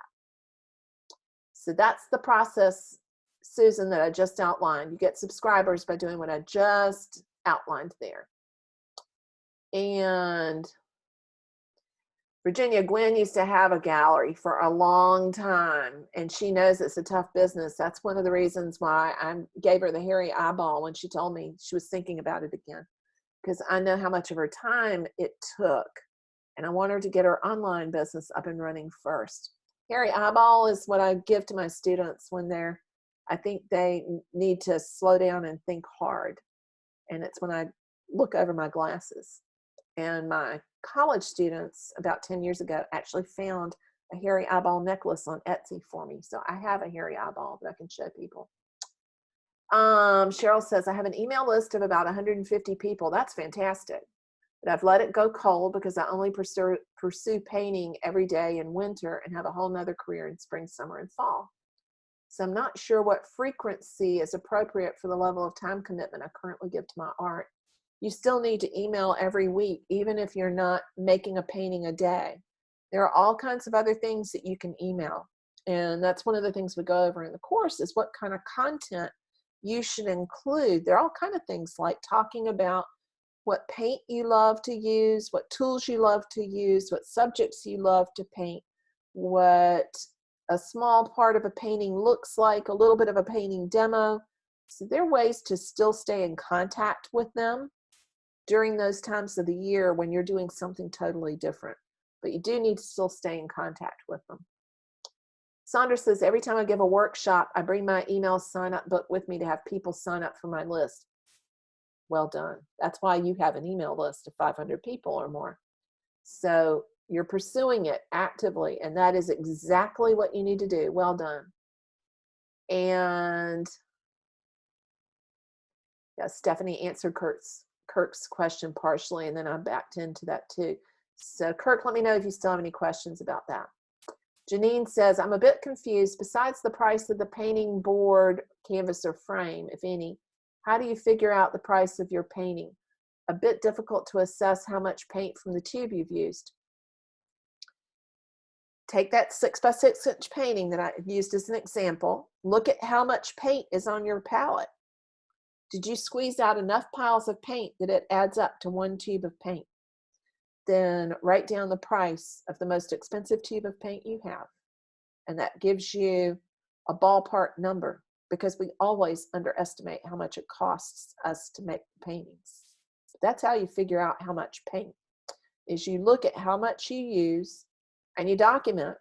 So that's the process, Susan, that I just outlined. You get subscribers by doing what I just outlined there. And Virginia Gwen used to have a gallery for a long time, and she knows it's a tough business. That's one of the reasons why I gave her the hairy eyeball when she told me she was thinking about it again, because I know how much of her time it took, and I want her to get her online business up and running first. Hairy eyeball is what I give to my students when I think they need to slow down and think hard, and it's when I look over my glasses. And my college students about 10 years ago actually found a hairy eyeball necklace on Etsy for me. So I have a hairy eyeball that I can show people. Cheryl says, I have an email list of about 150 people. That's fantastic. But I've let it go cold because I only pursue painting every day in winter and have a whole nother career in spring, summer, and fall. So I'm not sure what frequency is appropriate for the level of time commitment I currently give to my art. You still need to email every week, even if you're not making a painting a day. There are all kinds of other things that you can email. And that's one of the things we go over in the course is what kind of content you should include. There are all kinds of things like talking about what paint you love to use, what tools you love to use, what subjects you love to paint, what a small part of a painting looks like, a little bit of a painting demo. So there are ways to still stay in contact with them during those times of the year when you're doing something totally different. But you do need to still stay in contact with them. Sandra says, every time I give a workshop, I bring my email sign-up book with me to have people sign up for my list. Well done. That's why you have an email list of 500 people or more. So you're pursuing it actively, and that is exactly what you need to do. Well done. And yeah, Stephanie answered Kirk's question partially, and then I backed into that too. So Kirk, let me know if you still have any questions about that. Janine says, I'm a bit confused. Besides the price of the painting board, canvas, or frame, if any, how do you figure out the price of your painting? A bit difficult to assess how much paint from the tube you've used. Take that 6x6 inch painting that I used as an example. Look at how much paint is on your palette. Did you squeeze out enough piles of paint that it adds up to one tube of paint? Then write down the price of the most expensive tube of paint you have. And that gives you a ballpark number. because we always underestimate how much it costs us to make paintings. That's how you figure out how much paint is. You look at how much you use and you document.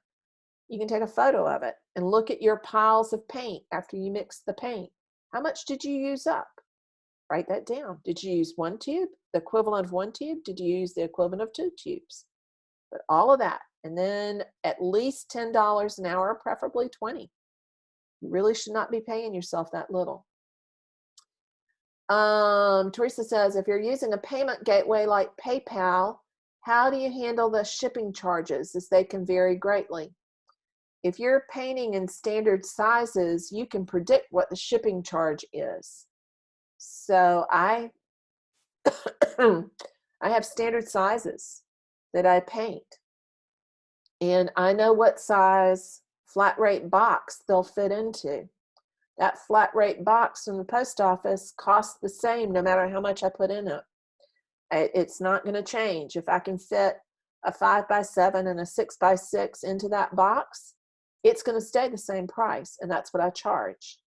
You can take a photo of it and look at your piles of paint after you mix the paint. How much did you use up? Write that down. Did you use 1 tube, the equivalent of 1 tube? Did you use the equivalent of 2 tubes? But all of that. And then at least $10 an hour, preferably 20. You really should not be paying yourself that little. Teresa says, if you're using a payment gateway like PayPal, how do you handle the shipping charges, as they can vary greatly? If you're painting in standard sizes, you can predict what the shipping charge is. So I have standard sizes that I paint, and I know what size flat rate box they'll fit into. That flat rate box from the post office costs the same no matter how much I put in it. It's not going to change. If I can fit a 5x7 and a 6x6 into that box, it's going to stay the same price, and that's what I charge.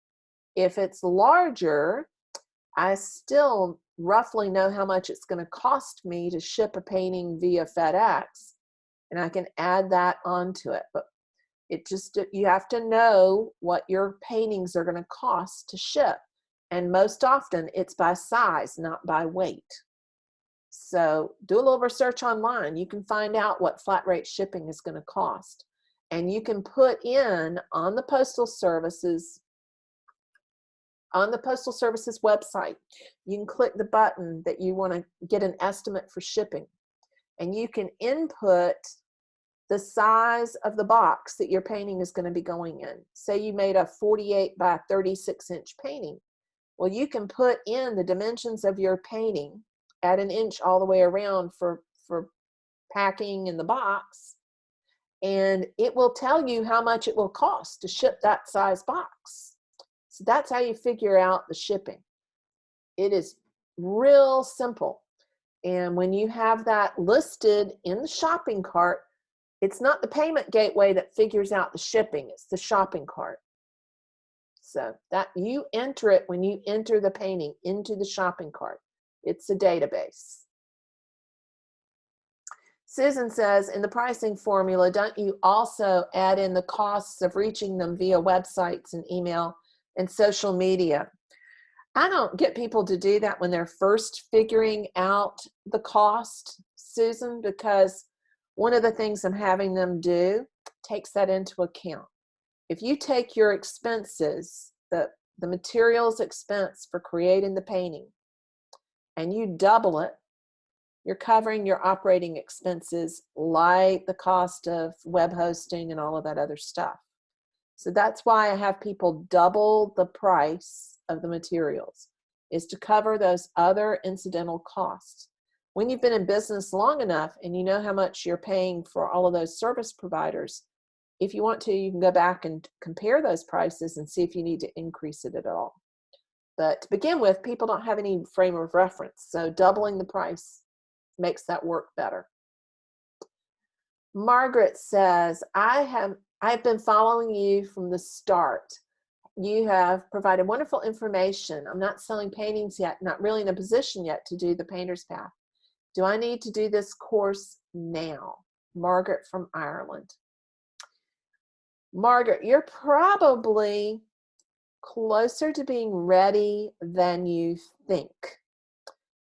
If it's larger, I still roughly know how much it's going to cost me to ship a painting via FedEx, and I can add that onto it. But you have to know what your paintings are going to cost to ship, and most often it's by size, not by weight. So do a little research online. You can find out what flat rate shipping is going to cost, and you can put in on the Postal Service's website. You can click the button that you want to get an estimate for shipping, and you can input the size of the box that your painting is going to be going in. Say you made a 48 by 36 inch painting. Well, you can put in the dimensions of your painting at 1 inch all the way around for packing in the box, and it will tell you how much it will cost to ship that size box. So that's how you figure out the shipping. It is real simple. And when you have that listed in the shopping cart, it's not the payment gateway that figures out the shipping, it's the shopping cart. So that you enter it when you enter the painting into the shopping cart. It's a database. Susan says, in the pricing formula, don't you also add in the costs of reaching them via websites and email and social media? I don't get people to do that when they're first figuring out the cost, Susan, because one of the things I'm having them do takes that into account. If you take your expenses, the materials expense for creating the painting, and you double it, you're covering your operating expenses, like the cost of web hosting and all of that other stuff. So that's why I have people double the price of the materials, is to cover those other incidental costs. When you've been in business long enough and you know how much you're paying for all of those service providers, if you want to, you can go back and compare those prices and see if you need to increase it at all. But to begin with, people don't have any frame of reference, so doubling the price makes that work better. Margaret says, I've been following you from the start. You have provided wonderful information. I'm not selling paintings yet, not really in a position yet to do the Painter's Path. Do I need to do this course now? Margaret from Ireland. Margaret, you're probably closer to being ready than you think.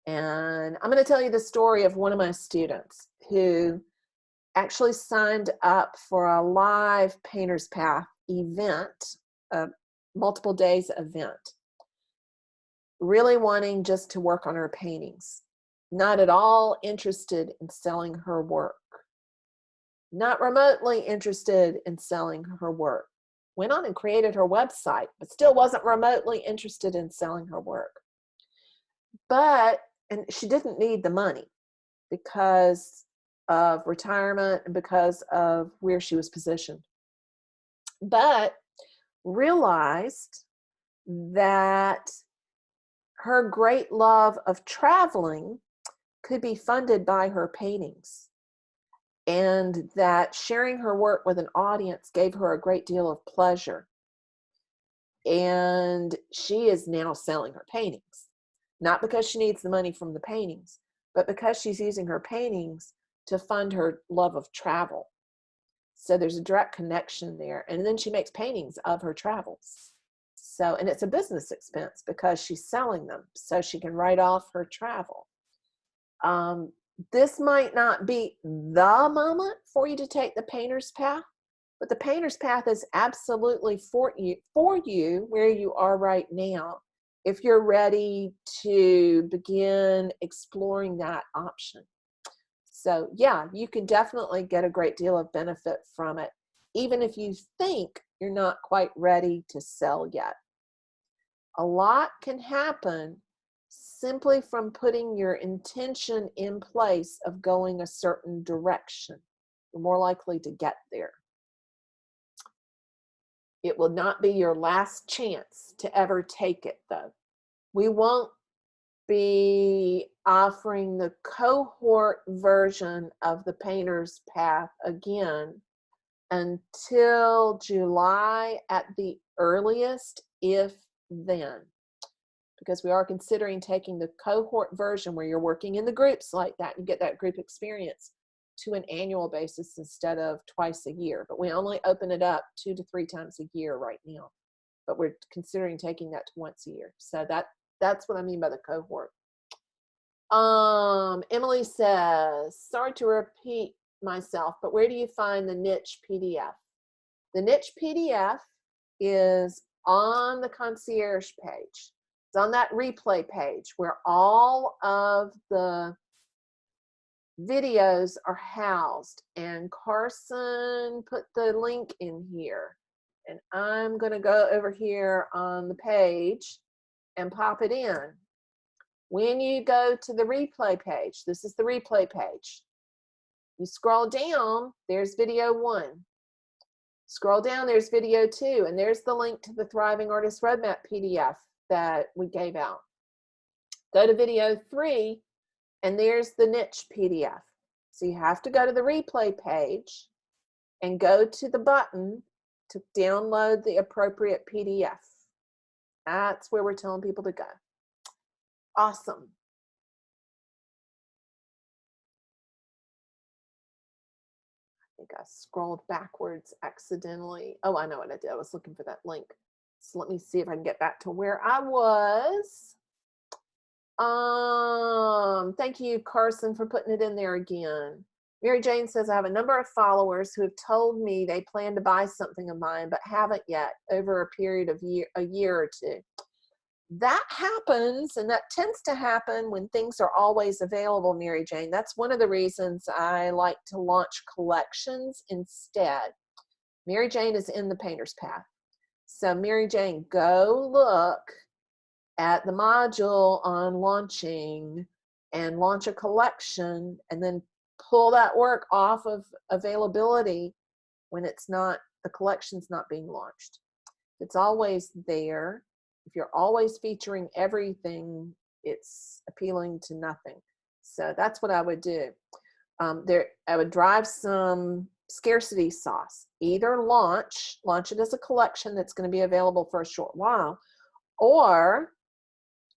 And I'm going to tell you the story of one of my students who actually signed up for a live Painter's Path event, a multiple days event, really wanting just to work on her paintings, not at all interested in selling her work, not remotely interested in selling her work. Went on and created her website, but still wasn't remotely interested in selling her work. And she didn't need the money because of retirement and because of where she was positioned, but realized that her great love of traveling could be funded by her paintings, and that sharing her work with an audience gave her a great deal of pleasure. And she is now selling her paintings, not because she needs the money from the paintings, but because she's using her paintings to fund her love of travel. So there's a direct connection there. And then she makes paintings of her travels. So, and it's a business expense because she's selling them, so she can write off her travel. This might not be the moment for you to take the painter's path, but the painter's path is absolutely for you where you are right now, if you're ready to begin exploring that option. So yeah, you can definitely get a great deal of benefit from it, even if you think you're not quite ready to sell yet. A lot can happen simply from putting your intention in place of going a certain direction. You're more likely to get there. It will not be your last chance to ever take it, though. We won't be offering the cohort version of the painter's path again until July at the earliest, if then, because we are considering taking the cohort version where you're working in the groups like that and get that group experience to an annual basis instead of twice a year. But we only open it up 2 to 3 times a year right now, but we're considering taking that to once a year. So that's what I mean by the cohort. Emily says, sorry to repeat myself, but where do you find the niche PDF? The niche PDF is on the concierge page. It's on that replay page where all of the videos are housed, and Carson put the link in here, and I'm going to go over here on the page and pop it in. When you go to the replay page, this is the replay page. You scroll down, there's video 1. Scroll down, there's video 2, and there's the link to the Thriving Artist Roadmap PDF that we gave out. Go to video 3, and there's the niche PDF. So you have to go to the replay page and go to the button to download the appropriate PDF. That's where we're telling people to go. Awesome. I think I scrolled backwards accidentally. Oh, I know what I did. I was looking for that link. So let me see if I can get back to where I was. Thank you, Carson, for putting it in there again. Mary Jane says, I have a number of followers who have told me they plan to buy something of mine, but haven't yet over a period of a year or 2. That happens, and that tends to happen when things are always available, Mary Jane. That's one of the reasons I like to launch collections instead. Mary Jane is in the Painter's Path. So Mary Jane, go look at the module on launching and launch a collection, and then pull that work off of availability when it's not, the collection's not being launched. It's always there. If you're always featuring everything, it's appealing to nothing. So that's what I would do. I would drive some scarcity sauce. Either launch it as a collection that's going to be available for a short while, or,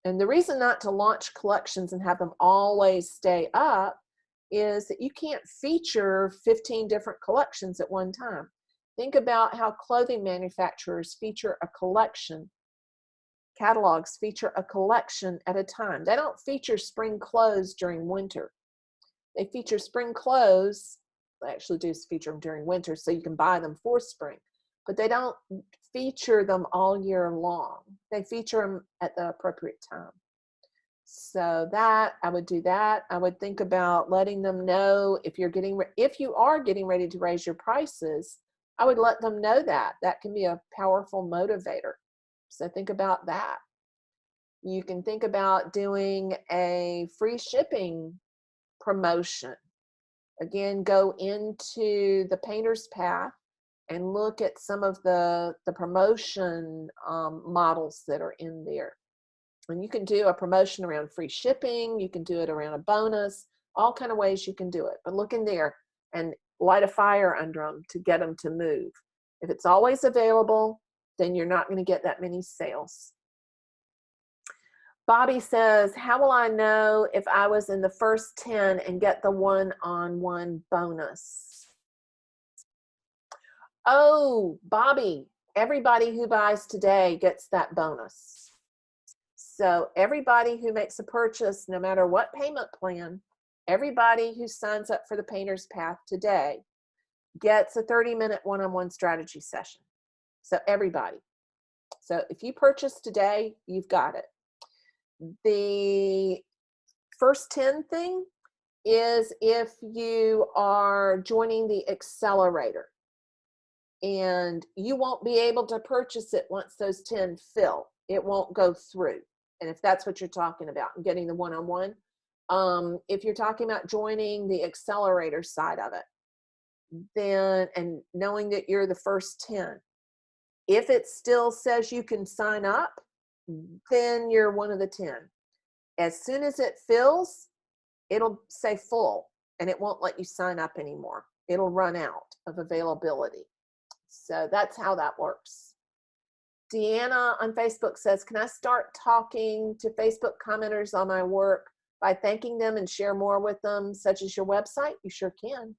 and the reason not to launch collections and have them always stay up is that you can't feature 15 different collections at one time. Think about how clothing manufacturers feature a collection. Catalogs feature a collection at a time. They don't feature spring clothes during winter. They feature spring clothes, they actually do feature them during winter so you can buy them for spring, but they don't feature them all year long. They feature them at the appropriate time. So that, I would do that. I would think about letting them know if you are getting ready to raise your prices, I would let them know that. That can be a powerful motivator. So think about that. You can think about doing a free shipping promotion. Again, go into the Painter's Path and look at some of the promotion models that are in there. And you can do a promotion around free shipping. You can do it around a bonus, all kind of ways you can do it. But look in there and light a fire under them to get them to move. If it's always available, then you're not going to get that many sales. Bobby says, how will I know if I was in the first 10 and get the one-on-one bonus? Oh, Bobby, everybody who buys today gets that bonus. So everybody who makes a purchase, no matter what payment plan, everybody who signs up for the Painter's Path today gets a 30-minute one-on-one strategy session. So everybody. So if you purchase today, you've got it. The first 10 thing is if you are joining the accelerator, and you won't be able to purchase it once those 10 fill. It won't go through. And if that's what you're talking about, getting the one-on-one, if you're talking about joining the accelerator side of it, then, and knowing that you're the first 10, if it still says you can sign up, then you're one of the 10. As soon as it fills, it'll say full, and it won't let you sign up anymore. It'll run out of availability. So that's how that works. Deanna on Facebook says, can I start talking to Facebook commenters on my work by thanking them and share more with them, such as your website? You sure can.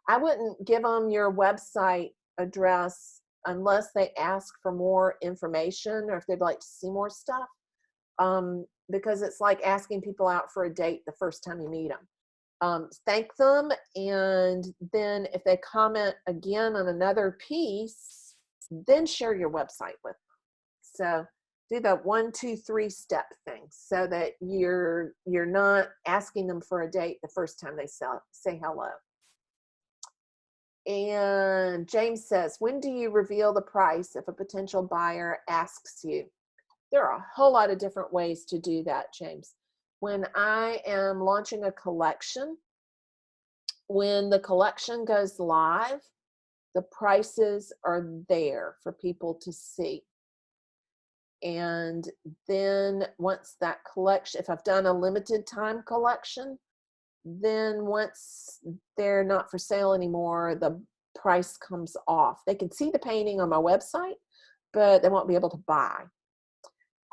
I wouldn't give them your website address unless they ask for more information or if they'd like to see more stuff, because it's like asking people out for a date the first time you meet them. Thank them, and then if they comment again on another piece, then share your website with them. So do the 1, 2, 3 step thing so that you're not asking them for a date the first time they say hello. And James says, when do you reveal the price if a potential buyer asks you? There are a whole lot of different ways to do that, James. When I am launching a collection, when the collection goes live, the prices are there for people to see. And then once that collection, if I've done a limited time collection, then once they're not for sale anymore, the price comes off. They can see the painting on my website, but they won't be able to buy.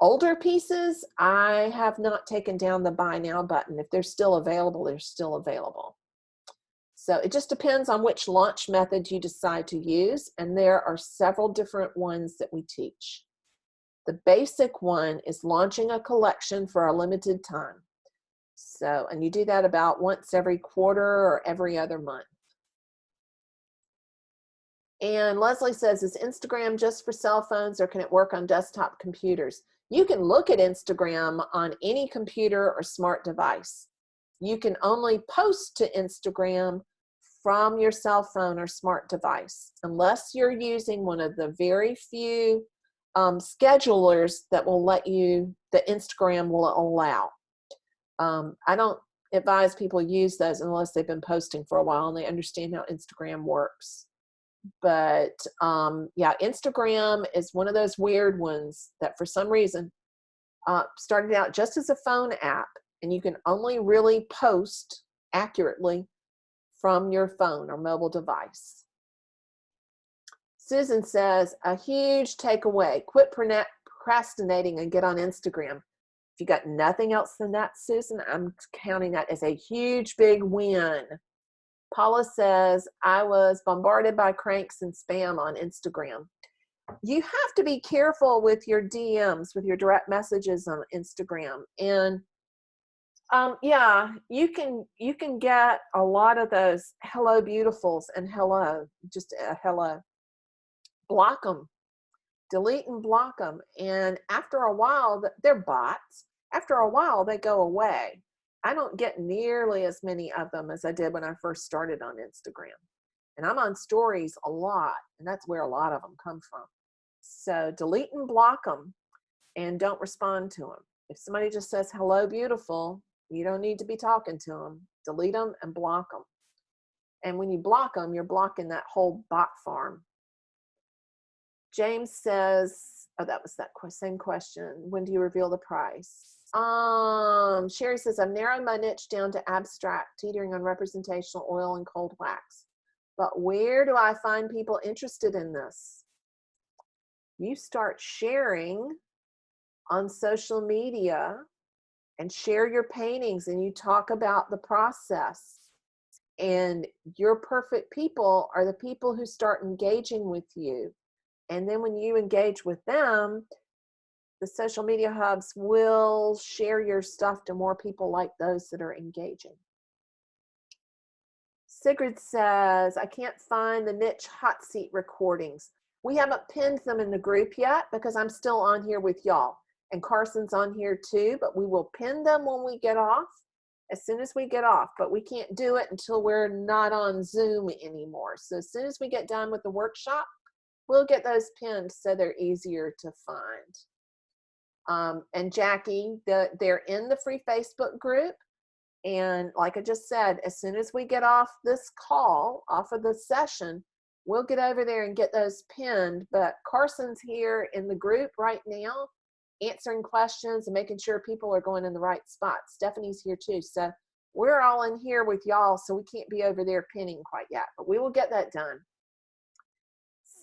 Older pieces, I have not taken down the buy now button. If they're still available, they're still available. So it just depends on which launch method you decide to use, and there are several different ones that we teach. The basic one is launching a collection for a limited time. So, and you do that about once every quarter or every other month. And Leslie says, is Instagram just for cell phones or can it work on desktop computers? You can look at Instagram on any computer or smart device. You can only post to Instagram from your cell phone or smart device, unless you're using one of the very few schedulers that will let you, that Instagram will allow. I don't advise people use those unless they've been posting for a while and they understand how Instagram works. But yeah, Instagram is one of those weird ones that for some reason started out just as a phone app, and you can only really post accurately from your phone or mobile device. Susan says, a huge takeaway, quit procrastinating and get on Instagram. If you got nothing else than that, Susan, I'm counting that as a huge, big win. Paula says, I was bombarded by cranks and spam on Instagram. You have to be careful with your DMs, with your direct messages on Instagram. And yeah, you can get a lot of those hello beautifuls and hello, just a hello. Block them, delete and block them. And after a while, they're bots. After a while, they go away. I don't get nearly as many of them as I did when I first started on Instagram. And I'm on stories a lot, and that's where a lot of them come from. So delete and block them and don't respond to them. If somebody just says, hello, beautiful, you don't need to be talking to them. Delete them and block them. And when you block them, you're blocking that whole bot farm. James says, oh, that was that same question. When do you reveal the price? Sherry says, I've narrowed my niche down to abstract, teetering on representational oil and cold wax. But where do I find people interested in this? you start sharing on social media and share your paintings and you talk about the process. And your perfect people are the people who start engaging with you. And then when you engage with them, the social media hubs will share your stuff to more people like those that are engaging. Sigrid says, I can't find the niche hot seat recordings. We haven't pinned them in the group yet because I'm still on here with y'all. And Carson's on here too, but we will pin them when we get off, as soon as we get off. But we can't do it until we're not on Zoom anymore. So as soon as we get done with the workshop, we'll get those pinned so they're easier to find. And Jackie, they're in the free Facebook group. And like I just said, as soon as we get off this call, off of the session, we'll get over there and get those pinned. But Carson's here in the group right now, answering questions and making sure people are going in the right spot. Stephanie's here too. So we're all in here with y'all, so we can't be over there pinning quite yet, but we will get that done.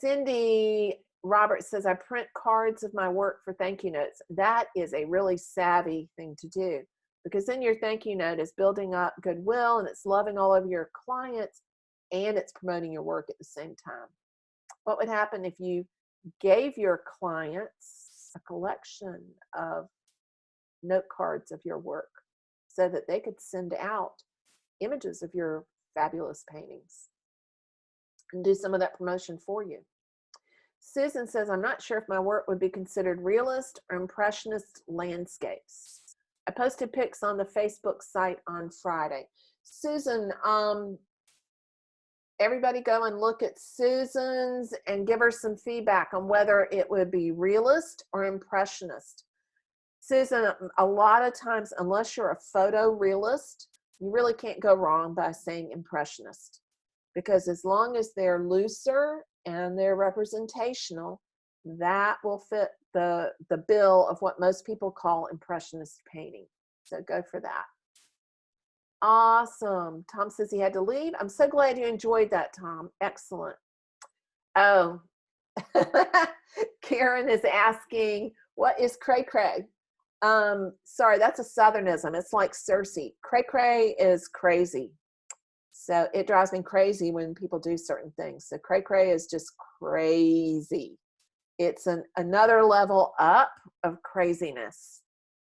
Cindy Roberts says, I print cards of my work for thank you notes. That is a really savvy thing to do, because then your thank you note is building up goodwill and it's loving all of your clients and it's promoting your work at the same time. What would happen if you gave your clients a collection of note cards of your work so that they could send out images of your fabulous paintings and do some of that promotion for you? Susan says, I'm not sure if my work would be considered realist or impressionist landscapes. I posted pics on the Facebook site on Friday. Susan, everybody go and look at Susan's and give her some feedback on whether it would be realist or impressionist. Susan, a lot of times, unless you're a photo realist, you really can't go wrong by saying impressionist, because as long as they're looser and they're representational, that will fit the bill of what most people call impressionist painting. So go for that. Awesome. Tom says he had to leave. I'm so glad you enjoyed that, Tom. Excellent. Oh, Karen is asking, what is cray cray? Sorry, that's a Southernism. It's like Cersei. Cray cray is crazy. So it drives me crazy when people do certain things. So cray cray is just crazy. It's another level up of craziness.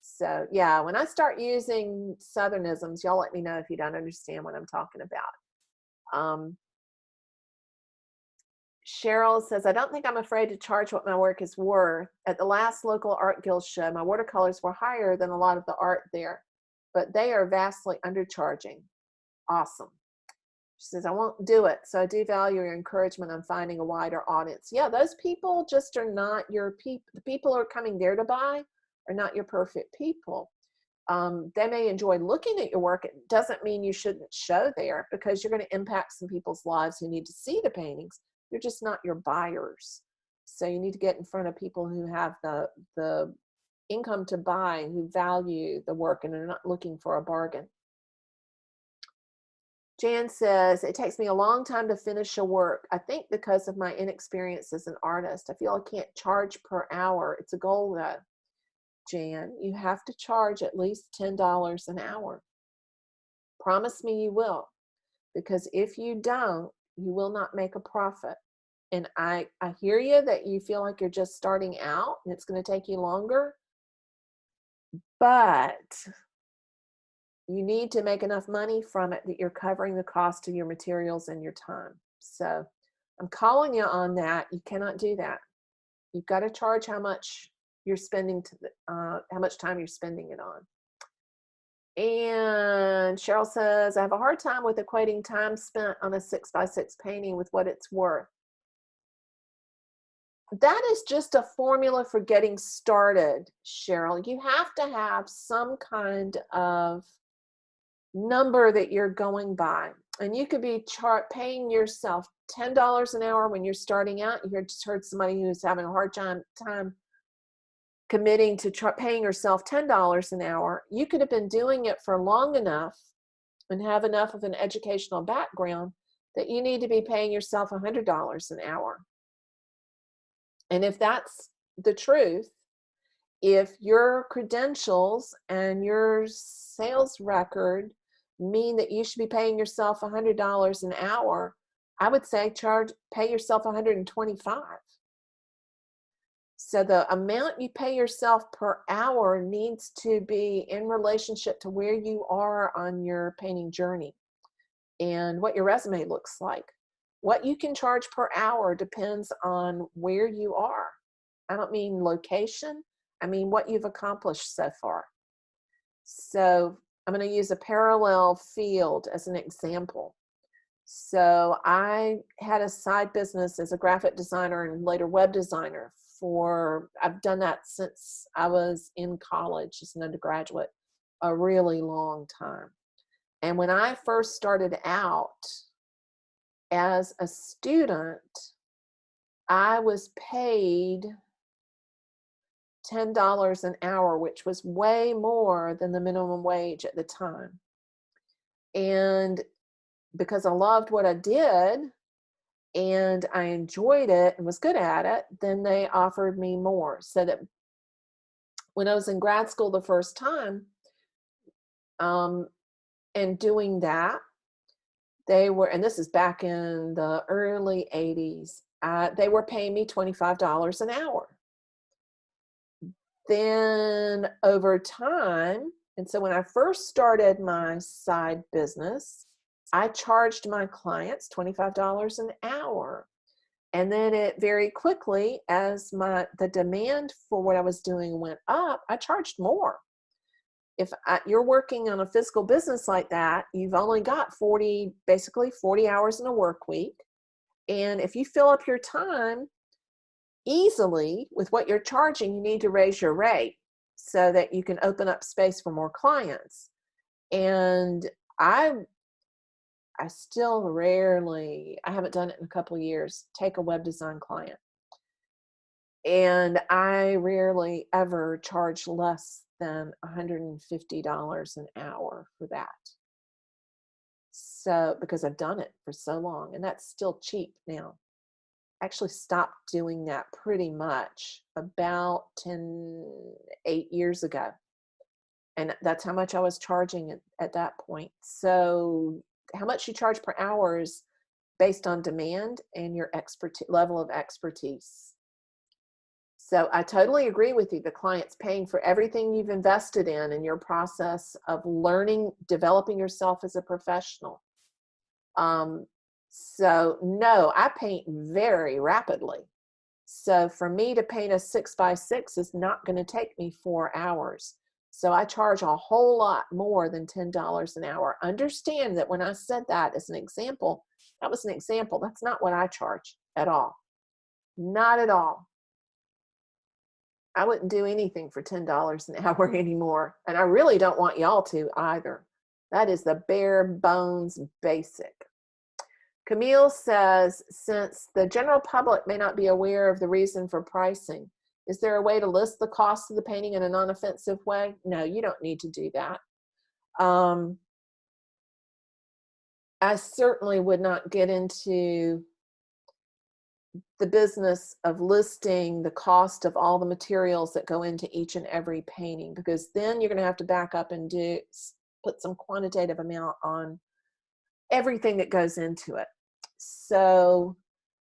So yeah, when I start using Southernisms, y'all let me know if you don't understand what I'm talking about. Cheryl says, I don't think I'm afraid to charge what my work is worth. At the last local art guild show, my watercolors were higher than a lot of the art there, but they are vastly undercharging. Awesome. She says, I won't do it. So I do value your encouragement on finding a wider audience. Yeah, those people just are not your people. The people who are coming there to buy are not your perfect people. They may enjoy looking at your work. It doesn't mean you shouldn't show there, because you're going to impact some people's lives who need to see the paintings. They're just not your buyers. So you need to get in front of people who have the income to buy, who value the work and are not looking for a bargain. Jan says, it takes me a long time to finish a work. I think because of my inexperience as an artist. I feel I can't charge per hour. It's a goal though. Jan, you have to charge at least $10 an hour. Promise me you will, because if you don't, you will not make a profit. And I hear you that you feel like you're just starting out and it's going to take you longer, but you need to make enough money from it that you're covering the cost of your materials and your time. So I'm calling you on that. You cannot do that. You've got to charge how much you're spending, how much time you're spending it on. And Cheryl says, I have a hard time with equating time spent on a 6x6 painting with what it's worth. That is just a formula for getting started, Cheryl. You have to have some kind of number that you're going by. And you could be paying yourself $10 an hour when you're starting out. You just heard somebody who's having a hard time committing to paying yourself $10 an hour. You could have been doing it for long enough and have enough of an educational background that you need to be paying yourself $100 an hour. And if that's the truth, if your credentials and your sales record mean that you should be paying yourself $100 an hour, I would say pay yourself $125. So the amount you pay yourself per hour needs to be in relationship to where you are on your painting journey and what your resume looks like. What you can charge per hour depends on where you are. I don't mean location, I mean what you've accomplished so far. So I'm going to use a parallel field as an example. So I had a side business as a graphic designer and later web designer I've done that since I was in college as an undergraduate, a really long time. And when I first started out as a student, I was paid $10 an hour, which was way more than the minimum wage at the time. And because I loved what I did and I enjoyed it and was good at it, then they offered me more. So that when I was in grad school the first time, and doing that, and this is back in the early 80s, they were paying me $25 an hour. Then over time, and so when I first started my side business, I charged my clients $25 an hour. And then it very quickly, as the demand for what I was doing went up, I charged more. If you're working on a physical business like that, you've only got basically 40 hours in a work week. And if you fill up your time easily with what you're charging, you need to raise your rate so that you can open up space for more clients. And I still rarely, I haven't done it in a couple of years, take a web design client. And I rarely ever charge less than $150 an hour for that. So, because I've done it for so long, and that's still cheap now. I actually stopped doing that pretty much about 8 years ago. And that's how much I was charging at that point. So how much you charge per hour is based on demand and your level of expertise. So I totally agree with you. The client's paying for everything you've invested in your process of learning, developing yourself as a professional. So no, I paint very rapidly. So for me to paint a 6x6 is not going to take me 4 hours. So I charge a whole lot more than $10 an hour. Understand that when I said that as an example, that was an example. That's not what I charge at all. Not at all. I wouldn't do anything for $10 an hour anymore. And I really don't want y'all to either. That is the bare bones basic. Camille says, since the general public may not be aware of the reason for pricing, is there a way to list the cost of the painting in a non-offensive way? No, you don't need to do that. I certainly would not get into the business of listing the cost of all the materials that go into each and every painting, because then you're going to have to back up and put some quantitative amount on everything that goes into it. So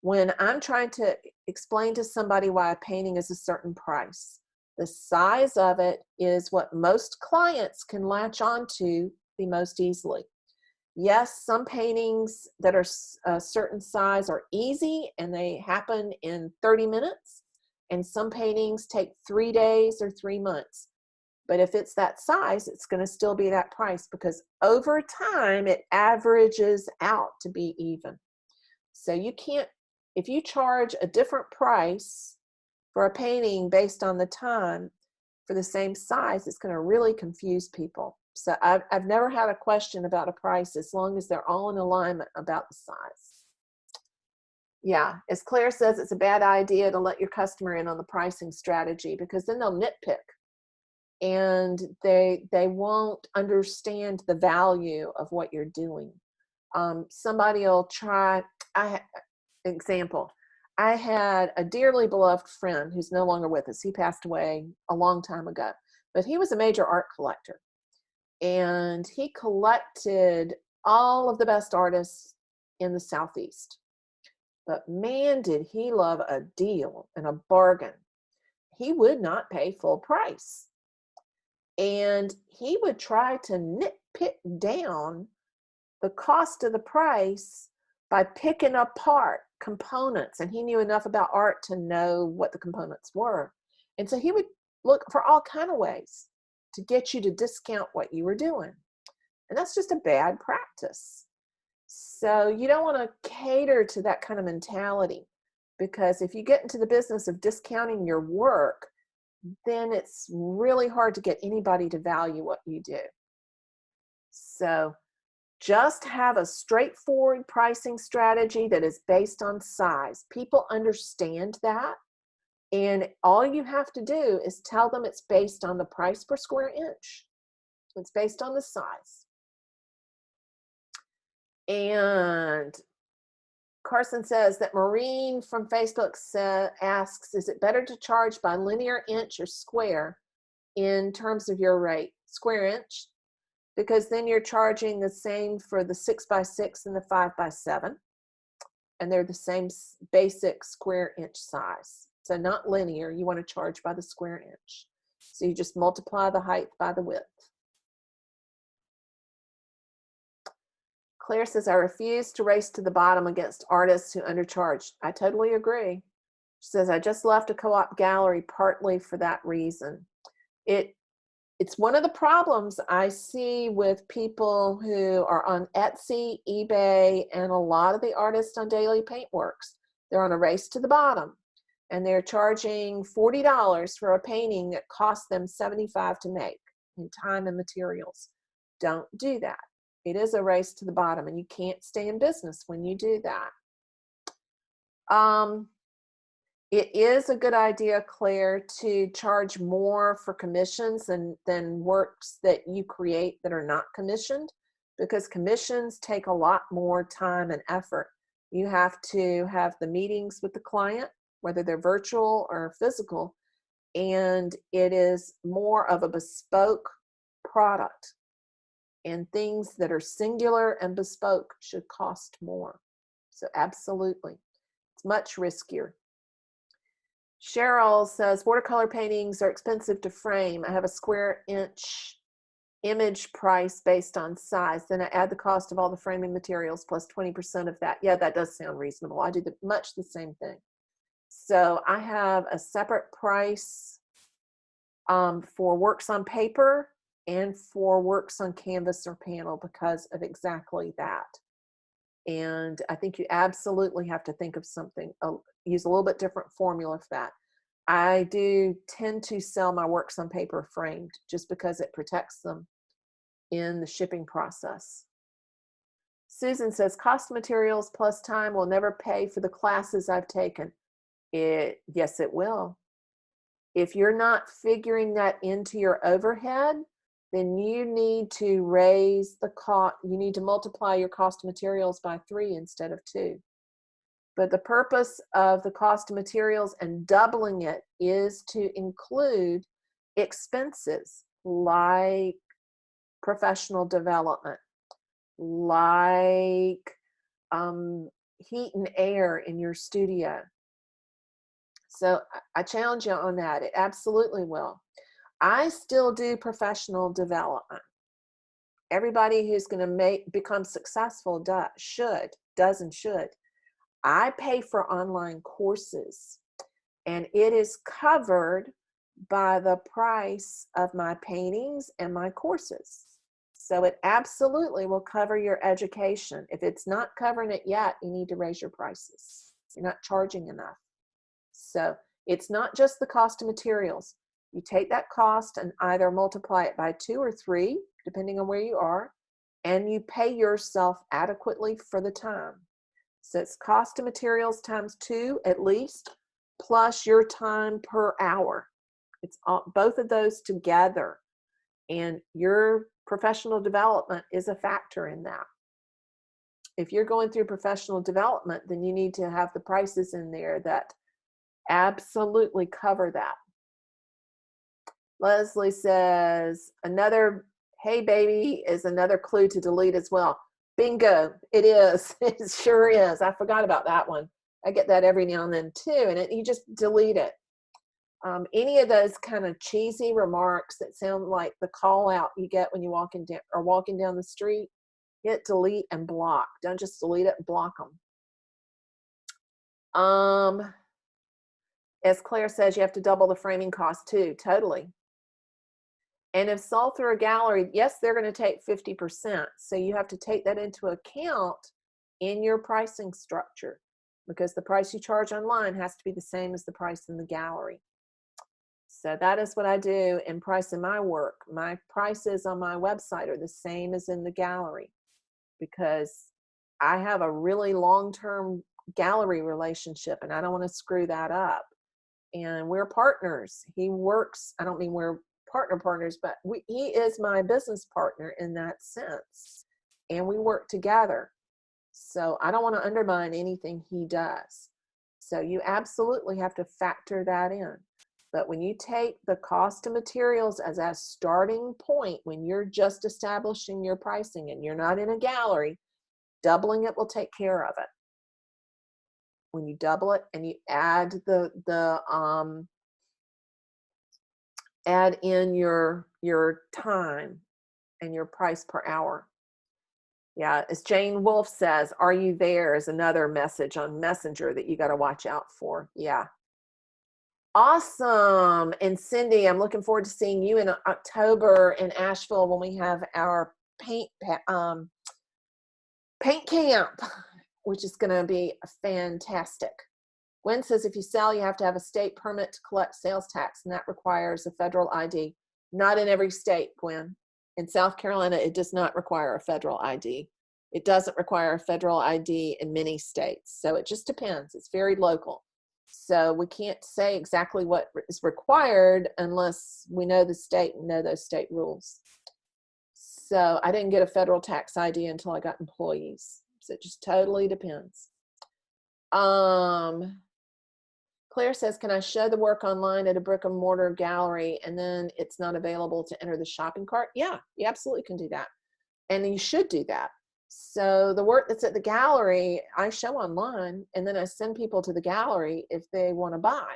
when I'm trying to explain to somebody why a painting is a certain price, the size of it is what most clients can latch onto the most easily. Yes, some paintings that are a certain size are easy and they happen in 30 minutes, and some paintings take 3 days or 3 months. But if it's that size, it's going to still be that price, because over time it averages out to be even. So you can't, if you charge a different price for a painting based on the time for the same size, it's going to really confuse people. So I've never had a question about a price as long as they're all in alignment about the size. Yeah, as Claire says, it's a bad idea to let your customer in on the pricing strategy, because then they'll nitpick and they won't understand the value of what you're doing. Somebody will try, example, I had a dearly beloved friend who's no longer with us. He passed away a long time ago, but he was a major art collector. And he collected all of the best artists in the Southeast. But man, did he love a deal and a bargain. He would not pay full price. And he would try to nitpick down the cost of the price by picking apart components. And he knew enough about art to know what the components were. And so he would look for all kinds of ways to get you to discount what you were doing. And that's just a bad practice. So you don't want to cater to that kind of mentality, because if you get into the business of discounting your work, then it's really hard to get anybody to value what you do. So just have a straightforward pricing strategy that is based on size. People understand that. And all you have to do is tell them it's based on the price per square inch. It's based on the size. And Carson says that Maureen from Facebook asks, is it better to charge by linear inch or square in terms of your rate? Square inch, because then you're charging the same for the 6x6 and the 5x7. And they're the same basic square inch size. So not linear, you want to charge by the square inch. So you just multiply the height by the width. Claire says, I refuse to race to the bottom against artists who undercharge. I totally agree. She says, I just left a co-op gallery partly for that reason. It's one of the problems I see with people who are on Etsy, eBay, and a lot of the artists on Daily Paintworks. They're on a race to the bottom, and they're charging $40 for a painting that cost them $75 to make in time and materials. Don't do that. It is a race to the bottom, and you can't stay in business when you do that. It is a good idea, Claire, to charge more for commissions than works that you create that are not commissioned, because commissions take a lot more time and effort. You have to have the meetings with the client, whether they're virtual or physical, and it is more of a bespoke product. And things that are singular and bespoke should cost more. So absolutely, it's much riskier. Cheryl says, watercolor paintings are expensive to frame. I have a square inch image price based on size. Then I add the cost of all the framing materials plus 20% of that. Yeah, that does sound reasonable. I do much the same thing. So I have a separate price for works on paper and for works on canvas or panel because of exactly that. And I think you absolutely have to think of something, use a little bit different formula for that. I do tend to sell my works on paper framed just because it protects them in the shipping process. Susan says, cost of materials plus time will never pay for the classes I've taken. Yes, it will. If you're not figuring that into your overhead, then you need to raise the cost. You need to multiply your cost of materials by 3 instead of 2. But the purpose of the cost of materials and doubling it is to include expenses like professional development, like heat and air in your studio. So I challenge you on that. It absolutely will. I still do professional development. Everybody who's going to become successful does and should. I pay for online courses, and it is covered by the price of my paintings and my courses. So it absolutely will cover your education. If it's not covering it yet, you need to raise your prices. You're not charging enough. So it's not just the cost of materials. You take that cost and either multiply it by 2 or 3, depending on where you are, and you pay yourself adequately for the time. So it's cost of materials times 2 at least, plus your time per hour. It's both of those together. And your professional development is a factor in that. if you're going through professional development, then you need to have the prices in there that absolutely cover that. Leslie says, another, hey baby, is another clue to delete as well. Bingo, it is. It sure is. I forgot about that one. I get that every now and then too, and you just delete it. Any of those kind of cheesy remarks that sound like the call out you get when you walking down the street, hit delete and block. Don't just delete it, block them. As Claire says, you have to double the framing cost too. Totally. And if sold through a gallery, yes, they're going to take 50%. So you have to take that into account in your pricing structure, because the price you charge online has to be the same as the price in the gallery. So that is what I do in pricing my work. My prices on my website are the same as in the gallery, because I have a really long-term gallery relationship and I don't want to screw that up. And we're partners. He works, I don't mean we're partners, but he is my business partner in that sense. And we work together. So I don't want to undermine anything he does. So you absolutely have to factor that in. But when you take the cost of materials as a starting point, when you're just establishing your pricing and you're not in a gallery, doubling it will take care of it. When you double it and you add add in your time and your price per hour. Yeah, as Jane Wolfe says, "Are you there?" is another message on Messenger that you got to watch out for. Yeah. Awesome. And Cindy, I'm looking forward to seeing you in October in Asheville when we have our paint camp, which is going to be fantastic. Gwen says, if you sell, you have to have a state permit to collect sales tax, and that requires a federal ID. Not in every state, Gwen. In South Carolina, it does not require a federal ID. It doesn't require a federal ID in many states. So it just depends. It's very local. So we can't say exactly what is required unless we know the state and know those state rules. So I didn't get a federal tax ID until I got employees. So it just totally depends. Claire says, can I show the work online at a brick and mortar gallery and then it's not available to enter the shopping cart? Yeah, you absolutely can do that. And you should do that. So the work that's at the gallery, I show online, and then I send people to the gallery if they want to buy,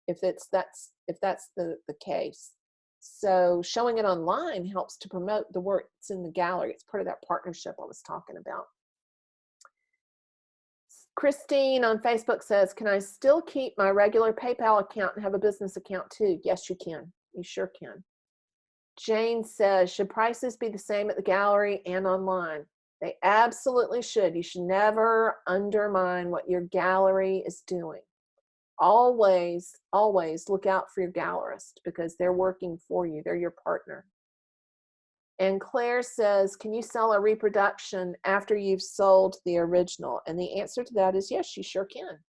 if that's the case. So showing it online helps to promote the work that's in the gallery. It's part of that partnership I was talking about. Christine on Facebook says, can I still keep my regular PayPal account and have a business account too? Yes, you can. You sure can. Jane says, should prices be the same at the gallery and online? They absolutely should. You should never undermine what your gallery is doing. Always, always look out for your gallerist, because they're working for you. They're your partner. And Claire says, can you sell a reproduction after you've sold the original? And the answer to that is yes, you sure can.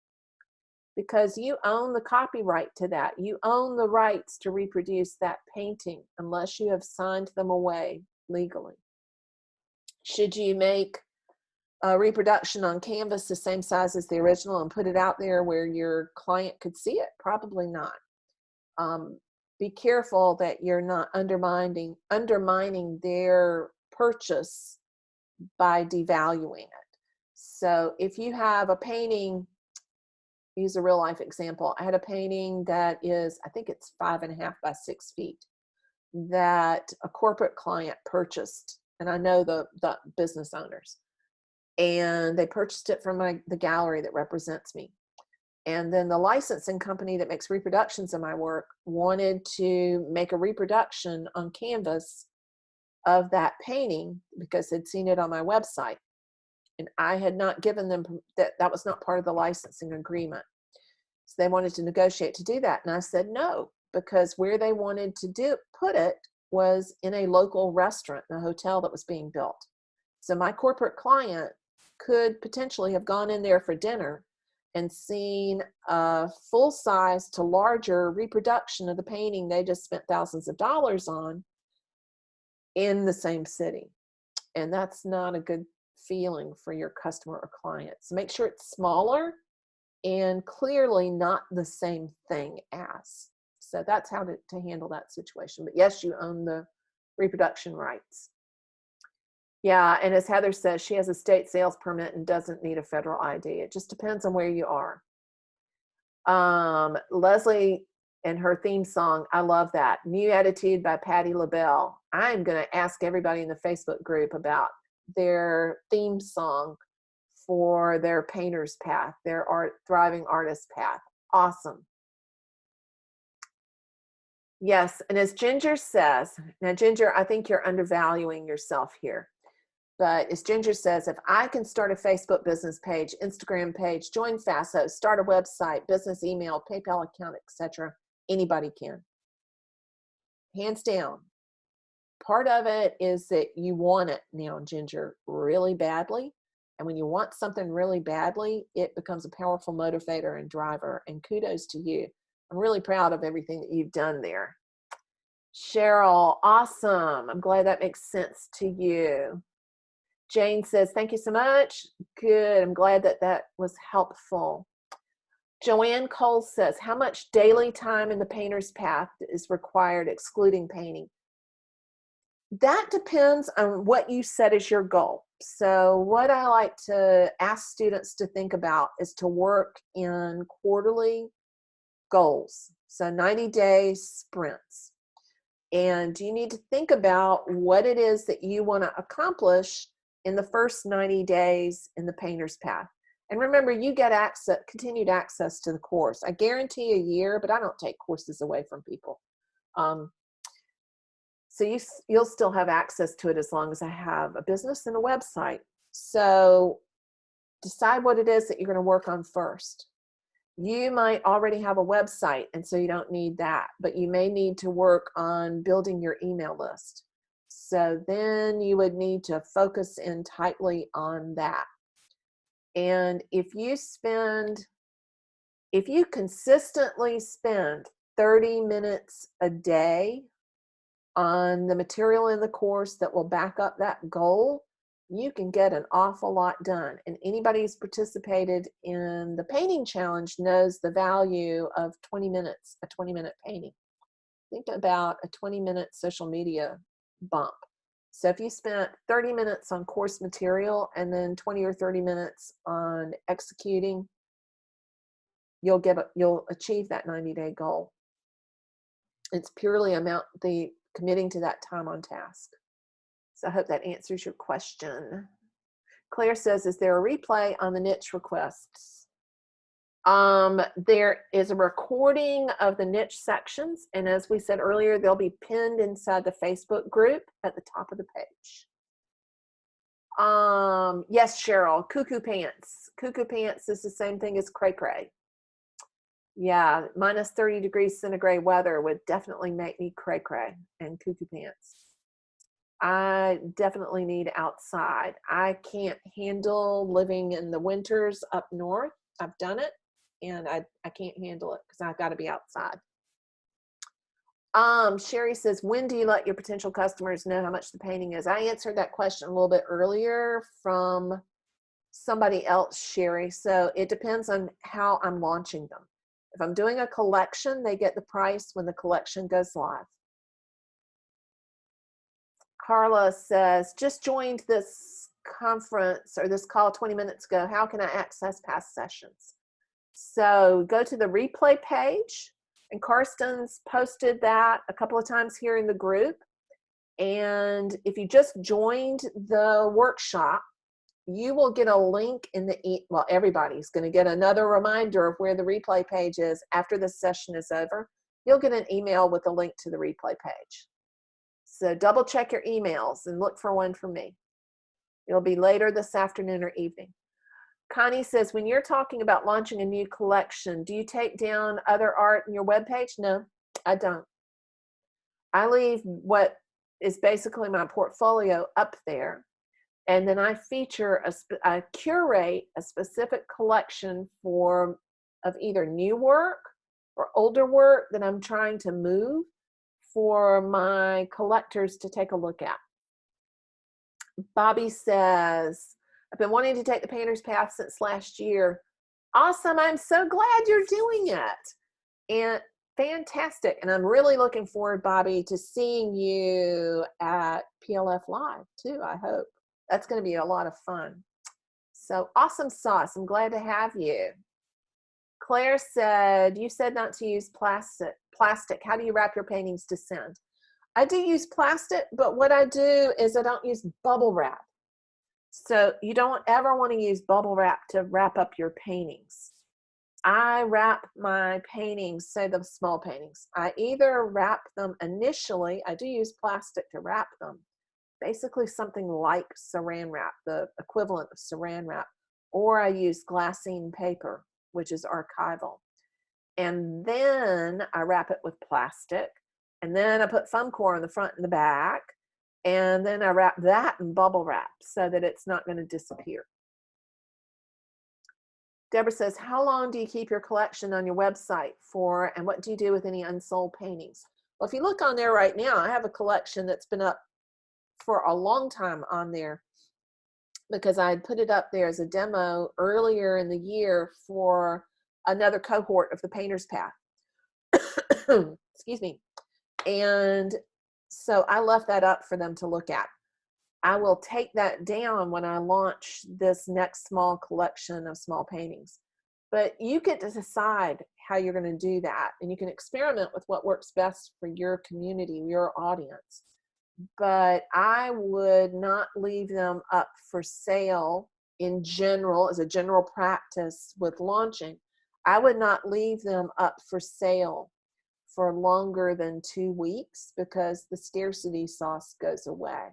Because you own the copyright to that. You own the rights to reproduce that painting unless you have signed them away legally. Should you make a reproduction on canvas the same size as the original and put it out there where your client could see it? Probably not. Be careful that you're not undermining their purchase by devaluing it. So if you have a painting, use a real life example. I had a painting that is, I think it's 5.5 by 6 feet, that a corporate client purchased, and I know the business owners, and they purchased it from the gallery that represents me. And then the licensing company that makes reproductions of my work wanted to make a reproduction on canvas of that painting because they'd seen it on my website. And I had not given them that was not part of the licensing agreement. So they wanted to negotiate to do that. And I said no, because where they wanted to put it was in a local restaurant, in a hotel that was being built. So my corporate client could potentially have gone in there for dinner and seen a full size to larger reproduction of the painting they just spent thousands of dollars on in the same city. And that's not a good feeling for your customer or client. So make sure it's smaller and clearly not the same thing as. So that's how to handle that situation. But yes, you own the reproduction rights. Yeah, and as Heather says, she has a state sales permit and doesn't need a federal ID. It just depends on where you are. Leslie and her theme song, I love that. New Attitude by Patti LaBelle. I'm going to ask everybody in the Facebook group about their theme song for their painter's path, their thriving artist path. Awesome. Yes, and as Ginger says, now Ginger, I think you're undervaluing yourself here. But as Ginger says, if I can start a Facebook business page, Instagram page, join FASO, start a website, business email, PayPal account, etc., anybody can. Hands down. Part of it is that you want it now, Ginger, really badly. And when you want something really badly, it becomes a powerful motivator and driver. And kudos to you. I'm really proud of everything that you've done there. Cheryl, awesome. I'm glad that makes sense to you. Jane says, thank you so much. Good. I'm glad that that was helpful. Joanne Cole says, how much daily time in the painter's path is required excluding painting? That depends on what you set as your goal. So what I like to ask students to think about is to work in quarterly goals. So 90-day sprints. And you need to think about what it is that you want to accomplish in the first 90 days in the painter's path. And remember, you get continued access to the course. I guarantee a year, but I don't take courses away from people. So you'll still have access to it as long as I have a business and a website. So decide what it is that you're going to work on first. You might already have a website, and so you don't need that, but you may need to work on building your email list. So then you would need to focus in tightly on that. And if you consistently spend 30 minutes a day on the material in the course that will back up that goal, you can get an awful lot done. And anybody who's participated in the painting challenge knows the value of 20 minutes, a 20-minute painting. Think about a 20-minute social media bump. So if you spent 30 minutes on course material and then 20 or 30 minutes on executing, you'll achieve that 90-day goal. It's purely committing to that time on task. So I hope that answers your question. Claire says, is there a replay on the niche requests? There is a recording of the niche sections. And as we said earlier, they'll be pinned inside the Facebook group at the top of the page. Yes, Cheryl, cuckoo pants. Cuckoo pants is the same thing as cray cray. Yeah, minus 30 degrees centigrade weather would definitely make me cray cray and cuckoo pants. I definitely need outside. I can't handle living in the winters up north. I've done it, and I can't handle it because I've got to be outside. Sherry says, when do you let your potential customers know how much the painting is? I answered that question a little bit earlier from somebody else, Sherry. So it depends on how I'm launching them. If I'm doing a collection, they get the price when the collection goes live. Carla says, just joined this conference or this call 20 minutes ago. How can I access past sessions? So go to the replay page, and Karsten's posted that a couple of times here in the group. And if you just joined the workshop, you will get a link in well, everybody's going to get another reminder of where the replay page is after the session is over. You'll get an email with a link to the replay page. So double check your emails and look for one from me. It'll be later this afternoon or evening. Connie says, when you're talking about launching a new collection, do you take down other art in your webpage? No, I don't. I leave what is basically my portfolio up there. And then I I curate a specific collection of either new work or older work that I'm trying to move for my collectors to take a look at. Bobby says, I've been wanting to take the painter's path since last year. Awesome. I'm so glad you're doing it. And fantastic. And I'm really looking forward, Bobby, to seeing you at PLF Live too, I hope. That's going to be a lot of fun. So awesome sauce. I'm glad to have you. Claire said, you said not to use plastic. How do you wrap your paintings to send? I do use plastic, but what I do is I don't use bubble wrap. So you don't ever want to use bubble wrap to wrap up your paintings. I wrap my paintings, say the small paintings, I either wrap them initially, I do use plastic to wrap them, basically something like saran wrap, the equivalent of saran wrap, or I use glassine paper, which is archival. And then I wrap it with plastic, and then I put foam core on the front and the back, and then I wrap that in bubble wrap so that it's not going to disappear. Deborah says, how long do you keep your collection on your website for, and what do you do with any unsold paintings? Well, if you look on there right now, I have a collection that's been up for a long time on there because I had put it up there as a demo earlier in the year for another cohort of the Painter's Path. Excuse me. And so I left that up for them to look at. I will take that down when I launch this next small collection of small paintings. But you get to decide how you're going to do that, and you can experiment with what works best for your community, your audience. But I would not leave them up for sale in general, as a general practice with launching. I would not leave them up for sale for longer than 2 weeks because the scarcity sauce goes away.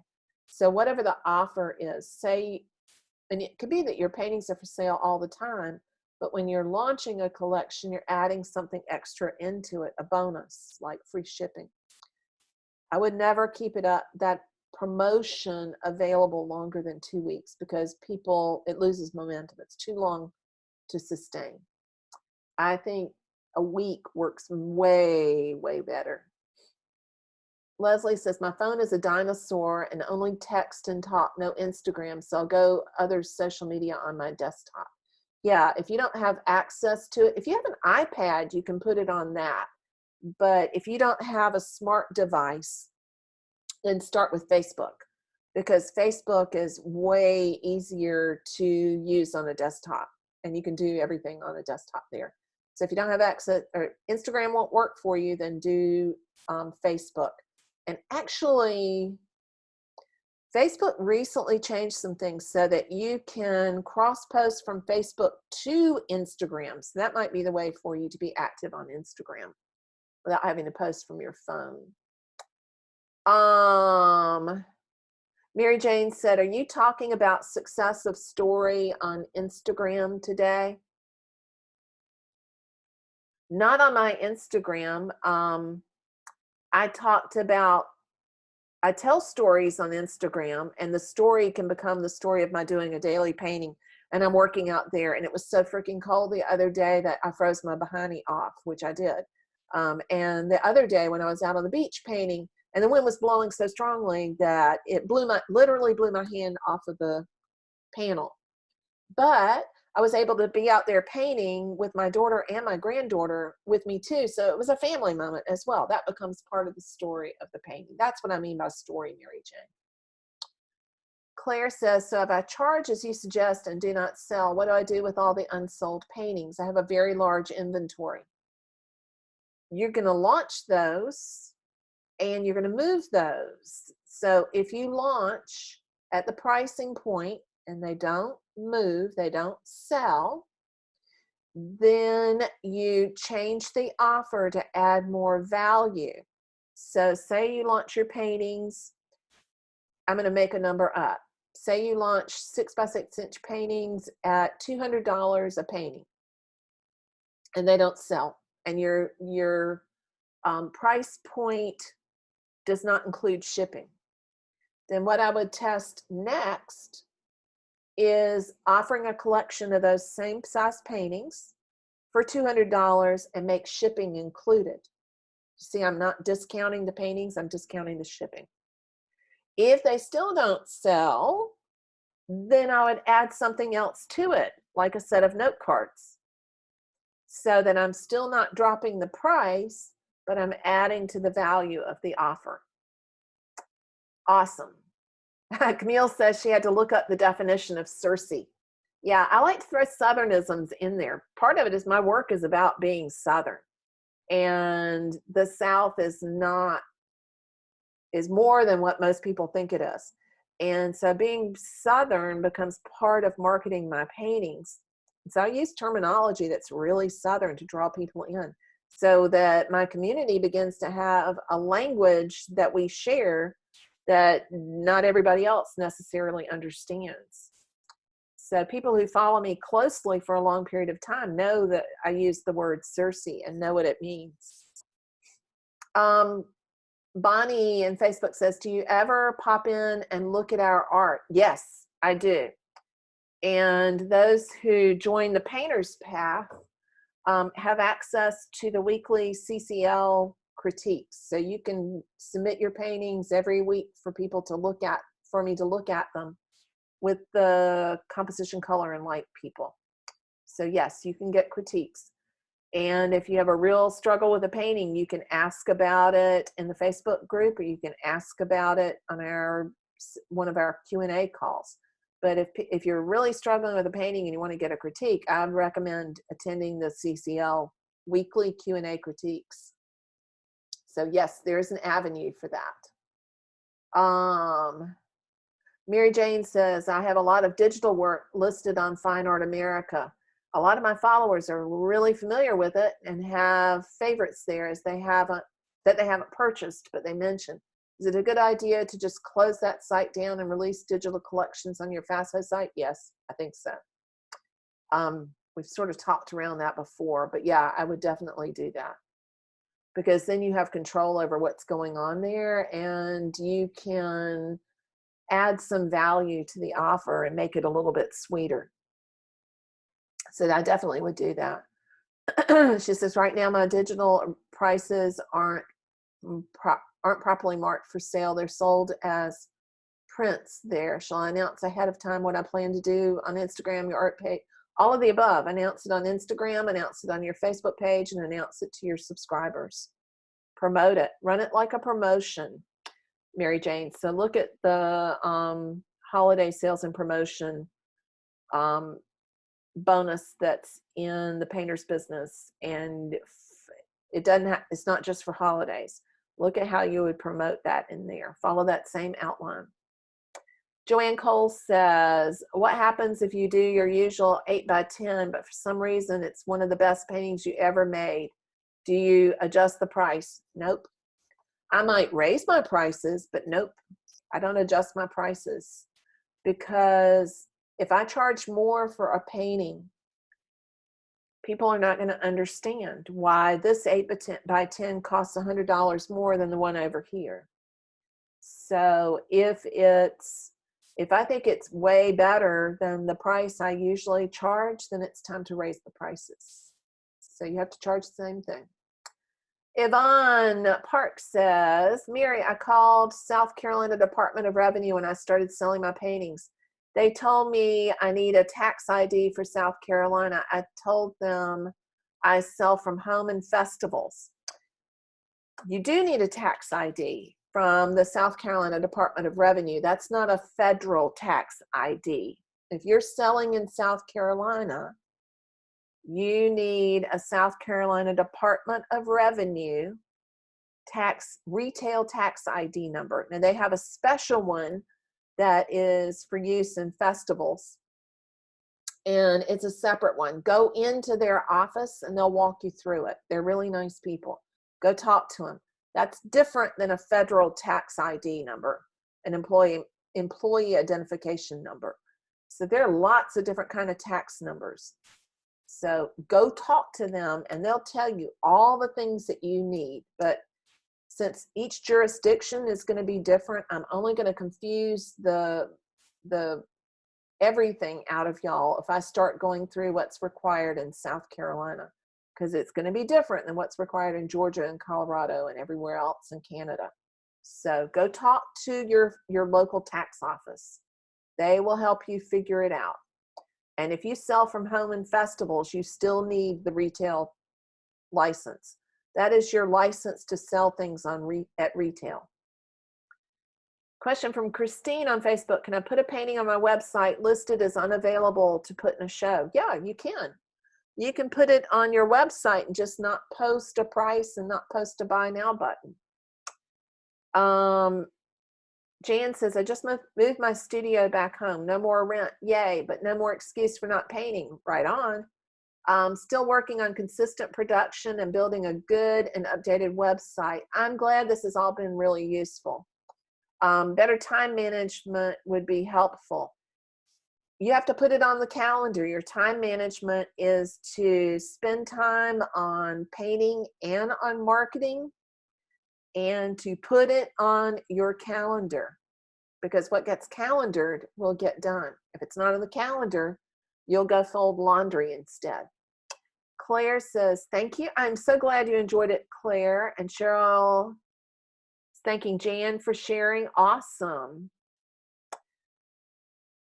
So whatever the offer is, say, and it could be that your paintings are for sale all the time, but when you're launching a collection, you're adding something extra into it, a bonus, like free shipping. I would never keep it up, that promotion available longer than 2 weeks because it loses momentum. It's too long to sustain. I think a week works way, way better. Leslie says, my phone is a dinosaur and only text and talk, no Instagram, so I'll go other social media on my desktop. Yeah, if you don't have access to it, if you have an iPad, you can put it on that. But if you don't have a smart device, then start with Facebook, because Facebook is way easier to use on a desktop, and you can do everything on a desktop there. So if you don't have access, or Instagram won't work for you, then do Facebook. And actually, Facebook recently changed some things so that you can cross-post from Facebook to Instagram. So that might be the way for you to be active on Instagram without having to post from your phone. Mary Jane said, are you talking about success of story on Instagram today? Not on my Instagram. I tell stories on Instagram, and the story can become the story of my doing a daily painting, and I'm working out there, and it was so freaking cold the other day that I froze my behind off, which I did. And the other day when I was out on the beach painting, and the wind was blowing so strongly that it literally blew my hand off of the panel. But I was able to be out there painting with my daughter and my granddaughter with me too. So it was a family moment as well. That becomes part of the story of the painting. That's what I mean by story, Mary Jane. Claire says, so if I charge as you suggest and do not sell, what do I do with all the unsold paintings? I have a very large inventory. You're going to launch those and you're going to move those. So if you launch at the pricing point and they don't move, they don't sell, then you change the offer to add more value. So say you launch your paintings, I'm going to make a number up. Say you launch 6x6 inch paintings at $200 a painting and they don't sell, and your price point does not include shipping. Then what I would test next is offering a collection of those same size paintings for $200 and make shipping included. See, I'm not discounting the paintings, I'm discounting the shipping. If they still don't sell, then I would add something else to it, like a set of note cards, so that I'm still not dropping the price, but I'm adding to the value of the offer. Awesome. Camille says she had to look up the definition of Cersei. Yeah, I like to throw Southernisms in there. Part of it is my work is about being Southern. And the South is more than what most people think it is. And so being Southern becomes part of marketing my paintings. So I use terminology that's really Southern to draw people in, so that my community begins to have a language that we share that not everybody else necessarily understands. So people who follow me closely for a long period of time know that I use the word Cersei and know what it means. Bonnie in Facebook says, do you ever pop in and look at our art? Yes, I do. And those who join the Painter's Path have access to the weekly CCL critiques. So you can submit your paintings every week for people to look at, for me to look at them with the composition, color, and light people. So yes, you can get critiques. And if you have a real struggle with a painting, you can ask about it in the Facebook group, or you can ask about it on one of our Q&A calls. But if you're really struggling with a painting and you want to get a critique, I would recommend attending the CCL weekly Q&A critiques. So yes, there's an avenue for that. Mary Jane says, I have a lot of digital work listed on Fine Art America. A lot of my followers are really familiar with it and have favorites there that they haven't purchased, but they mention. Is it a good idea to just close that site down and release digital collections on your FASO site? Yes, I think so. We've sort of talked around that before, but yeah, I would definitely do that, because then you have control over what's going on there, and you can add some value to the offer and make it a little bit sweeter. So I definitely would do that. She says, right now my digital prices aren't properly marked for sale. They're sold as prints there. Shall I announce ahead of time what I plan to do on Instagram, your art page? All of the above. Announce it on Instagram, announce it on your Facebook page, and announce it to your subscribers. Promote it. Run it like a promotion, Mary Jane. So look at the holiday sales and promotion bonus that's in the painter's business, and it's not just for holidays. Look at how you would promote that in there. Follow that same outline. Joanne Cole says, what happens if you do your usual 8x10, but for some reason it's one of the best paintings you ever made? Do you adjust the price? Nope. I might raise my prices, but nope, I don't adjust my prices, because if I charge more for a painting, people are not going to understand why this 8x10 costs $100 more than the one over here. So if I think it's way better than the price I usually charge, then it's time to raise the prices. So you have to charge the same thing. Yvonne Park says, Mary, I called South Carolina Department of Revenue when I started selling my paintings. They told me I need a tax ID for South Carolina. I told them I sell from home and festivals. You do need a tax ID from the South Carolina Department of Revenue. That's not a federal tax ID. If you're selling in South Carolina, you need a South Carolina Department of Revenue retail tax ID number. Now they have a special one that is for use in festivals, and it's a separate one. Go into their office and they'll walk you through it. They're really nice people. Go talk to them. That's different than a federal tax ID number, an employee identification number. So there are lots of different kind of tax numbers. So go talk to them and they'll tell you all the things that you need. But since each jurisdiction is going to be different, I'm only going to confuse the everything out of y'all if I start going through what's required in South Carolina, because it's going to be different than what's required in Georgia and Colorado and everywhere else in Canada. So go talk to your local tax office. They will help you figure it out. And if you sell from home in festivals, you still need the retail license. That is your license to sell things at retail. Question from Christine on Facebook. Can I put a painting on my website listed as unavailable to put in a show? Yeah, you can. You can put it on your website and just not post a price and not post a buy now button. Jan says, I just moved my studio back home. No more rent. Yay, but no more excuse for not painting. Right on. Still working on consistent production and building a good and updated website. I'm glad this has all been really useful. Better time management would be helpful. You have to put it on the calendar. Your time management is to spend time on painting and on marketing, and to put it on your calendar, because what gets calendared will get done. If it's not on the calendar, you'll go fold laundry instead. Claire says, thank you. I'm so glad you enjoyed it, Claire. And Cheryl is thanking Jan for sharing. Awesome.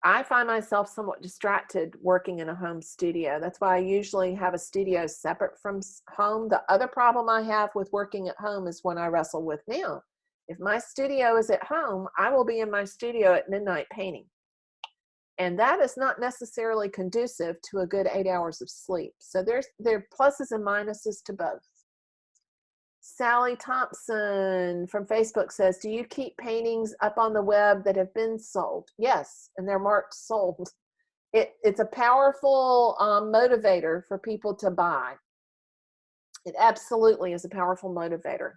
I find myself somewhat distracted working in a home studio. That's why I usually have a studio separate from home. The other problem I have with working at home is one I wrestle with now. If my studio is at home, I will be in my studio at midnight painting. And that is not necessarily conducive to a good 8 hours of sleep. So there are pluses and minuses to both. Sally Thompson from Facebook says, do you keep paintings up on the web that have been sold? Yes, and they're marked sold. It's a powerful motivator for people to buy. It absolutely is a powerful motivator.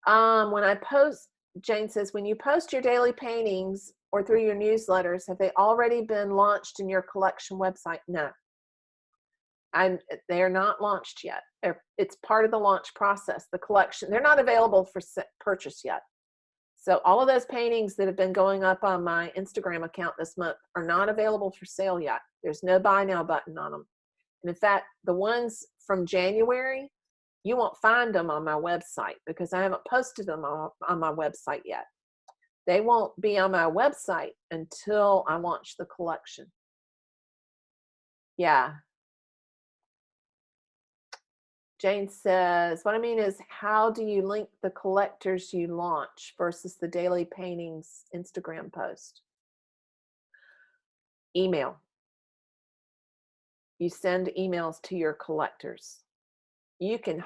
When I post, Jane says, when you post your daily paintings or through your newsletters, have they already been launched in your collection website? No. They are not launched yet. It's part of the launch process. The collection, they're not available for purchase yet. So all of those paintings that have been going up on my Instagram account this month are not available for sale yet. There's no buy now button on them. And in fact, the ones from January, you won't find them on my website because I haven't posted them on my website yet. They won't be on my website until I launch the collection. Yeah. Jane says, what I mean is, how do you link the collectors you launch versus the daily paintings Instagram post? Email. You send emails to your collectors. You can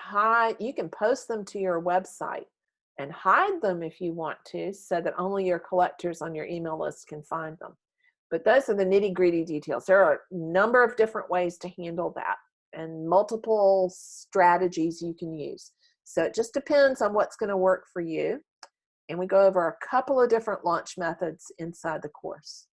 post them to your website and hide them if you want to, so that only your collectors on your email list can find them. But those are the nitty-gritty details. There are a number of different ways to handle that, and multiple strategies you can use. So it just depends on what's going to work for you. And we go over a couple of different launch methods inside the course.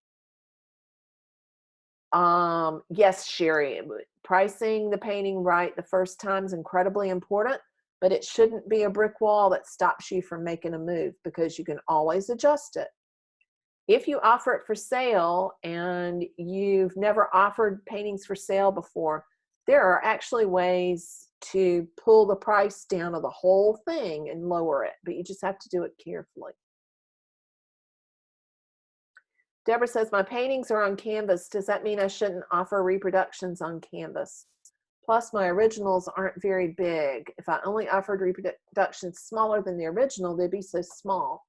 Yes, Sherry, pricing the painting right the first time is incredibly important, but it shouldn't be a brick wall that stops you from making a move, because you can always adjust it. If you offer it for sale and you've never offered paintings for sale before, there are actually ways to pull the price down of the whole thing and lower it, but you just have to do it carefully. Deborah says, my paintings are on canvas. Does that mean I shouldn't offer reproductions on canvas? Plus, my originals aren't very big. If I only offered reproductions smaller than the original, they'd be so small.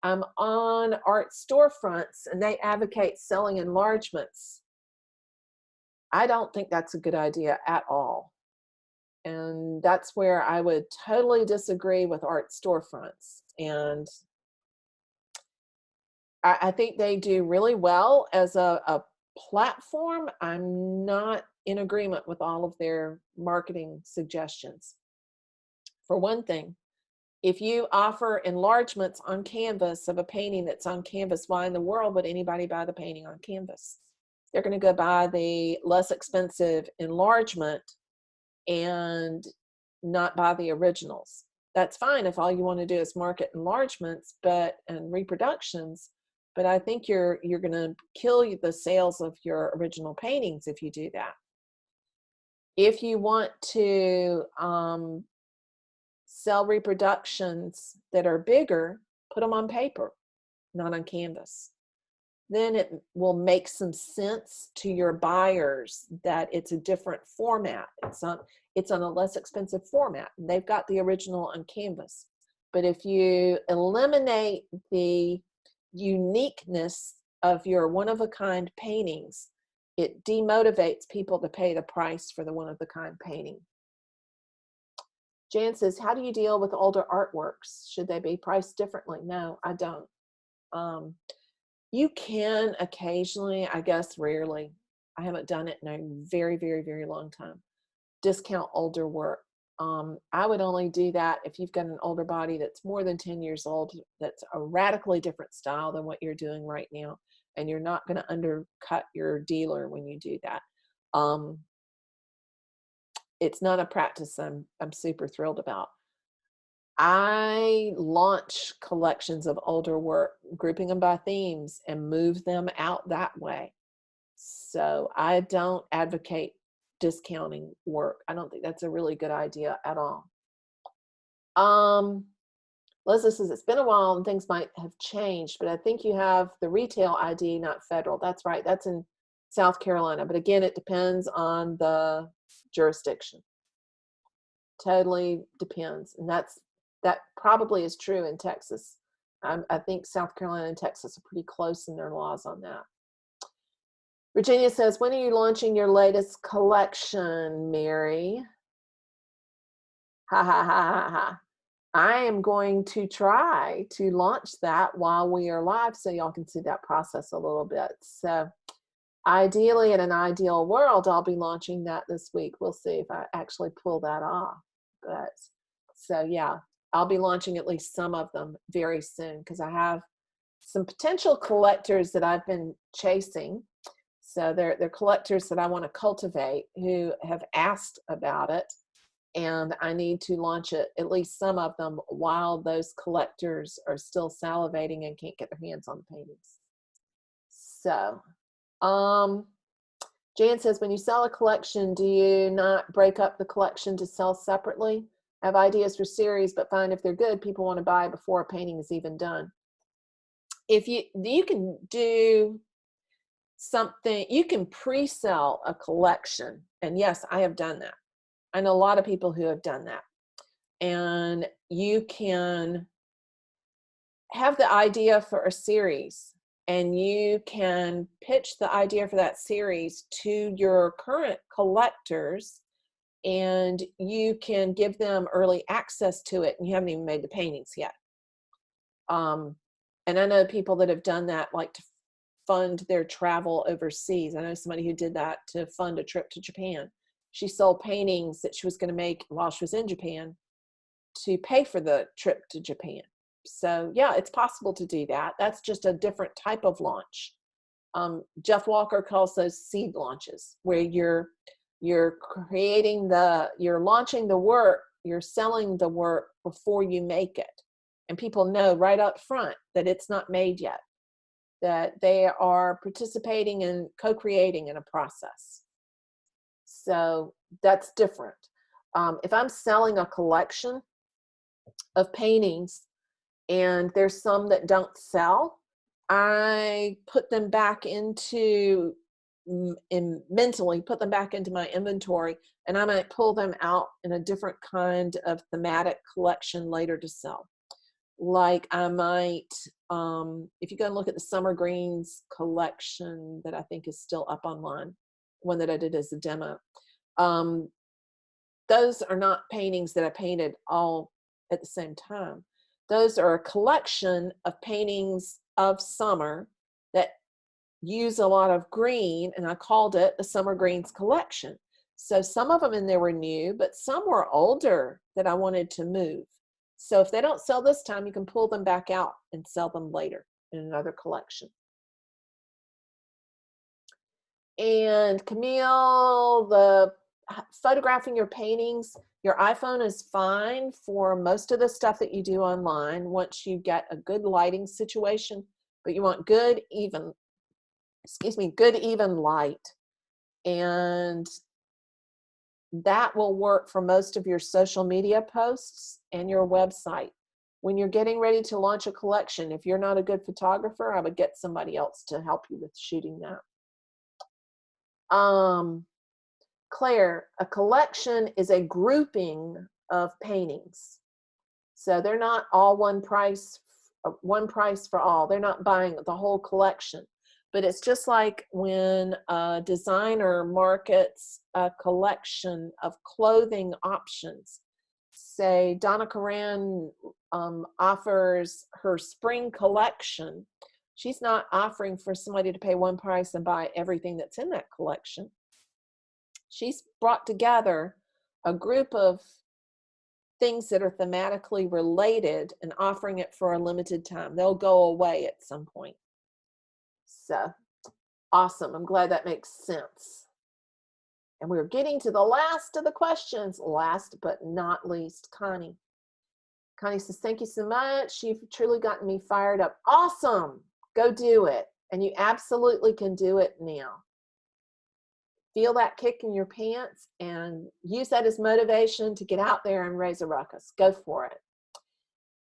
I'm on art storefronts and they advocate selling enlargements. I don't think that's a good idea at all. And that's where I would totally disagree with art storefronts. And I think they do really well as a platform. I'm not in agreement with all of their marketing suggestions. For one thing, if you offer enlargements on canvas of a painting that's on canvas, why in the world would anybody buy the painting on canvas? They're going to go buy the less expensive enlargement and not buy the originals. That's fine if all you want to do is market enlargements and reproductions, but I think you're going to kill the sales of your original paintings if you do that. If you want to sell reproductions that are bigger, put them on paper, not on canvas. then it will make some sense to your buyers that it's a different format. It's on a less expensive format, and they've got the original on canvas. But if you eliminate the uniqueness of your one-of-a-kind paintings, it demotivates people to pay the price for the one-of-a-kind painting. Jan says, how do you deal with older artworks? Should they be priced differently? No, I don't. You can occasionally, I guess rarely, I haven't done it in a very, very, very long time, discount older work. I would only do that if you've got an older body that's more than 10 years old, that's a radically different style than what you're doing right now, and you're not going to undercut your dealer when you do that. It's not a practice I'm super thrilled about. I launch collections of older work, grouping them by themes, and move them out that way. So I don't advocate discounting work. I don't think that's a really good idea at all. Leslie says, it's been a while and things might have changed, but I think you have the retail ID, not federal. That's right. That's in South Carolina. But again, it depends on the jurisdiction. Totally depends. And that probably is true in Texas. I think South Carolina and Texas are pretty close in their laws on that. Virginia says, when are you launching your latest collection, Mary? Ha ha ha ha ha. I am going to try to launch that while we are live so y'all can see that process a little bit. So ideally, in an ideal world, I'll be launching that this week. We'll see if I actually pull that off. But so yeah, I'll be launching at least some of them very soon because I have some potential collectors that I've been chasing. So they're collectors that I want to cultivate who have asked about it, and I need to launch it, at least some of them, while those collectors are still salivating and can't get their hands on the paintings. So, Jan says, when you sell a collection, do you not break up the collection to sell separately? I have ideas for series, but find if they're good, people want to buy before a painting is even done. If you can do something, you can pre-sell a collection. And yes, I have done that. I know a lot of people who have done that. And you can have the idea for a series, and you can pitch the idea for that series to your current collectors, and you can give them early access to it, and you haven't even made the paintings yet. And I know people that have done that, like to fund their travel overseas. I know somebody who did that to fund a trip to Japan. She sold paintings that she was going to make while she was in Japan to pay for the trip to Japan. So yeah, it's possible to do that. That's just a different type of launch. Jeff Walker calls those seed launches, where you're launching the work, you're selling the work before you make it. And people know right up front that it's not made yet, that they are participating and co-creating in a process. So that's different. If I'm selling a collection of paintings and there's some that don't sell, I put them back into, mentally put them back into my inventory, and I might pull them out in a different kind of thematic collection later to sell. Like I might, if you go and look at the Summer Greens collection that I think is still up online, one that I did as a demo, those are not paintings that I painted all at the same time. Those are a collection of paintings of summer that use a lot of green, and I called it the Summer Greens collection. So some of them in there were new, but some were older that I wanted to move. So if they don't sell this time, you can pull them back out and sell them later in another collection. And Camille, the photographing your paintings, your iPhone is fine for most of the stuff that you do online once you get a good lighting situation, but you want good, even light. And that will work for most of your social media posts and your website. when you're getting ready to launch a collection, if you're not a good photographer, I would get somebody else to help you with shooting that. Claire, a collection is a grouping of paintings. So they're not all one price for all. They're not buying the whole collection. But it's just like when a designer markets a collection of clothing options. Say Donna Karan offers her spring collection. She's not offering for somebody to pay one price and buy everything that's in that collection. She's brought together a group of things that are thematically related and offering it for a limited time. They'll go away at some point. So awesome. I'm glad that makes sense. And we're getting to the last of the questions, last but not least, Connie. Connie says, thank you so much. You've truly gotten me fired up. Awesome. Go do it. And you absolutely can do it now. Feel that kick in your pants and use that as motivation to get out there and raise a ruckus. Go for it.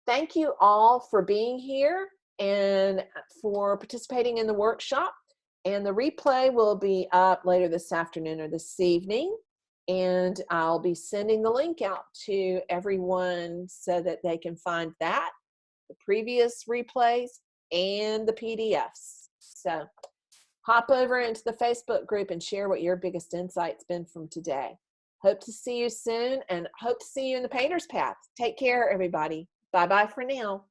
Thank you all for being here and for participating in the workshop. And the replay will be up later this afternoon or this evening. And I'll be sending the link out to everyone so that they can find that, the previous replays, and the PDFs. So hop over into the Facebook group and share what your biggest insight's been from today. Hope to see you soon and hope to see you in the Painter's Path. Take care, everybody. Bye-bye for now.